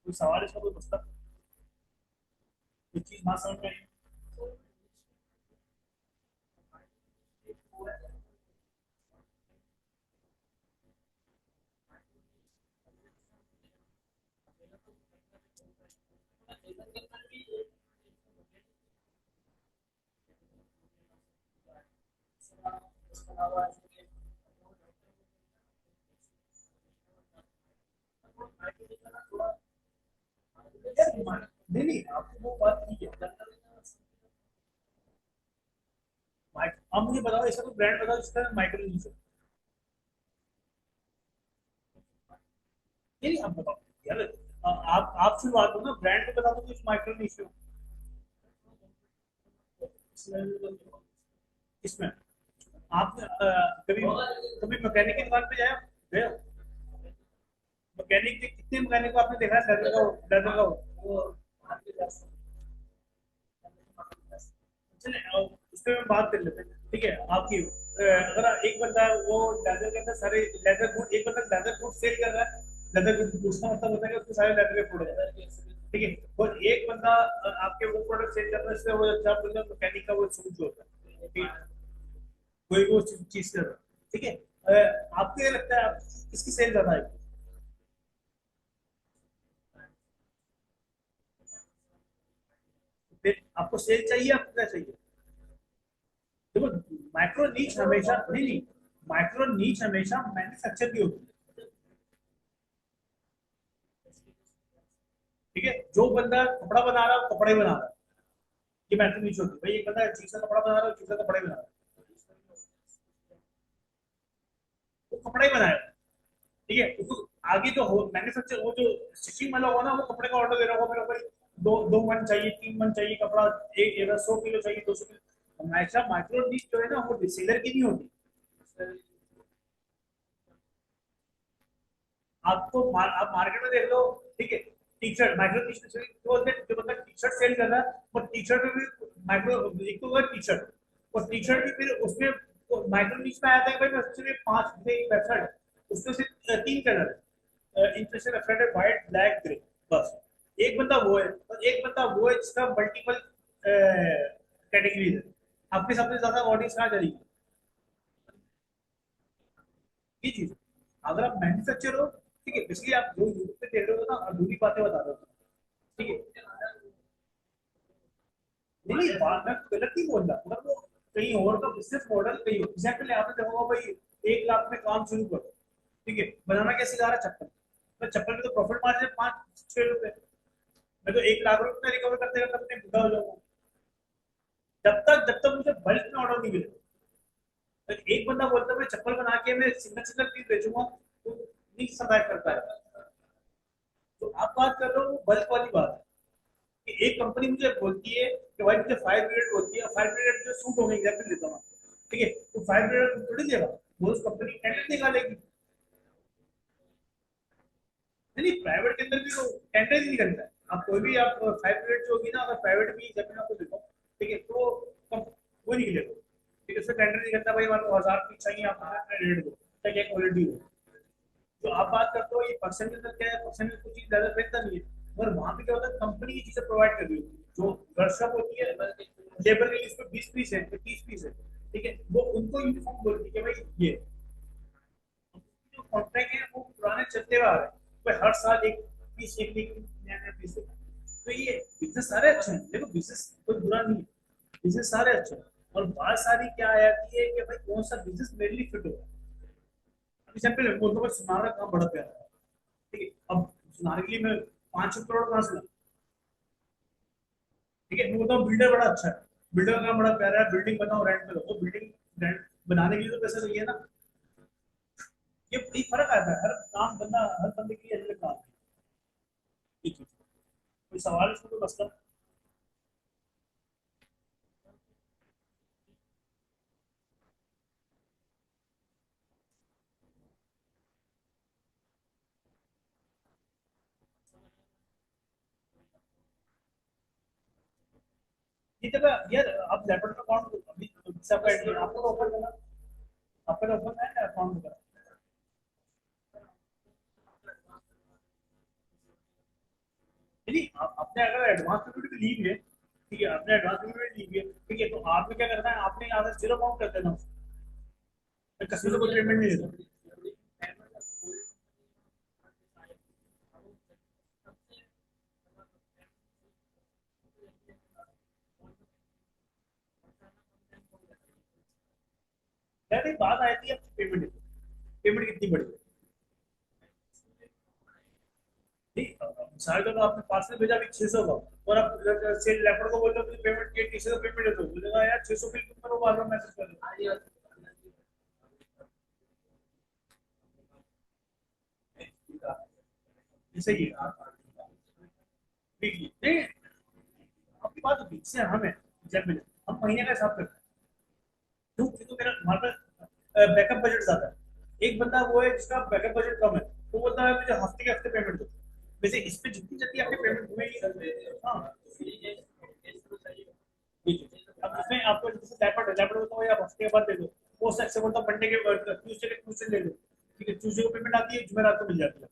कोई सवाल है, इसका कोई मतलब कोई चीज ना समझ में आई? यार नहीं नहीं, आपको वो बात ठीक है, अब मुझे बताओ इसका कोई ब्रांड बताओ जिसका माइक्रो नीच हो। नहीं आप बताओ यार, आप शुरुआत हो ना, ब्रांड को बता दो कुछ माइक्रो नीच हो इसमें। आप कभी कभी मैकेनिक की दुकान पे जाए गए हो? मैकेनिक कितने मैकेनिक को आपने देखा है लेदर का लेदर का वो आपके पास चलिए उस पर हम बात कर लेते हैं, ठीक है आपकी अगर एक बंदा है, वो लेदर के अंदर सारे लेदर गुड, एक बंदा लेदर गुड सेल कर रहा है, लेदर गुड उसका मतलब होता है कि उसके सारे लेदर के प्रोडक्ट है, ठीक है। और एक बंदा आपके वो प्रोडक्ट सेल कर रहा है, इससे वो अच्छा बंदा मैकेनिक का वो सूट जो होता है, ठीक है, कोई वो चीज कर रहा है, ठीक है। आपको ये लगता है आप किसकी सेल ज्यादा है? फिर आपको सेल चाहिए, आपको क्या चाहिए? देखो माइक्रो नीच हमेशा नहीं नहीं, माइक्रो नीच हमेशा मैन्युफैक्चर की होती है, ठीक है। जो बंदा कपड़ा बना रहा है वो कपड़ा ही बना रहा है, ये माइक्रो नीच होती है। भाई एक बंदा चीज का कपड़ा बना रहा है, चीज का कपड़ा ही बना रहा है, वो कपड़ा ही बनाएगा, ठीक है। उसको आगे जो हो मैन्युफैक्चर, वो जो स्टिचिंग वाला होगा ना, वो कपड़े का ऑर्डर दे रहा होगा मेरे को, भाई दो दो मन चाहिए, 3 मन चाहिए कपड़ा, एक 100 किलो चाहिए, 200 किलो। हमेशा माइक्रो नीच जो है ना वो रिसेलर की नहीं होती। आप मार्केट में देख लो, ठीक है, T shirt micro T shirt जो बंदा टी शर्ट सेल कर रहा है, और टी शर्ट में भी माइक्रो, एक तो होगा टी शर्ट, और टी शर्ट भी फिर उसमें माइक्रो नीच में आया था कि भाई उसमें 5 वेबसाइट, उसमें से 3 कलर इंटरेस्टेड वेबसाइट है, व्हाइट ब्लैक ग्रे, बस। एक बंदा वो है, और एक बंदा वो है जिसका मल्टीपल कैटेगरीज है। आपके सबसे ज्यादा ऑडियंस कहाँ चलेगी? ये चीज, अगर आप मैन्युफैक्चर हो, ठीक है, इसलिए आप जो यूट्यूब पे देख रहे हो ना अधूरी बातें बता रहे हो, ठीक है। नहीं नहीं बात मैं गलत नहीं बोल रहा, मतलब वो कहीं और का बिजनेस मॉडल कहीं एग्जैक्टली आपने देखा होगा भाई, 1 लाख में काम शुरू करो, ठीक है, बनाना कैसे जा रहा है चप्पल, तो चप्पल में तो प्रॉफिट मार्जिन 5-6 रुपए, मैं तो 1 लाख रुपए रिकवर करते करते अपने बुढ़ा हो जाऊंगा, जब तक मुझे बल्क में ऑर्डर नहीं मिले। तो एक बंदा बोलता है मैं चप्पल बना के मैं सिंगल सिंगल पीस बेचूंगा, तो नहीं सर्वाइव करता है। तो आप बात कर रहे हो वो बल्क वाली बात है, कि एक कंपनी मुझे बोलती है कि भाई मुझे 5 पीरियड बोलती है, 5 पीरियड जो सूट होंगे एग्जैक्टली देता हूँ, ठीक है, तो 5 पीरियड थोड़ी देगा, वो उस कंपनी टेंडर निकालेगी। नहीं प्राइवेट के अंदर भी तो टेंडर ही नहीं करता है, आप कोई भी आप 5 पीरियड जो होगी ना, अगर प्राइवेट भी जब मैं आपको देता हूँ, ठीक है, तो वो नहीं निकलेगा, ठीक है, उससे टेंडर नहीं करता, भाई हमारे को 1000 पीस चाहिए, आप रेट दो, चाहे क्या क्वालिटी हो। जो आप बात करते हो ये परसेंट के अंदर क्या है, परसेंट में कुछ चीज ज्यादा बेहतर नहीं है, और वहां पे क्या होता है कंपनी की चीजें प्रोवाइड कर रही होती है, जो वर्कशॉप होती है लेबर के लिए इसमें 20 पीस है, 30 पीस है, ठीक है, वो उनको यूनिफॉर्म बोलती है कि भाई ये जो कॉन्ट्रैक्ट है वो पुराने चलते हुए आ रहे हैं, तो हर साल एक पीस, एक नया नया पीस होता है। तो ये बिजनेस सारे अच्छे हैं, देखो बिजनेस कोई बुरा नहीं है, बिजनेस सारे अच्छे हैं, और बात सारी क्या आ जाती है कि भाई कौन सा बिजनेस मेरे लिए फिट होगा। अभी सिंपल बोलता हूँ सुनार का काम बड़ा प्यारा है, ठीक है, अब सुनार के लिए मैं 5 करोड़ कहाँ से लाऊं? ठीक है, मैं बोलता हूँ बिल्डर बड़ा अच्छा है, बिल्डर का काम बड़ा प्यारा है, बिल्डिंग बनाओ रेंट पे दो, बिल्डिंग रेंट बनाने के लिए तो पैसा चाहिए ना। ये फर्क आता है, हर काम बंदा, हर बंदे के लिए अलग काम है, ये चीज। कोई सवाल इसमें कोई मसला? ये जब यार आप लैपटॉप अकाउंट अभी सब आपको तो ओपन करना, आपका तो ओपन है अकाउंट वगैरह? नहीं आपने अगर एडवांस पेमेंट भी ली हुई है, ठीक है, आपने एडवांस पेमेंट ली हुई है, ठीक है, तो आपने क्या करना है, आपने यहाँ से 0 काउंट कर देना, कस्टमर को कोई पेमेंट नहीं देना। यार एक बात आई थी आपकी पेमेंट, पेमेंट कितनी बड़ी है? नहीं मिसाल का तो आपने पार्सल भेजा अभी 600 का, और आप सेल लैपटॉप को बोलते हो मुझे पेमेंट के टी का पेमेंट दे दो, बोलेगा यार 600 बिल तुम करो, बार बार मैसेज कर दो। जैसे ये वीकली नहीं, आपकी बात होती है हम है जब मिले हम महीने का हिसाब करते हैं। क्यों? क्योंकि मेरा हमारे पास बैकअप बजट ज्यादा है। एक बंदा वो है जिसका बैकअप बजट कम है, वो बोलता है मुझे हफ्ते के हफ्ते पेमेंट दो। वैसे इस पे जितनी जल्दी आपकी पेमेंट हुई, हाँ ठीक है। अब इसमें आपको जैसे लैपटॉप लैपटॉप होता है, आप हफ्ते के बाद दे दो, वो से बोलता मंडे के ट्यूसडे के ट्यूसडे ले लो, ठीक है, ट्यूसडे को पेमेंट आती है, जुमेरात को मिल जाती है,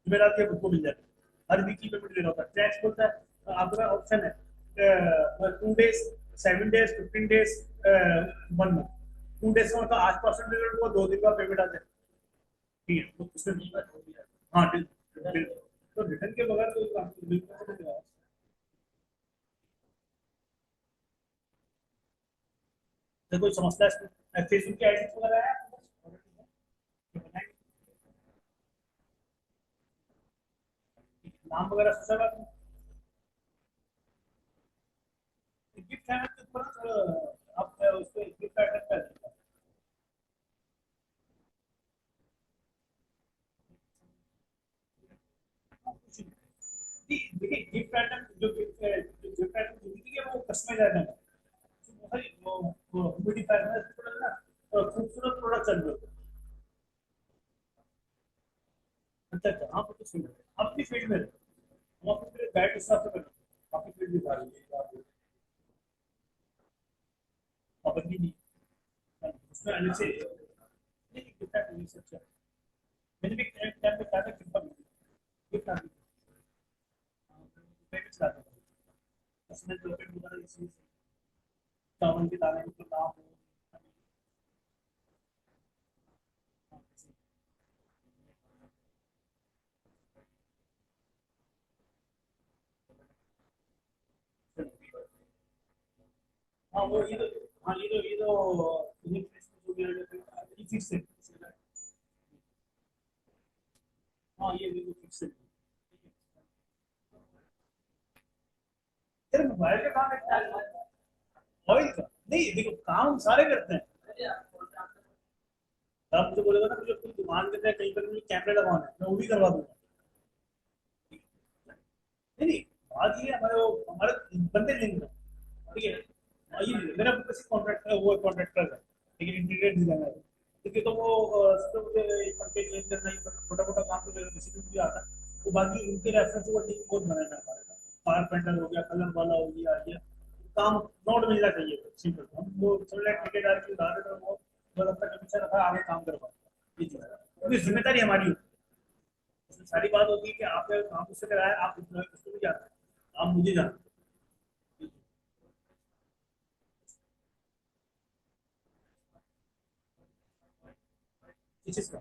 जुमेरात के को मिल जाती है, हर वीक की पेमेंट लेना होता है। टैक्स बोलता है आपके पास ऑप्शन है 2 days, 7 days, 15 days, 1 month. 2 days का मतलब 8% पेमेंट हुआ, 2 दिन का पेमेंट आ जाए, ठीक है, तो उसमें हाँ तो रिटर्न के बगैर तो काम बिल्कुल नहीं होगा। तो कोई समझता है फेसबुक की आईडी वगैरह है आपके पास? नाम वगैरह सोचा हुआ गिफ्ट है के ऊपर आप उस पे गिफ्ट आइटम कर दीजिए। देखिए गिफ्ट आइटम जो गिफ्ट आइटम जो दीजिए वो कस्टमाइज आइटम है, वो ब्यूटीफायर है थोड़ा ना खूबसूरत प्रोडक्ट चल रहे हो। अच्छा अच्छा, आप तो सुन रहे हैं अपनी फील्ड में हम अपनी फील्ड गाइड हिसाब से करें, अपनी फील्ड दिखा रही है पाबंदी नहीं, उसमें अलग से नहीं गिफ्ट आइटम अच्छा। मैंने भी टाइम पे कहा था गिफ्ट आइटम पेमेंट्स का था, उसमें जो पेमेंट वगैरह इसी चावल के दाने के नाम हो। हाँ वो ये तो, हाँ ये जो भी ये फिक्स है। हाँ ये फिक्स है। तेरे मोबाइल का काम है ऑयल का नहीं, देखो काम सारे करते हैं। आप मुझे बोलेगा ना मुझे कोई दुकान के अंदर कहीं पर मुझे कैमरे लगवाना है, मैं वो भी करवा दूंगा। नहीं नहीं, बात ये है हमारे वो हमारे बंदे नहीं हैं, ठीक है। ये मेरा किसी कॉन्ट्रैक्ट वो कॉन्ट्रैक्टर है, लेकिन इंटीरियर डिजाइनर है, ठीक है। तो वो तो मुझे पंखे चेंज करना ही छोटा मोटा काम तो मेरे किसी को भी आता है। तो बाकी उनके रेफरेंस वो टीम बहुत बनाना हमारे कारपेंटर हो गया, कलर वाला हो गया, ये काम नोट मिलना चाहिए सिंपल। हम वो थोड़ा ठेकेदार की उदाहरण है, वो बस अपना कमीशन रखा आगे काम करवा ये चीज है, क्योंकि जिम्मेदारी हमारी होती है। उसमें सारी बात होती है कि आपने काम उससे कराया, आप उसको भी जानते हैं, आप मुझे जानते हैं। इस चीज का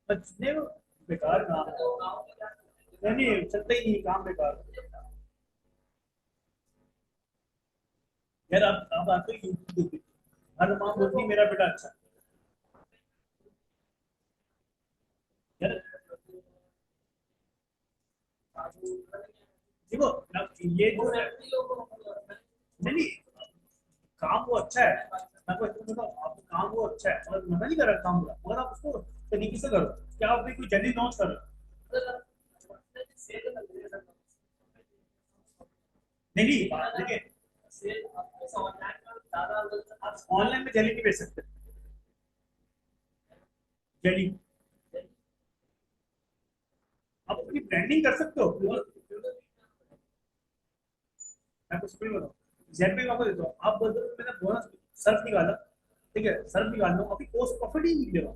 नहीं वो बेकार काम है। नहीं नहीं चलता ही नहीं काम बेकार। यार आप आपको यूट्यूब देखिए, हर माँ बोलती है, मेरा बेटा अच्छा है। यार देखो ये जो है नहीं नहीं, काम वो अच्छा है, मैं आपको इसमें बताऊं, आपको काम वो अच्छा है और मना नहीं कर रहा काम बुरा, मगर आप उसको तरीके से करो। क्या आप कोई जल्दी लॉन्च कर रहे हो? नहीं नहीं देखिए, आप ऑनलाइन में जल्दी नहीं बेच सकते, जल्दी आप अपनी ब्रांडिंग कर सकते हो। मैं कुछ भी बताऊँ एग्जाम्पल आपको देता हूँ, आप बोलते हो मैंने बोनस सर्फ निकाला, ठीक है, सर्फ निकाल लो, अभी कोस्ट प्रॉफिट ही नहीं मिलेगा,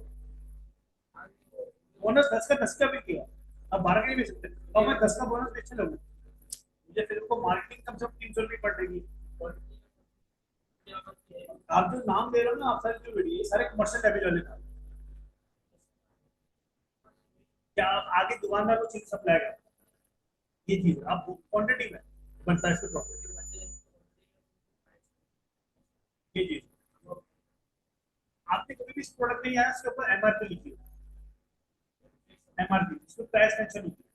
बोनस 10 का 10 का भी किया, आप 12 का नहीं बेच सकते, अब मैं 10 का बोनस बेचने लगूँ, मुझे फिर उनको मार्केटिंग कम से कम 300 रुपये पड़ जाएगी। आप जो नाम दे रहे हो ना, आप सारे जो वीडियो ये सारे कमर्शियल डैमेज वाले काम, क्या आप आगे दुकानदार को चीज सप्लाई कर, ये चीज आप क्वांटिटी में बनता है इससे प्रॉफिट, ये चीज। आपने कभी भी इस प्रोडक्ट नहीं आया इसके ऊपर एमआरपी लिखी हो, एमआरपी, इसको प्राइस मेंशन होती है,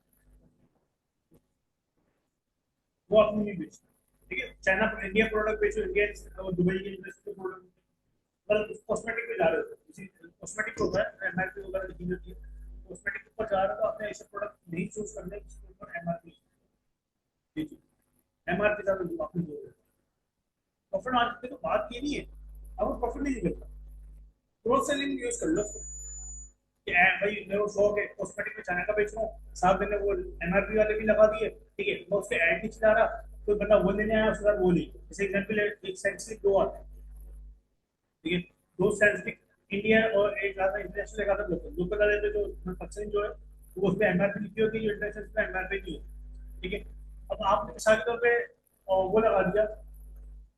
वो आपने नहीं बेचना। ठीक है, चाइना पर इंडिया प्रोडक्ट बेचो, इंडिया और दुबई के इंडस्ट्री के प्रोडक्ट, मतलब कॉस्मेटिक पे जा रहे हो, इसी कॉस्मेटिक होता है एमआरपी वगैरह लिखी होती है, कॉस्मेटिक के ऊपर जा रहे हो तो आपने ऐसे प्रोडक्ट नहीं चूज करने जिसके ऊपर एमआरपी बेचो, एमआरपी का तो आपने प्रॉफिट आज तो बात ये नहीं है, अब प्रॉफिट नहीं निकलता, क्रॉस सेलिंग यूज कर लो कि भाई मेरे को शौक है कॉस्मेटिक में चाइना का बेच रहा हूँ, साथ मैंने वो एमआरपी वाले भी लगा दिए, ठीक है, मैं उसके ऐड नहीं चला रहा, कोई बंदा वो लेने आया उसके बाद वो नहीं, जैसे एग्जाम्पल एक सेंसिटिव दो आता है, ठीक है, दो सेंसिटिव इंडिया और एक आता है इंटरनेशनल, एक आता है लोकल, लोकल वाले पे जो मैन्युफैक्चरिंग जो है वो उसमें एमआरपी लिखी होती है, जो इंटरनेशनल में एमआरपी नहीं होती, ठीक है, अब आपने मिसाल के तौर पे वो लगा दिया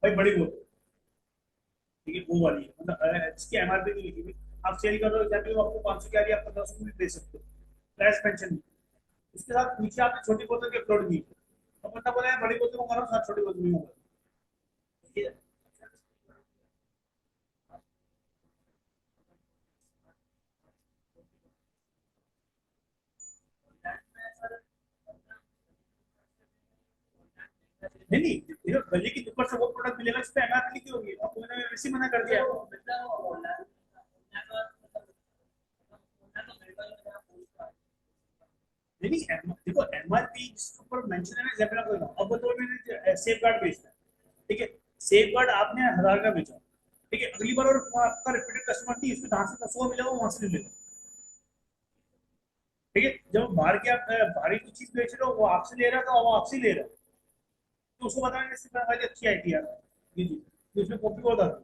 भाई बड़ी बोतल, ठीक है, वो वाली है, मतलब जिसकी एमआरपी नहीं लिखी हुई, आप सेल कर रहे हो एग्जाम्पल में आपको 500 की आ रही है, आप 1500 में भी दे सकते हो, प्राइस मेंशन नहीं, उसके साथ नीचे आपने छोटी बोतल की अपलोड की, तो बंदा बोला है बड़ी बोतल मंगा रहा हूँ, साथ छोटी बोतल भी मंगा, ठीक है, नहीं नहीं, देखो गली की ऊपर से वो प्रोडक्ट मिलेगा जिस पे एमआरपी लिखी होगी, आपको मैंने वैसे ही मना कर दिया नहीं नहीं, देखो एमआरपी जिसके ऊपर मेंशन है ना, एग्जांपल आपको बताऊं, अब तो मैंने सेफ गार्ड बेचना है, ठीक है, सेफ गार्ड आपने 1000 का बेचा, ठीक है, अगली बार और आपका रिपीटेड कस्टमर नहीं, इसको जहां से 10 मिलेगा वहां से ले लेगा, ठीक है, जब बाहर की आप भारी कोई चीज बेच रहे हो वो आपसे ले रहा था, वो आपसे ले रहा है, तो उसको बताना इससे भाई अच्छी आईटी यार, जी जी, तो इसमें कॉपी बहुत आती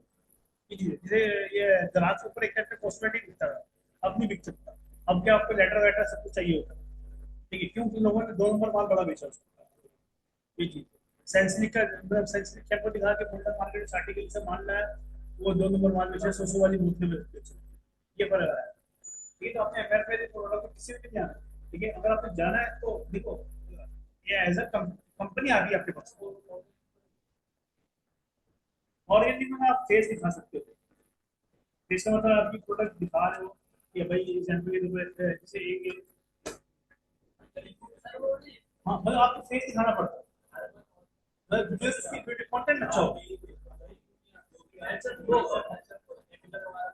है, जी जी, जैसे ये दराज के ऊपर एक टाइप का कॉस्मेटिक बिकता है, अब नहीं बिक सकता, अब क्या आपको लेटर वेटर सब कुछ चाहिए होता है, ठीक है, क्योंकि लोगों ने 2 नंबर माल बड़ा बेचा उसको, जी जी, सैनसिलिक का मतलब सैनसिलिक कैप को दिखा के मुंडा मार्केट में आर्टिकल से माल लाया, वो 2 नंबर माल बेचा, सोसो वाली बोतलें बेचे, ये फर्क है, ठीक है, तो आपने एमआरपी पे प्रोडक्ट को किसी भी नहीं जाना, ठीक है, अगर आपने जाना है तो देखो ये एज अ कंपनी आ रही है आपके पास, ऑर्गेनिक में आप फेस दिखा सकते हो, फेस का मतलब आपकी प्रोडक्ट दिखा रहे हो कि भाई एग्जाम्पल के तौर पे जैसे एक हाँ, मतलब आपको फेस दिखाना पड़ता है, मतलब वीडियो की कंटेंट अच्छा हो,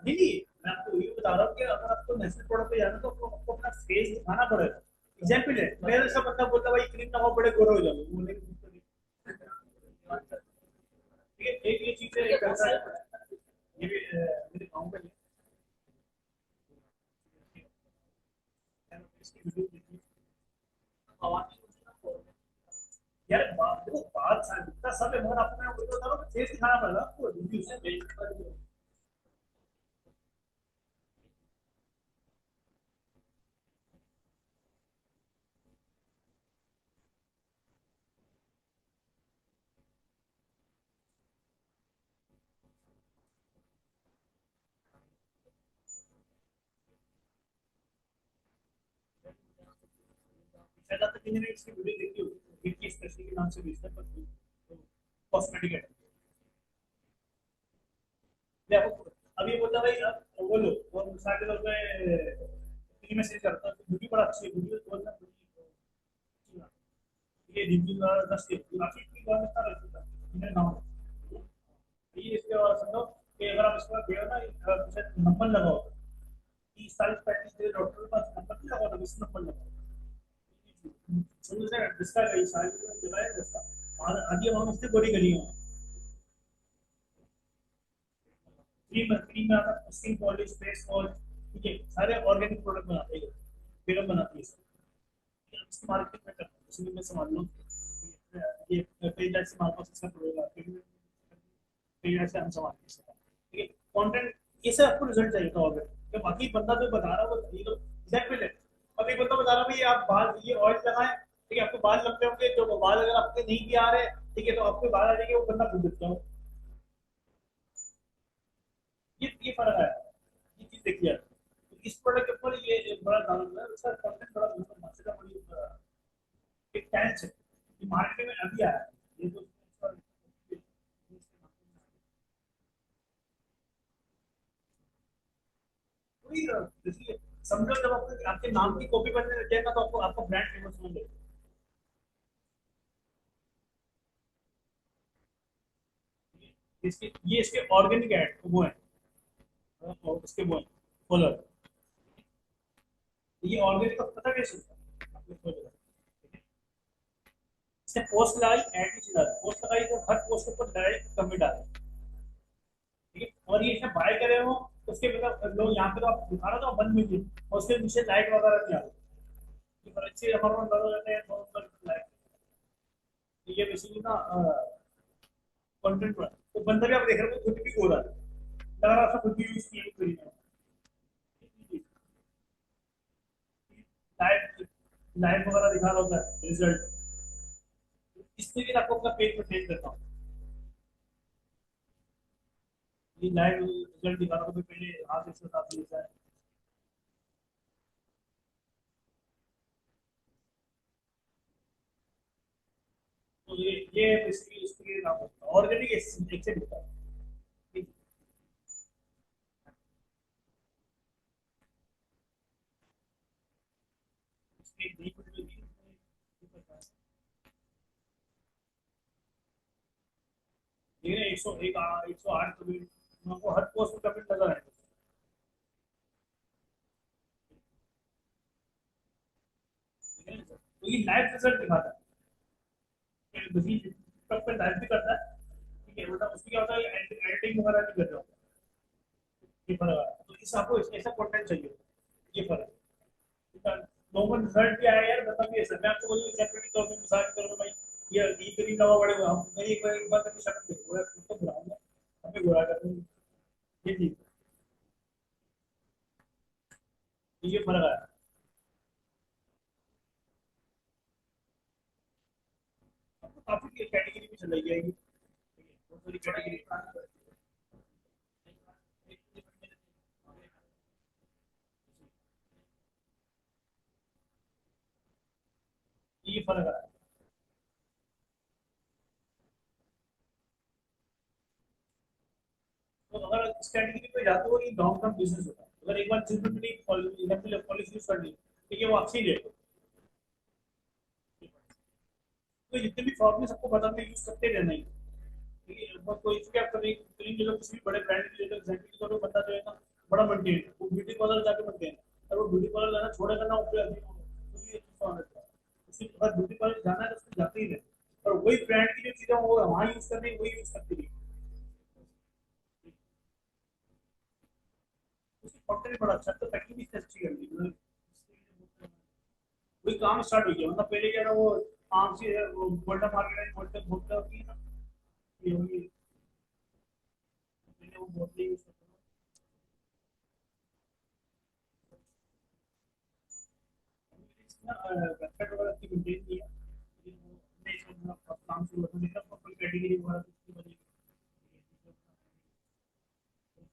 नहीं नहीं, मैं आपको ये बता रहा हूँ कि अगर आपको नेशनल प्रोडक्ट पे जाना है तो आपको अपना फेस दिखाना पड़ेगा, एग्जाम्पल है मेरे से बंदा बोलता है भाई क्रीम लगाओ बड़े गोरे हो जाओगे, वो नहीं, ठीक है, एक ये चीज है, एक ऐसा ये भी मेरे गाँव में इसकी वीडियो देखी, यार देखो बात इतना सब है, मगर आपको मैं वही बता रहा हूँ फेस दिखाना पड़ेगा आपको रिव्यू से, शायद आपने किसी ने इसकी वीडियो देखी होगी, विक्की स्पेशली के नाम से बेचता है पर कॉस्मेटिक है, मैं आपको अभी बोलता भाई अब वो लो और साथ में फ्री मैसेज करता है, वीडियो बड़ा अच्छी है, वीडियो बोलना ये रिव्यू का 10 के काफी इतनी बार में रहता है मेरा नाम, ये इसके बाद समझो कि अगर आप इसके बाद गए हो ना, जैसे नंबर लगाओ 30 40 35 दिन डॉक्टर के पास नंबर नहीं लगाओ ना, इस नंबर लगाओ, शुरू से जिसका कई साल जगह है जिसका और आगे वहां उससे बड़ी गली है, क्रीम क्रीम में आता है स्किन पॉलिश फेस वॉश, ठीक है, सारे ऑर्गेनिक प्रोडक्ट बनाते हैं, फिल्म बनाती है इसकी मार्केट में करते हैं, इसलिए मैं समझ लो ये कई जैसे हमारे पास इसका पड़ेगा, कई जैसे हम समझ ठीक है, कंटेंट ये सब आपको रिजल्ट चाहिए था ऑर्गेनिक, तो बाकी बंदा जो बता रहा है वो ये तो एग्जैक्ट है, अब एक बंदा बता रहा है भाई आप बाल ये ऑयल लगाएं, ठीक है, आपको बाल लंबे होंगे, जो बाल अगर आपके नहीं भी आ रहे, ठीक है, तो आपके बाल आ जाएंगे, वो बंदा भूल सकता हूँ, ये फर्क है, ये चीज देखिए आप, तो इस प्रोडक्ट के ऊपर ये एक बड़ा दाम है, उसका कंटेंट बड़ा मसला बड़ी एक टैंक है, ये मार्केट में अभी आया है, ये तो वही देखिए समझो जब आपके आपके नाम की कॉपी बनने लग जाएगा तो आपको आपका ब्रांड फेमस होने लगेगा। इसके ये इसके ऑर्गेनिक एड वो है, और इसके वो है फॉलोअर। ये ऑर्गेनिक का पता कैसे होता है आपको इसको बताओ। इसने पोस्ट लगाई, ऐड नहीं चला, पोस्ट लगाई तो हर पोस्ट के ऊपर डायरेक्ट कमेंट आ रहा है, ठीक है। और ये इसने बाय करे हो, उसके मतलब लोग यहाँ पे तो आप दिखा रहा था 1 मिलियन, और उसके नीचे लाइक वगैरह नहीं आ रही, पर अच्छे हमारे पास ज्यादा रहते हैं तो लाइक। तो ये बेसिकली ना कंटेंट पर तो बंदा भी आप देख रहे हो खुद भी हो रहा है, लग रहा है खुद भी यूज किए लाइव लाइव वगैरह दिखा रहा होता है रिजल्ट। इससे भी आपको अपना पेज पर चेंज करता हूँ, ये लाइव रिजल्ट दिखा रहा हूँ, तो पहले हाथ इसके साथ लेता है। तो ये बेसिकली इसके लिए काम होता है, ऑर्गेनिक एक से दिखता है, ठीक है। इसके नहीं कुछ भी नहीं करता है। ये 108 कमेंट आपको हर पोस्ट में कमेंट लगा है, ठीक है ना सर? तो ये लाइव रिजल्ट दिखाता है, टिकटॉक पे लाइव भी करता है, ठीक है, मतलब उसमें क्या होता है एडिटिंग वगैरह भी कर रहा होता है, ये फर्क है। तो इस आपको ऐसा कंटेंट चाहिए, ये फर्क है। नॉर्मल रिजल्ट भी आया यार, मतलब ये सर मैं आपको बोलूँ सेपरेटली तौर पे मिसाल के तौर पे भाई ये करीब लगा पड़ेगा, हम मेरी एक बार कभी शक्ल देखो यार, खुद तो बुलाऊंगा, हमें बुरा कर देंगे, ये चीज, ये फर्क आया। आपको काफी कैटेगरी भी चलाई जाएगी, ठीक है, बहुत सारी कैटेगरी, ये फर्क आया। तो अगर इस कैटेगरी पे जाते हो, ये लॉन्ग टर्म बिजनेस होता है, अगर एक बार जिंदगी पॉलिसी यूज कर ली, ठीक है, वो आपसे ही लेते, तो जितने भी फॉर्म में सबको बताते यूज करते रहना ही, ठीक है। बहुत कोई क्या कभी क्रीम ले लो, किसी भी बड़े ब्रांड की ले लो, एग्जैक्टली तो बंदा जो है ना बड़ा मेंटेन, वो ब्यूटी पार्लर जाके मेंटेन, और वो ब्यूटी पार्लर जाना छोड़ेगा ना, ऊपर अभी तो ये चीज समझ रखता है, उसी अगर ब्यूटी पार्लर जाना है तो उसको जाते ही रहे, और वही ब्रांड की जो चीजें वो वहाँ यूज करनी वही यूज करती रही, उसकी कंटेंट बड़ा अच्छा, तो पैकिंग भी इतनी अच्छी कर दी मतलब, वही काम स्टार्ट हो गया, मतलब पहले क्या था वो आम से वो गोल्डन मार्केट बोलते बोलते होती है ना, ये होगी, पहले वो बोलते यूज करते हैं, वेबसाइट वगैरह की मेंटेन किया, लेकिन वो नहीं समझना काम शुरू होता है, तब कोई कैटेगरी वगैरह कुछ बनी,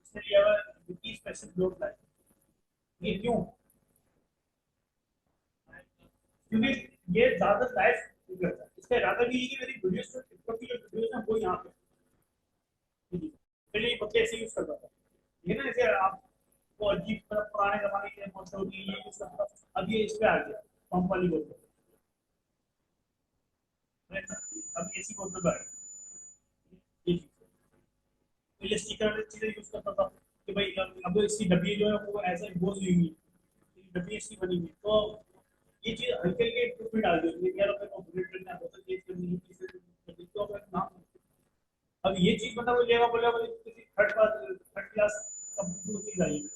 इसने लिया हुआ विकी स्पेशल ग्लोब लाइफ, ये क्यों? क्योंकि ये ज्यादा लाइफ करता है, इसका इरादा भी है कि मेरी वीडियोस को टिकटॉक की जो वीडियोस हैं वो यहाँ पे, पहले ये बच्चे ऐसे यूज करता था, ये ना जैसे आप वो अजीब पुराने जमाने के फोटो की ये यूज करता था, अब ये इस पे आ गया पंप वाली बोतल, अब ऐसी बोतल पे आ गई, ये चीज, तो ये स्टिकर चीजें यूज करता था कि भाई अब इसकी डब्बी जो है वो ऐसे इम्पोज हुई हुई, डब्बी इसकी बनी हुई, तो ये चीज हल्के हल्के इम्प्रूवमेंट आ गई यार, अपने को बुलेट करना है, बोतल चेंज करनी है, चीजें तो अपना नाम, अब ये चीज मतलब वो लेगा बोलेगा भाई किसी थर्ड क्लास कंपनी को चीज आई है,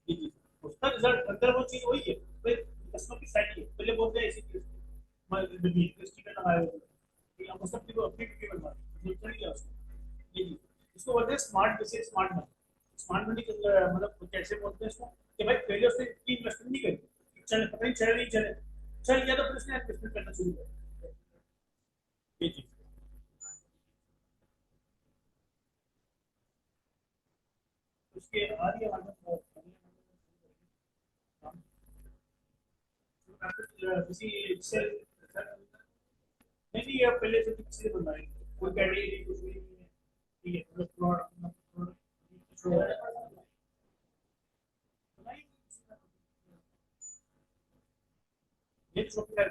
ये चीज उसका रिजल्ट अंदर वो चीज वही है भाई, कस्टमर की साइड है, पहले बोलते हैं ऐसी चीज मैं स्टिकर लगाया हुआ है, हम उसको अपनी वीडियो बनवा रहे चल गया उसको, ये चीज इसको बोलते हैं smart business, smart money, smart money मतलब कैसे बोलते हैं इसको कि भाई पहले उसने इतनी इन्वेस्टमेंट नहीं करी, चले पता नहीं चले नहीं चले, चल गया तो फिर उसने इन्वेस्टमेंट करना शुरू कर, ये चीज उसके आ रही है आगे, किसी से नहीं नहीं, ये पहले से किसी से बनवाएंगे, कोई कैटेगरी कुछ भी नहीं है, ठीक है, मतलब प्रोडक्ट ये शॉपिंग है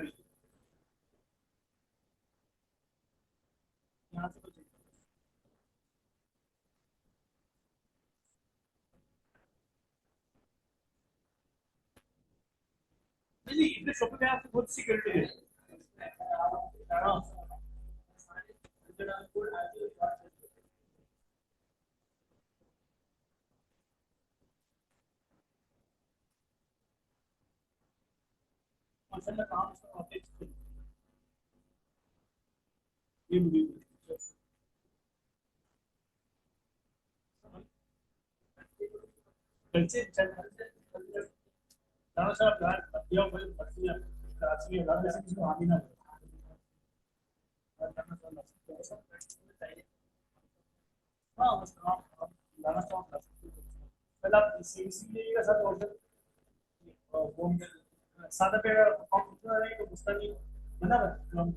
यहाँ से कुछ नहीं नहीं इतने शॉपिंग है आपको बहुत सिक्योरिटी है हाँ असल में काम इसमें होते हैं ये मुझे कैसे ज़्यादा साहब यार दिया मुझे मर्जी है कराची में ज़्यादा से किसी को हानि ना हो हाँ बस आप लाना चाहो पहले आप इसीलिए का साथ ऑर्डर वो सादा पे अकाउंट नहीं तो मुस्तानी बना हम